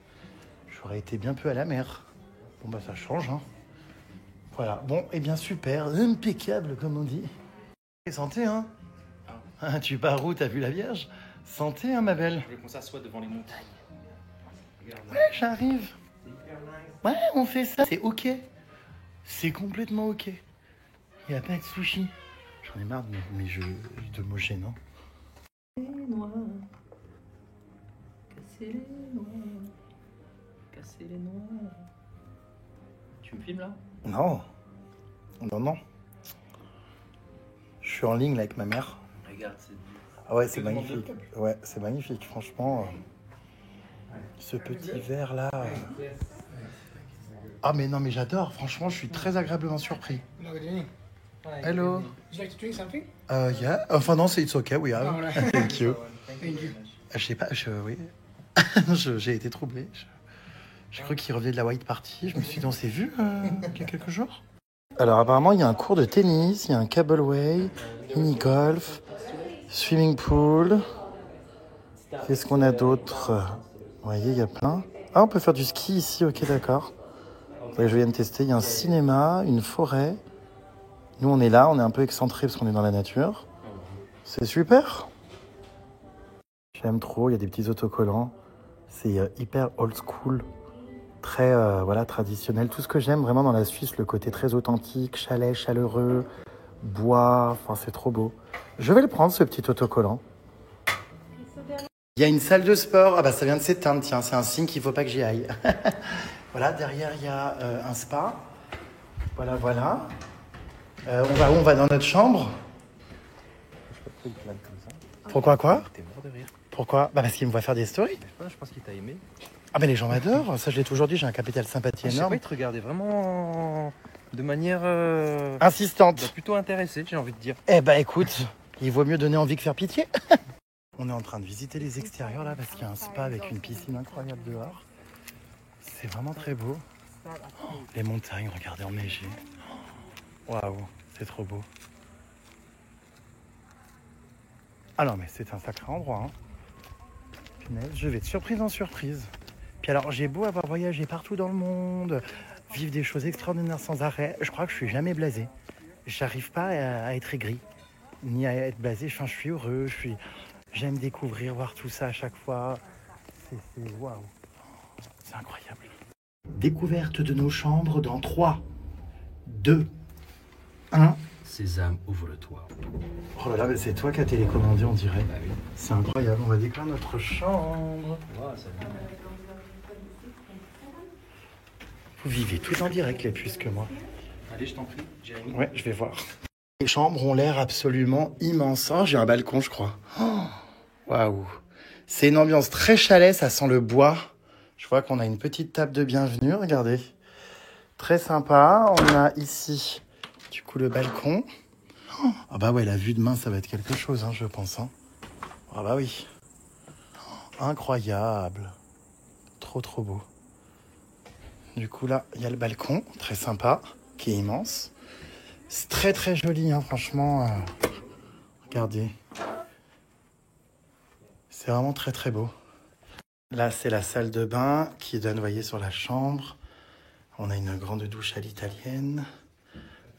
J'aurais été bien peu à la mer. Bon, bah, ça change, hein. Voilà. Bon, et bien, super. Impeccable, comme on dit. Et santé, hein. Ah, tu pars où? T'as vu la Vierge? Santé, hein, ma belle. Je veux qu'on s'assoie devant les montagnes. Ouais, j'arrive. Ouais, on fait ça. C'est ok. C'est complètement ok. Il n'y a pas de sushi. J'en ai marre de mots gênants. Les noix. Casser les noix. Casser les noix. Tu me filmes là? Non. Non. Je suis en ligne là, avec ma mère. Regarde, c'est... Ah ouais, c'est magnifique. Ouais, c'est magnifique, franchement. Ce petit verre là. Ah mais non, mais j'adore. Franchement, je suis très agréablement surpris. Hello. Would you like to drink something? Yeah. Enfin non, it's okay, we have. Oh, right. Thank you. Thank you. Je sais pas, oui. J'ai été troublé. J'ai cru qu'il revenait de la White Party. Je me suis dit, on s'est vu il y a quelques jours. Alors apparemment, il y a un cours de tennis, il y a un cableway, mini-golf, swimming pool. Qu'est-ce qu'on a d'autre? Vous voyez, il y a plein. Ah, on peut faire du ski ici, ok, d'accord. Ouais, je viens de tester. Il y a un cinéma, une forêt. Nous, on est là, on est un peu excentré parce qu'on est dans la nature. C'est super. J'aime trop, il y a des petits autocollants. C'est hyper old school, très traditionnel. Tout ce que j'aime vraiment dans la Suisse, le côté très authentique, chalet, chaleureux, bois, enfin c'est trop beau. Je vais le prendre, ce petit autocollant. Il y a une salle de sport. Ah bah ça vient de s'éteindre, tiens, c'est un signe qu'il ne faut pas que j'y aille. Voilà, derrière il y a un spa. Voilà. On va où? On va dans notre chambre. Pourquoi quoi? T'es mort de rire. Pourquoi? Bah parce qu'il me voit faire des stories. Je pense qu'il t'a aimé. Ah mais les gens m'adorent, ça je l'ai toujours dit, j'ai un capital sympathie Je sais pas, énorme. il te regardait vraiment de manière... Insistante. plutôt intéressée, j'ai envie de dire. Eh bah écoute, il vaut mieux donner envie que faire pitié. On est en train de visiter les extérieurs là parce qu'il y a un spa avec une piscine incroyable dehors. C'est vraiment très beau. Oh, les montagnes, regardez, enneigées. Waouh, c'est trop beau. Ah non mais c'est un sacré endroit, hein. Punaise, je vais de surprise en surprise. Puis alors, j'ai beau avoir voyagé partout dans le monde, vivre des choses extraordinaires sans arrêt, je crois que je suis jamais blasé. J'arrive pas à être aigri, ni à être blasé. Enfin, je suis heureux, j'aime découvrir, voir tout ça à chaque fois. C'est waouh, c'est incroyable. Découverte de nos chambres dans 3, 2, 1. Sésame, ouvre-toi. Oh là là, mais c'est toi qui as télécommandé, on dirait. Bah oui. C'est incroyable, on va découvrir notre chambre. Wow, ça... Vous vivez tout en direct, les puces que moi. Allez, je t'en prie, Jérémy. Ouais, je vais voir. Les chambres ont l'air absolument immenses. Oh, j'ai un balcon, je crois. Waouh. C'est une ambiance très chalet, ça sent le bois. Je vois qu'on a une petite table de bienvenue, regardez. Très sympa. On a ici, du coup, le balcon. Ah bah ouais, la vue de main, ça va être quelque chose, hein, je pense. Hein. Ah bah oui. Incroyable. Trop beau. Du coup, là, il y a le balcon, très sympa, qui est immense. C'est très très joli, hein, franchement. Regardez. C'est vraiment très très beau. Là, c'est la salle de bain qui donne, vous voyez, sur la chambre. On a une grande douche à l'italienne.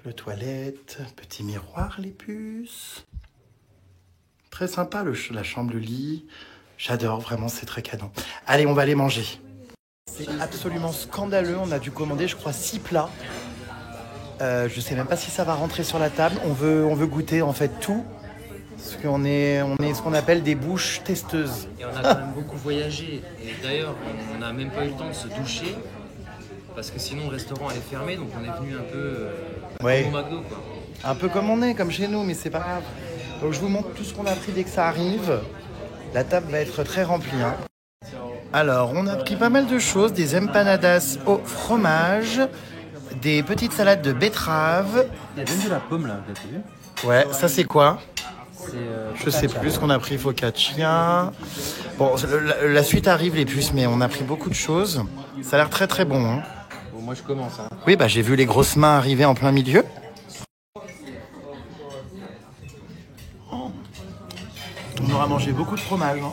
Le toilette, petit miroir, les puces. Très sympa, la chambre, le lit. J'adore, vraiment, c'est très canon. Allez, on va aller manger. C'est absolument scandaleux. On a dû commander, je crois, 6 plats. Je sais même pas si ça va rentrer sur la table. On veut goûter, en fait, tout. Parce qu'on est ce qu'on appelle des bouches testeuses. Et on a quand même beaucoup voyagé. Et d'ailleurs, on n'a même pas eu le temps de se doucher. Parce que sinon, le restaurant est fermé. Donc, on est venu un peu Ouais. au McDo, quoi. Un peu comme on est, comme chez nous, mais c'est pas grave. Donc je vous montre tout ce qu'on a pris dès que ça arrive. La table va être très remplie. Hein. Alors, on a pris pas mal de choses. Des empanadas au fromage. Des petites salades de betterave. Il y a même de la pomme, là, t'as vu? Ouais, ça c'est quoi? C'est Je sais plus ce qu'on a pris, focaccia. Bon, la suite arrive les puces, mais on a pris beaucoup de choses. Ça a l'air très très bon. Hein. Bon, moi, je commence. Hein. Oui, bah j'ai vu les grosses mains arriver en plein milieu. Oh. On aura mangé beaucoup de fromage. Hein.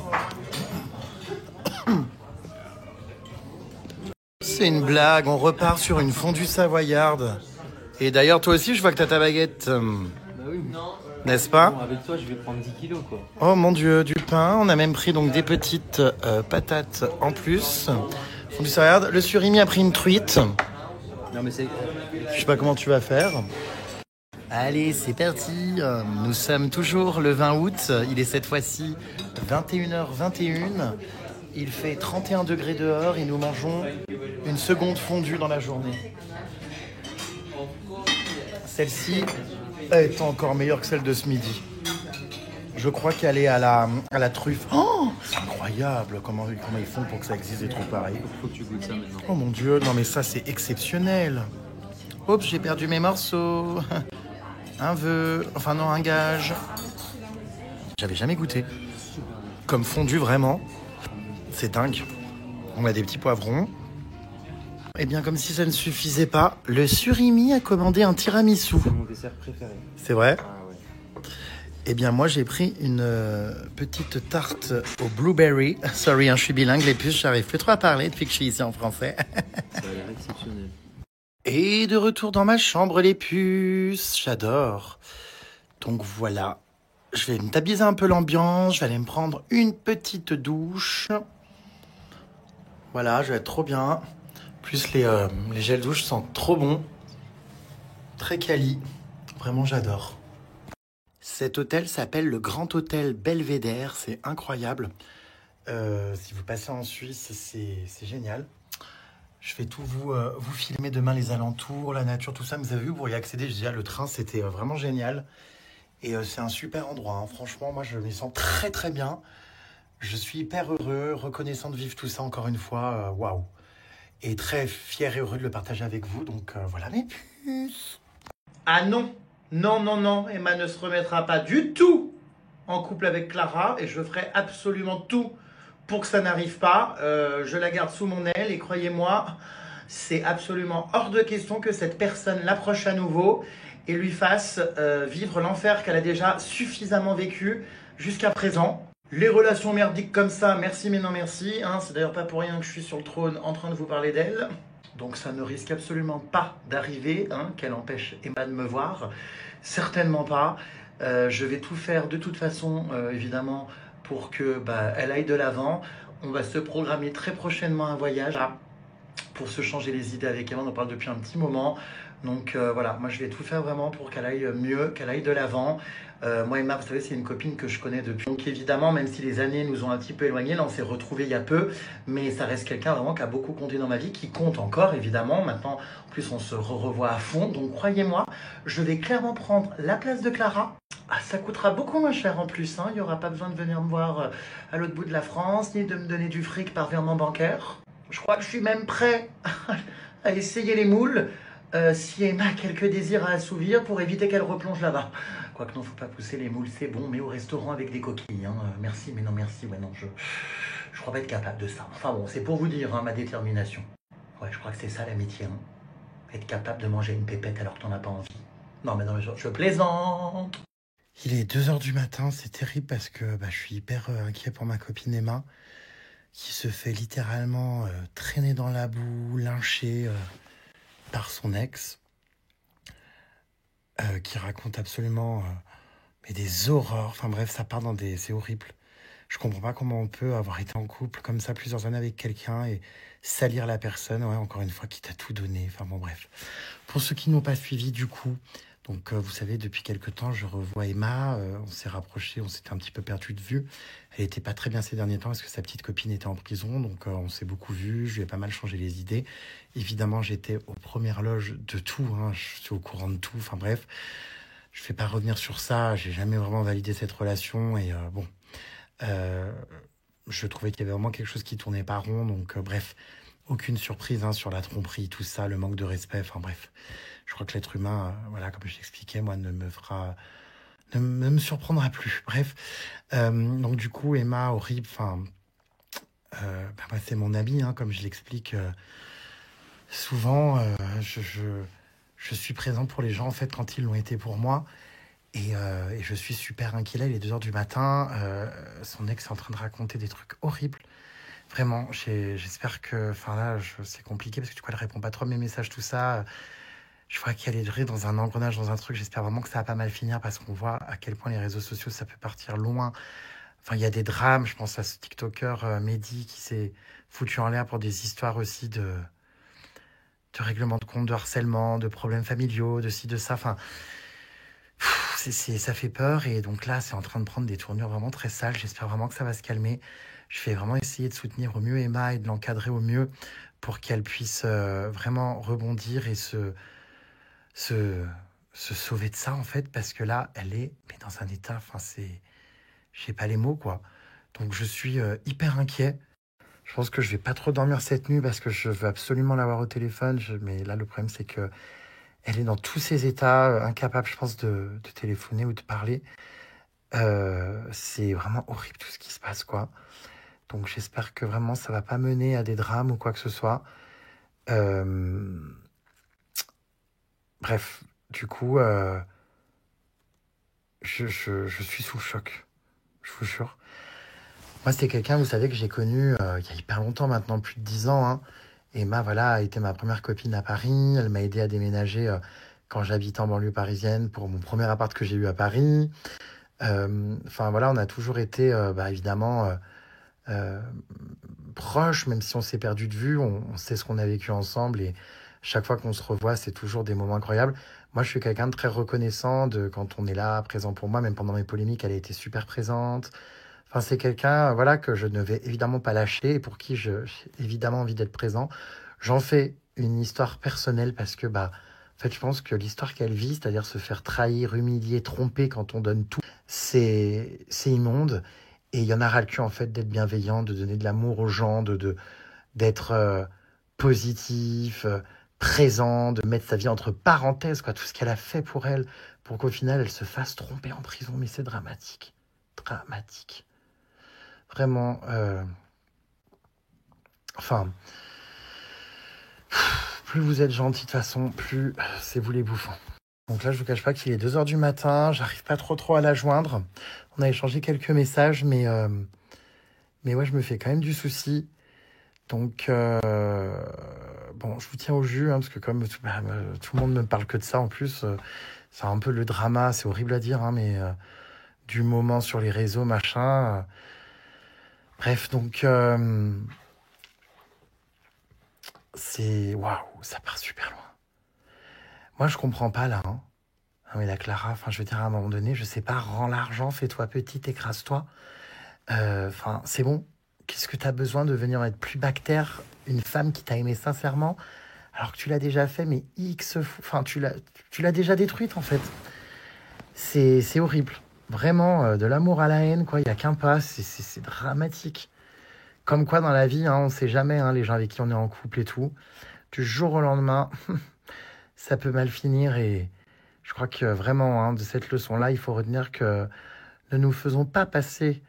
C'est une blague, on repart sur une fondue savoyarde. Et d'ailleurs, toi aussi, je vois que t'as ta baguette. Bah oui. N'est-ce pas? Bon, avec toi, je vais prendre 10 kilos, quoi. Oh mon Dieu, du pain. On a même pris donc des petites patates en plus. Fondue savoyarde. Le surimi a pris une truite. Non, mais c'est... Je sais pas comment tu vas faire. Allez, c'est parti. Nous sommes toujours le 20 août. Il est cette fois-ci 21h21. Il fait 31 degrés dehors et nous mangeons une seconde fondue dans la journée. Celle-ci est encore meilleure que celle de ce midi. Je crois qu'elle est à la truffe. Oh, c'est incroyable comment ils font pour que ça existe des trucs pareils. Faut que tu goûtes ça maintenant. Oh mon Dieu, non mais ça c'est exceptionnel. Oups, j'ai perdu mes morceaux. Un vœu, enfin non, un gage. J'avais jamais goûté. Comme fondu vraiment. C'est dingue. On a des petits poivrons. Et bien comme si ça ne suffisait pas, le surimi a commandé un tiramisu. C'est mon dessert préféré. C'est vrai? Ah ouais. Eh bien moi j'ai pris une petite tarte au blueberry. Sorry, hein, je suis bilingue, les puces, j'arrive plus trop à parler depuis que je suis ici en français. Ça a l'air exceptionnel. Et de retour dans ma chambre, les puces, j'adore. Donc voilà, je vais me tabiser un peu l'ambiance, je vais aller me prendre une petite douche. Voilà, je vais être trop bien. Plus les gels douche sentent trop bon. Très quali, vraiment j'adore. Cet hôtel s'appelle le Grand Hôtel Belvédère, c'est incroyable. Si vous passez en Suisse, c'est génial. Je vais tout vous filmer demain, les alentours, la nature, tout ça. Vous avez vu, pour y accéder, je disais, le train, c'était vraiment génial. Et c'est un super endroit. Hein. Franchement, moi, je me sens très, très bien. Je suis hyper heureux, reconnaissant de vivre tout ça encore une fois. Waouh. Et très fier et heureux de le partager avec vous. Donc, voilà mes puces. Ah non, non, non, non. Emma ne se remettra pas du tout en couple avec Clara. Et je ferai absolument tout pour que ça n'arrive pas. Je la garde sous mon aile et croyez-moi, c'est absolument hors de question que cette personne l'approche à nouveau et lui fasse vivre l'enfer qu'elle a déjà suffisamment vécu jusqu'à présent. Les relations merdiques comme ça, merci mais non merci. Hein, c'est d'ailleurs pas pour rien que je suis sur le trône en train de vous parler d'elle. Donc ça ne risque absolument pas d'arriver, hein, qu'elle empêche Emma de me voir. Certainement pas. Je vais tout faire de toute façon, évidemment, pour que elle aille de l'avant. On va se programmer très prochainement un voyage pour se changer les idées avec elle. On en parle depuis un petit moment. Donc voilà, moi je vais tout faire vraiment pour qu'elle aille mieux, qu'elle aille de l'avant. Moi Emma, vous savez, c'est une copine que je connais depuis. Donc évidemment, même si les années nous ont un petit peu éloignés, là on s'est retrouvés il y a peu, mais ça reste quelqu'un vraiment qui a beaucoup compté dans ma vie, qui compte encore évidemment. Maintenant, en plus on se revoit à fond. Donc croyez-moi, je vais clairement prendre la place de Clara. Ah, ça coûtera beaucoup moins cher en plus, hein. Il n'y aura pas besoin de venir me voir à l'autre bout de la France, ni de me donner du fric par virement bancaire. Je crois que je suis même prêt à essayer les moules si Emma a quelques désirs à assouvir pour éviter qu'elle replonge là-bas. Quoique non, faut pas pousser les moules, c'est bon, mais au restaurant avec des coquilles. Hein. Merci, mais non merci. Ouais, non, je crois pas être capable de ça. Enfin bon, c'est pour vous dire hein, ma détermination. Ouais, je crois que c'est ça l'amitié. Hein. Être capable de manger une pépette alors que t'en as pas envie. Non, mais je plaisante. Il est 2 heures du matin, c'est terrible parce que je suis hyper inquiet pour ma copine Emma, qui se fait littéralement traîner dans la boue, lyncher par son ex, qui raconte absolument mais des horreurs. Enfin bref, ça part dans des... C'est horrible. Je comprends pas comment on peut avoir été en couple comme ça plusieurs années avec quelqu'un et salir la personne, ouais, encore une fois, qui t'a tout donné. Enfin bon, bref. Pour ceux qui n'ont pas suivi, du coup, donc vous savez, depuis quelques temps, je revois Emma. On s'est rapprochés, on s'était un petit peu perdu de vue. Elle était pas très bien ces derniers temps parce que sa petite copine était en prison, donc on s'est beaucoup vu. Je lui ai pas mal changé les idées. Évidemment, j'étais aux premières loges de tout, hein, je suis au courant de tout. Enfin bref, je vais pas revenir sur ça. J'ai jamais vraiment validé cette relation et bon. Je trouvais qu'il y avait vraiment quelque chose qui tournait pas rond, donc bref, aucune surprise hein, sur la tromperie, tout ça, le manque de respect, enfin bref, je crois que l'être humain, voilà, comme je l'expliquais, moi, ne me surprendra plus, bref. Donc du coup, Emma, horrible, enfin, moi, c'est mon amie, hein, comme je l'explique souvent, je suis présent pour les gens, en fait, quand ils l'ont été pour moi. Et je suis super inquiet là, il est 2 heures du matin, son ex est en train de raconter des trucs horribles. Vraiment, j'espère que... Enfin là, c'est compliqué parce que du coup, elle répond pas trop à mes messages, tout ça. Je vois qu'elle est dans un engrenage, dans un truc. J'espère vraiment que ça va pas mal finir parce qu'on voit à quel point les réseaux sociaux, ça peut partir loin. Enfin, il y a des drames. Je pense à ce TikToker Mehdi qui s'est foutu en l'air pour des histoires aussi de règlement de compte, de harcèlement, de problèmes familiaux, de ci, de ça. Enfin... ça fait peur et donc là c'est en train de prendre des tournures vraiment très sales. J'espère vraiment que ça va se calmer. Je vais vraiment essayer de soutenir au mieux Emma et de l'encadrer au mieux pour qu'elle puisse vraiment rebondir et se sauver de ça en fait, parce que là elle est mais dans un état, enfin j'ai pas les mots quoi. Donc je suis hyper inquiet. Je pense que je vais pas trop dormir cette nuit parce que je veux absolument l'avoir au téléphone, mais là le problème c'est que elle est dans tous ses états, incapable, je pense, de téléphoner ou de parler. C'est vraiment horrible tout ce qui se passe, quoi. Donc j'espère que vraiment ça va pas mener à des drames ou quoi que ce soit. Bref, du coup, je suis sous le choc, je vous jure. Moi, c'est quelqu'un, vous savez, que j'ai connu il y a hyper longtemps maintenant, plus de 10 ans, hein. Emma, voilà, a été ma première copine à Paris. Elle m'a aidé à déménager quand j'habitais en banlieue parisienne pour mon premier appart que j'ai eu à Paris. Enfin, voilà, on a toujours été, évidemment, proches, même si on s'est perdu de vue. On sait ce qu'on a vécu ensemble et chaque fois qu'on se revoit, c'est toujours des moments incroyables. Moi, je suis quelqu'un de très reconnaissant de quand on est là, présent pour moi. Même pendant mes polémiques, elle a été super présente. Enfin, c'est quelqu'un, voilà, que je ne vais évidemment pas lâcher et pour qui j'ai évidemment envie d'être présent. J'en fais une histoire personnelle parce que, en fait, je pense que l'histoire qu'elle vit, c'est-à-dire se faire trahir, humilier, tromper quand on donne tout, c'est immonde. Et il y en a ras le cul, en fait, d'être bienveillant, de donner de l'amour aux gens, d'être positif, présent, de mettre sa vie entre parenthèses, quoi, tout ce qu'elle a fait pour elle, pour qu'au final, elle se fasse tromper en prison. Mais c'est dramatique. Dramatique. Vraiment, enfin, plus vous êtes gentil de toute façon, plus c'est vous les bouffons. Donc là, je vous cache pas qu'il est 2 heures du matin, j'arrive pas trop à la joindre. On a échangé quelques messages, mais ouais, je me fais quand même du souci. Donc, bon, je vous tiens au jus, hein, parce que comme tout le monde me parle que de ça en plus, c'est un peu le drama, c'est horrible à dire, hein, mais du moment sur les réseaux, machin... Bref, donc, c'est... Waouh, ça part super loin. Moi, je comprends pas, là. Hein. Non, mais la Clara, enfin, je veux dire, à un moment donné, je sais pas, rends l'argent, fais-toi petite, écrase-toi. Enfin, c'est bon. Qu'est-ce que t'as besoin de venir être plus bactère, une femme qui t'a aimé sincèrement, alors que tu l'as déjà fait, mais X fois... Enfin, tu l'as déjà détruite, en fait. C'est horrible. Vraiment, de l'amour à la haine, quoi. Il n'y a qu'un pas, c'est dramatique. Comme quoi, dans la vie, hein, on ne sait jamais, hein, les gens avec qui on est en couple et tout. Du jour au lendemain, ça peut mal finir. Et je crois que vraiment, hein, de cette leçon-là, il faut retenir que ne nous faisons pas passer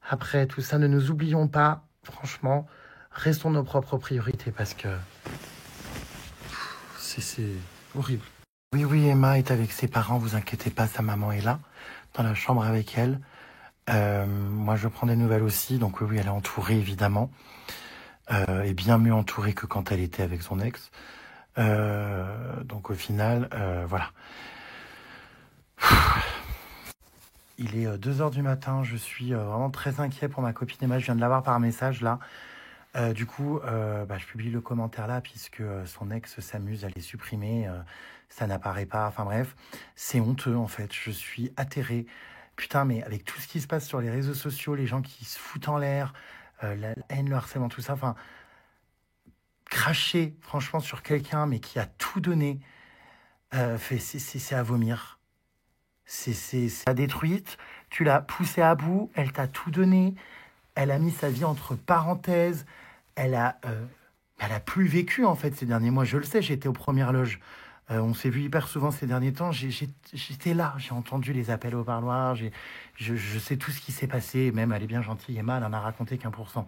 après tout ça. Ne nous oublions pas, franchement. Restons nos propres priorités parce que c'est horrible. Oui, oui, Emma est avec ses parents, vous inquiétez pas, sa maman est là, dans la chambre avec elle. Moi, je prends des nouvelles aussi, donc oui, oui, elle est entourée, évidemment. Et bien mieux entourée que quand elle était avec son ex. Donc au final, voilà. Il est 2 heures du matin, je suis vraiment très inquiet pour ma copine Emma, je viens de l'avoir par message là. Du coup, je publie le commentaire là puisque son ex s'amuse à les supprimer, ça n'apparaît pas, enfin bref, c'est honteux en fait, je suis atterré. Putain, mais avec tout ce qui se passe sur les réseaux sociaux, les gens qui se foutent en l'air, la haine, le harcèlement, tout ça, enfin, cracher franchement sur quelqu'un mais qui a tout donné, c'est à vomir. C'est la détruite, tu l'as poussée à bout, elle t'a tout donné, elle a mis sa vie entre parenthèses, elle a plus vécu en fait ces derniers mois. Je le sais, j'étais aux premières loges. On s'est vu hyper souvent ces derniers temps. J'étais là, j'ai entendu les appels au parloir, je sais tout ce qui s'est passé. Même elle est bien gentille, Emma, elle en a raconté qu'1%.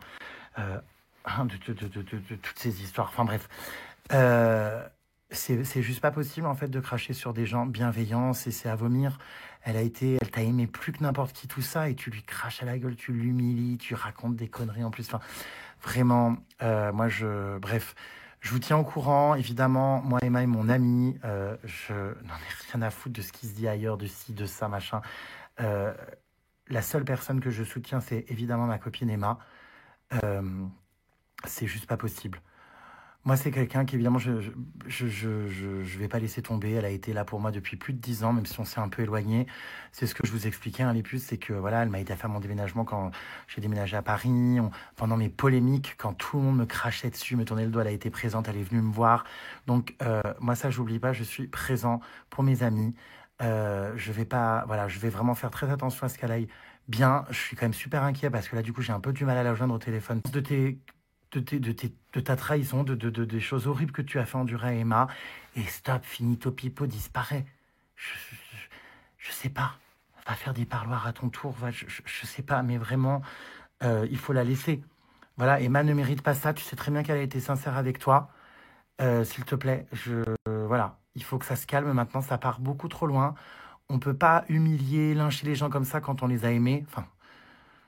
De toutes ces histoires. Enfin bref. C'est juste pas possible en fait de cracher sur des gens bienveillants, c'est à vomir. Elle t'a aimé plus que n'importe qui, tout ça, et tu lui craches à la gueule, tu l'humilies, tu racontes des conneries en plus. Enfin, vraiment, bref, je vous tiens au courant. Évidemment, moi, Emma est mon amie. Je n'en ai rien à foutre de ce qui se dit ailleurs, de ci, de ça, machin. La seule personne que je soutiens, c'est évidemment ma copine Emma. C'est juste pas possible. Moi, c'est quelqu'un qui, évidemment, je vais pas laisser tomber. Elle a été là pour moi depuis plus de 10 ans, même si on s'est un peu éloigné. C'est ce que je vous expliquais, hein, les puces, c'est que voilà, elle m'a aidé à faire mon déménagement quand j'ai déménagé à Paris. Pendant mes polémiques, quand tout le monde me crachait dessus, me tournait le dos, elle a été présente, elle est venue me voir. Donc, moi, ça, j'oublie pas, je suis présent pour mes amis. Je vais pas, voilà, je vais vraiment faire très attention à ce qu'elle aille bien. Je suis quand même super inquiet parce que là, du coup, j'ai un peu du mal à la joindre au téléphone. De ta trahison, des choses horribles que tu as fait endurer à Emma. Et stop, finito pipo, disparaît. Je sais pas. Va faire des parloirs à ton tour. Je sais pas, mais vraiment, il faut la laisser. Voilà, Emma ne mérite pas ça. Tu sais très bien qu'elle a été sincère avec toi. S'il te plaît, voilà. Il faut que ça se calme maintenant. Ça part beaucoup trop loin. On peut pas humilier, lyncher les gens comme ça quand on les a aimés. Enfin,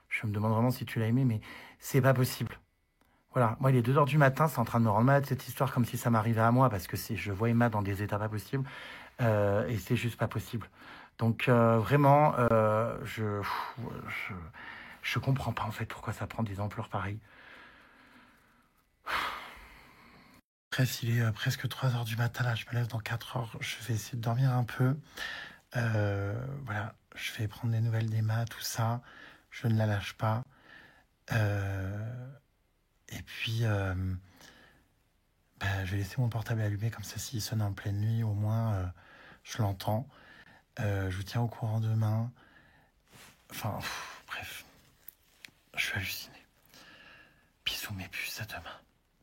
je me demande vraiment si tu l'as aimé, mais c'est pas possible. Voilà, moi il est 2 heures du matin, c'est en train de me rendre malade cette histoire comme si ça m'arrivait à moi parce que je vois Emma dans des états pas possibles et c'est juste pas possible. Donc vraiment, je comprends pas en fait pourquoi ça prend des ampleurs pareilles. Bref, il est presque 3 heures du matin là, je me lève dans 4 heures, je vais essayer de dormir un peu. Voilà, je vais prendre des nouvelles d'Emma, tout ça, je ne la lâche pas. Et puis, je vais laisser mon portable allumé, comme ça, s'il sonne en pleine nuit, au moins, je l'entends. Je vous tiens au courant demain. Enfin, bref, je suis halluciné. Bisous mes puces, à demain.